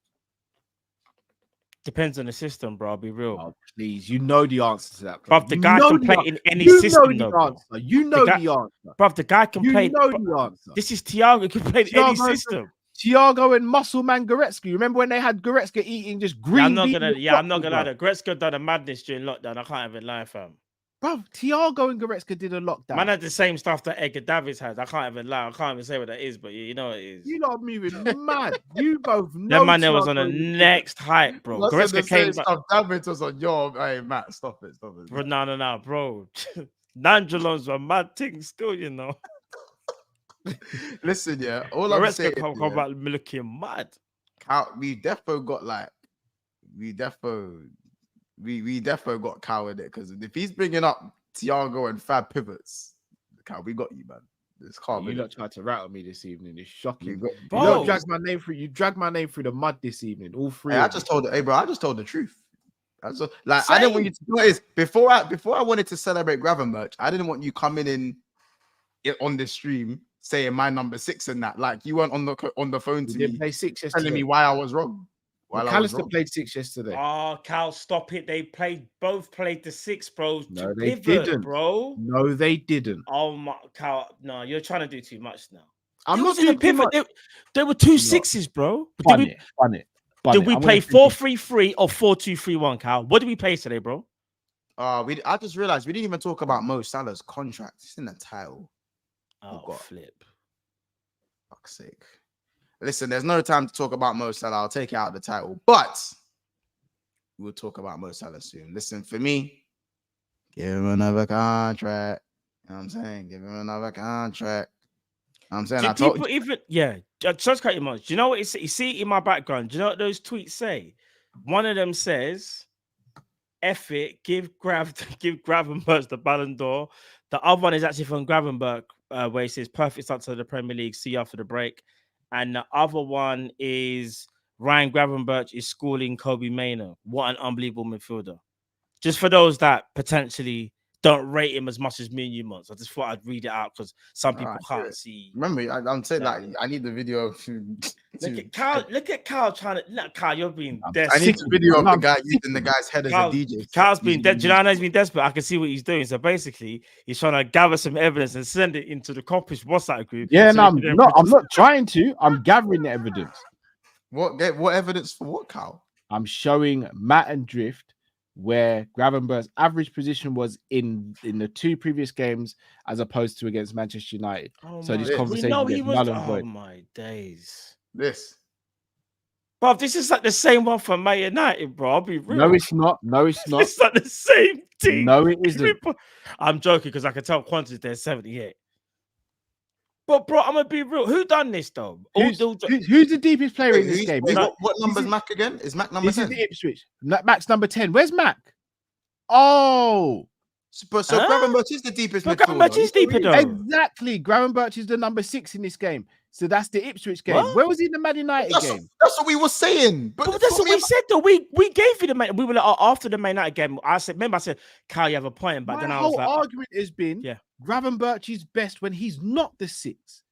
Depends on the system, bro. I'll be real. Oh, please, you know the answer to that. Bro, the guy can play in any system, though. You know the answer. Bro, the guy can play. You know the answer. This is Thiago. He can play in any system. Thiago and Muscleman Goretzka. Remember when they had Goretzka eating just green? I'm not gonna lie. Goretzka done a madness during lockdown. I can't even lie, fam. Bro, Thiago and Goretzka did a lockdown. Man had the same stuff that Edgar Davids has. I can't even lie. I can't even say what that is, but you know what it is. You lot are moving mad. You both know. That man there was on the next height, bro. Goretzka came back. Davids was on your. Hey, Matt, stop it. Bro, no, bro. Nangelon's a mad thing still, you know. Listen, yeah. All I'm saying, come about looking mad. We defo got like, we defo got Cow in it because if he's bringing up Thiago and Fab pivots, Cow, we got you, man. This can't be. You lot tried to rattle me this evening. It's shocking. You dragged my name through. You dragged my name through the mud this evening. All 3. Hey, I just told the truth. I didn't want you to do this before I wanted to celebrate Gravenberch. I didn't want you coming in on this stream saying my number 6 and that. Like you weren't on the phone to me play 6 yesterday. telling me why I was wrong. McAllister played 6 yesterday. Oh, Cal, stop it. They both played the 6, bro. No, they didn't, bro. No, they didn't. Oh my, Cal, no, you're trying to do too much now. I'm not doing pivot. There were 2 6s, bro. Fun it. Did we play 4-3-3 or 4-2-3-1, Cal? What did we play today, bro? I just realized we didn't even talk about Mo Salah's contract. It's in the title. Oh, flip. Fuck's sake. Listen, there's no time to talk about Mo Salah. I'll take it out of the title, but we'll talk about Mo Salah soon. Listen, for me, give him another contract. You know what I'm saying? Give him another contract. You know what I'm saying? Just cut your mouth. Do you know what you see in my background? Do you know what those tweets say? One of them says, F it, give Gravenberch the Ballon d'Or. The other one is actually from Gravenberch, where he says perfect start to the Premier League. See you after the break. And the other one is Ryan Gravenberch is schooling Kobe Mainoo. What an unbelievable midfielder. Just for those that potentially don't rate him as much as me and you, Mons. I just thought I'd read it out because some people can't see. Remember, I'm saying like I need the video. Look at Carl trying to. Look, Carl, you're being I need the video of the guy using the guy's head as a DJ. Carl's been dead. Do you know he's been desperate? I can see what he's doing. So basically, he's trying to gather some evidence and send it into the Coppish WhatsApp group. Yeah, no, I'm not trying to. I'm gathering the evidence. What evidence for what, Carl? I'm showing Matt and Drift where Gravenberch's average position was in the 2 previous games as opposed to against Manchester United. So this conversation gets null and void. Oh my days. Bro, this is like the same one for Man United, bro. I'll be real. No, it's not. It's like the same team. No, it isn't. I'm joking because I can tell Qantas there's 78. But bro, I'm gonna be real. Who done this though? Who's the deepest player in this game? What number's Mac again? Is Mac number 10? This is the Ipswich. Mac's number 10. Where's Mac? Oh, so Gravenberch is the deepest midfielder. Gravenberch is deeper though. Exactly. Gravenberch is the number 6 in this game. So that's the Ipswich game. Where was he in the Man United game? That's what we were saying. But that's what we said though. We gave you the Man. We were like, after the Man United game. I said, Kyle, you have a point. But then I was like, argument has been, Gravenberch is best when he's not the 6.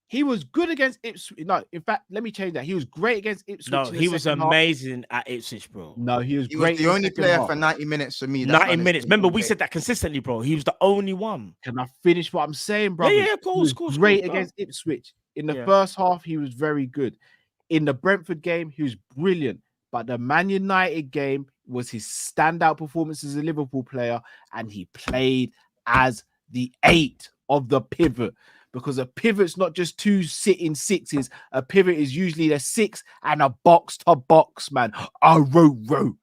He was good against Ipswich. No, in fact, let me change that. He was great against Ipswich. No, he was amazing at Ipswich, bro. No, he was great. The only player for 90 minutes for me. 90 minutes. Remember, we said that consistently, bro. He was the only one. Can I finish what I'm saying, bro? Yeah, of course, great against Ipswich. In the first half, he was very good. In the Brentford game, he was brilliant. But the Man United game was his standout performance as a Liverpool player, and he played as the 8 of the pivot. Because a pivot's not just 2 sitting 6s. A pivot is usually a 6 and a box to box, man. A row.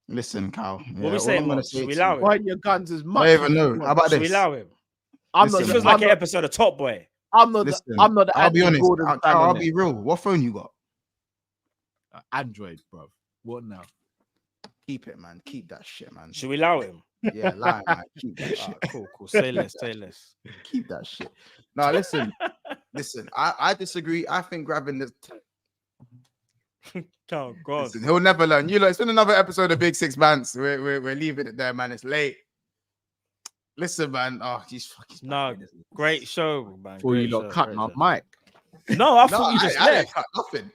Listen, Carl. What are we saying? Should we allow him? Point your guns as much. I don't even know. How about this? Should we allow him? It feels like an episode of Top Boy. I'm not the I'll be honest. I'll be real. What phone you got? Android, bro. What now? Keep it, man. Keep that shit, man. Should we allow him? Yeah, lie, man. Keep that shit. Cool. Say less. Keep that shit. No, listen. I disagree. I think grabbing the. Oh God. Listen, he'll never learn. You know, it's been another episode of Big Six Bands. We're leaving it there, man. It's late. Listen, man. Oh, he's fucking. No, great show, man. Well, you not cut my mic. No, I thought you just left. I didn't cut nothing.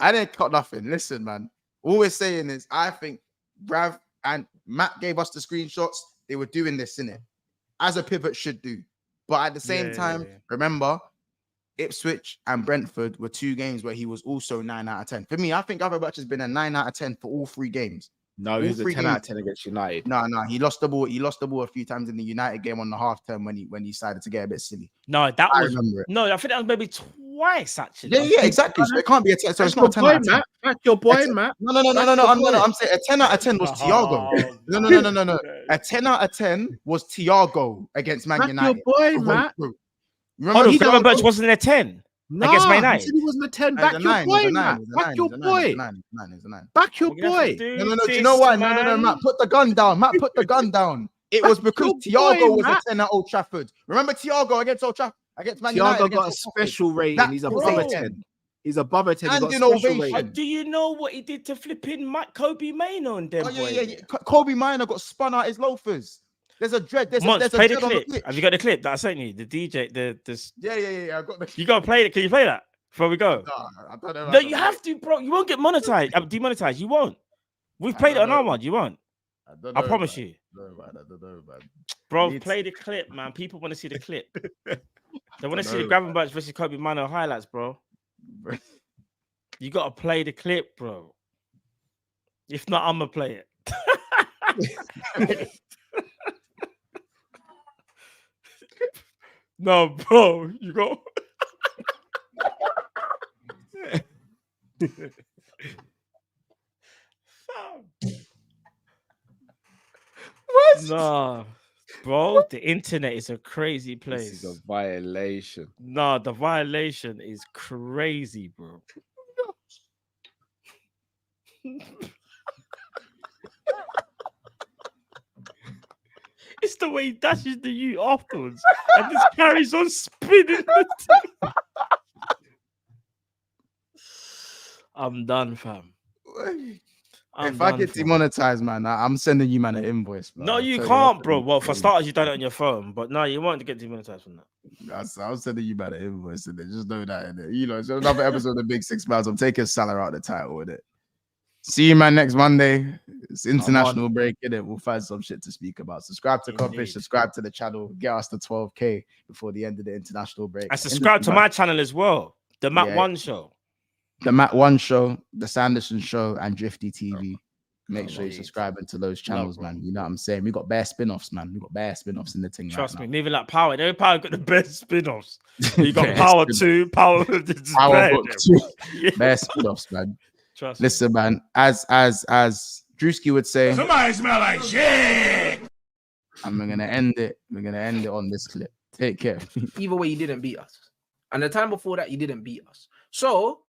I didn't cut nothing. Listen, man. All we're saying is, I think Brav and Matt gave us the screenshots. They were doing this, innit? As a pivot should do. But at the same time, remember, Ipswich and Brentford were 2 games where he was also 9 out of 10. For me, I think Gravenberch has been a 9 out of 10 for all 3 games. No, he was a 10 out of 10 against United. No, he lost the ball. He lost the ball a few times in the United game on the half term when he decided to get a bit silly. No, I remember it. No, I think that was maybe twice actually. Yeah, exactly. So it can't be a 10. So it's not 10 out of 10. That's your boy, Matt. No. I'm saying a 10 out of 10 was Thiago. No. A 10 out of 10 was Thiago against Man United. Your boy, Matt. Remember, Gravenberch wasn't a 10. No, against Man United. He said he wasn't a 10. Back your boy, Matt. Back your boy. Back your boy. No. Do you know why? No, Matt. Put the gun down. It was because Thiago was a 10 at Old Trafford. Remember Thiago against Old Trafford? Against Man United. Thiago got a special rating. He's above a 10. He's above a 10. And in ovation. Do you know what he did to flipping Kobe Mainoo and them? Yeah. Kobe Mainoo got spun out his loafers. There's a dread. There's play the clip. Have you got the clip that I sent you? The DJ, Yeah. I got the. You gotta play it. Can you play that before we go? No, I don't know. No, you have to, bro. You won't get monetized. Demonetized. You won't. We've played it on our one. You won't. I promise you. I don't know, man. Bro, play the clip, man. People want to see the clip. They want to see the Gravenberch versus Kobe Mainoo highlights, bro. You gotta play the clip, bro. If not, I'm gonna play it. No, bro, you go. What? Nah, bro, the internet is a crazy place. This is a violation. Nah, the violation is crazy, bro. It's the way he dashes the you afterwards and just carries on spinning the thing. I'm done, fam. If I get demonetized, man, I'm sending you, man, an invoice. Bro. No, you can't, bro. Well, for starters, you done it on your phone, but no, you won't get demonetized from that. I'm sending you, man, an invoice. And just know that, innit? You know, it's another episode of the Big Six Miles. I'm taking Salah out the title with it. See you, man, next Monday. It's international break, innit? We'll find some shit to speak about. Subscribe to Codfish, subscribe to the channel, get us to 12K before the end of the international break. And subscribe to my channel as well, the Matt One Show. The Matt One Show, the Sanderson Show, and Drifty TV. Make sure you subscribe to those channels, man. You know what I'm saying? We got bare spin-offs, man. We got bare spin-offs in the thing. Trust me, even like Power. Every Power got the best spin-offs. You got Power 2, Power Book 2. Bare spin-offs, man. Trust Listen, me. Man, as Drewski would say, somebody smell like shit. And we're gonna end it. We're gonna end it on this clip. Take care. Either way, you didn't beat us. And the time before that, you didn't beat us. So,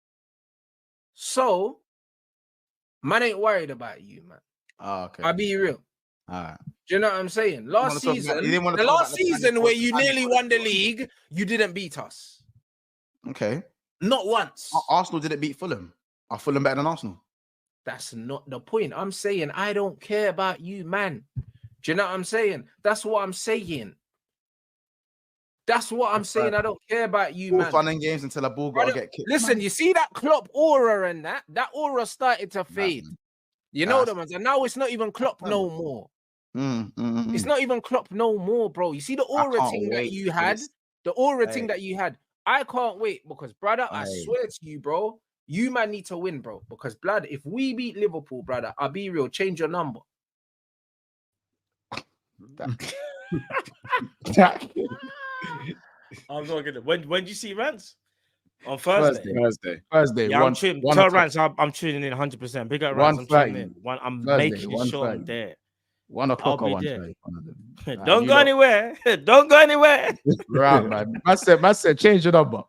man ain't worried about you, man. Oh, okay. I'll be real. All right. Do you know what I'm saying? Last season where you nearly won the league, you didn't beat us. Okay. Not once. Arsenal didn't beat Fulham. Are Fulham better than Arsenal? That's not the point. I'm saying I don't care about you, man. Do you know what I'm saying? That's what I'm saying. That's what I'm saying. I don't care about you, man. Fun and games until a ball got to get kicked. Listen, man. You see that Klopp aura and that aura started to fade. You know the ones, and now it's not even Klopp no more. It's not even Klopp no more, bro. You see the aura thing that you had, the aura thing that you had. I can't wait because, brother, I swear to you, bro, you man need to win, bro. Because, blood, if we beat Liverpool, brother, I'll be real. Change your number. I'm not gonna. When do you see Rants? On Thursday. Yeah, I'm tuning. Tell Rants I'm tuning in 100%. Big up Rants. I'm tuning in. I'm making sure I'm there. 1 o'clock or 1:30. Don't go anywhere. Don't go anywhere. Right, man. I said, change your number.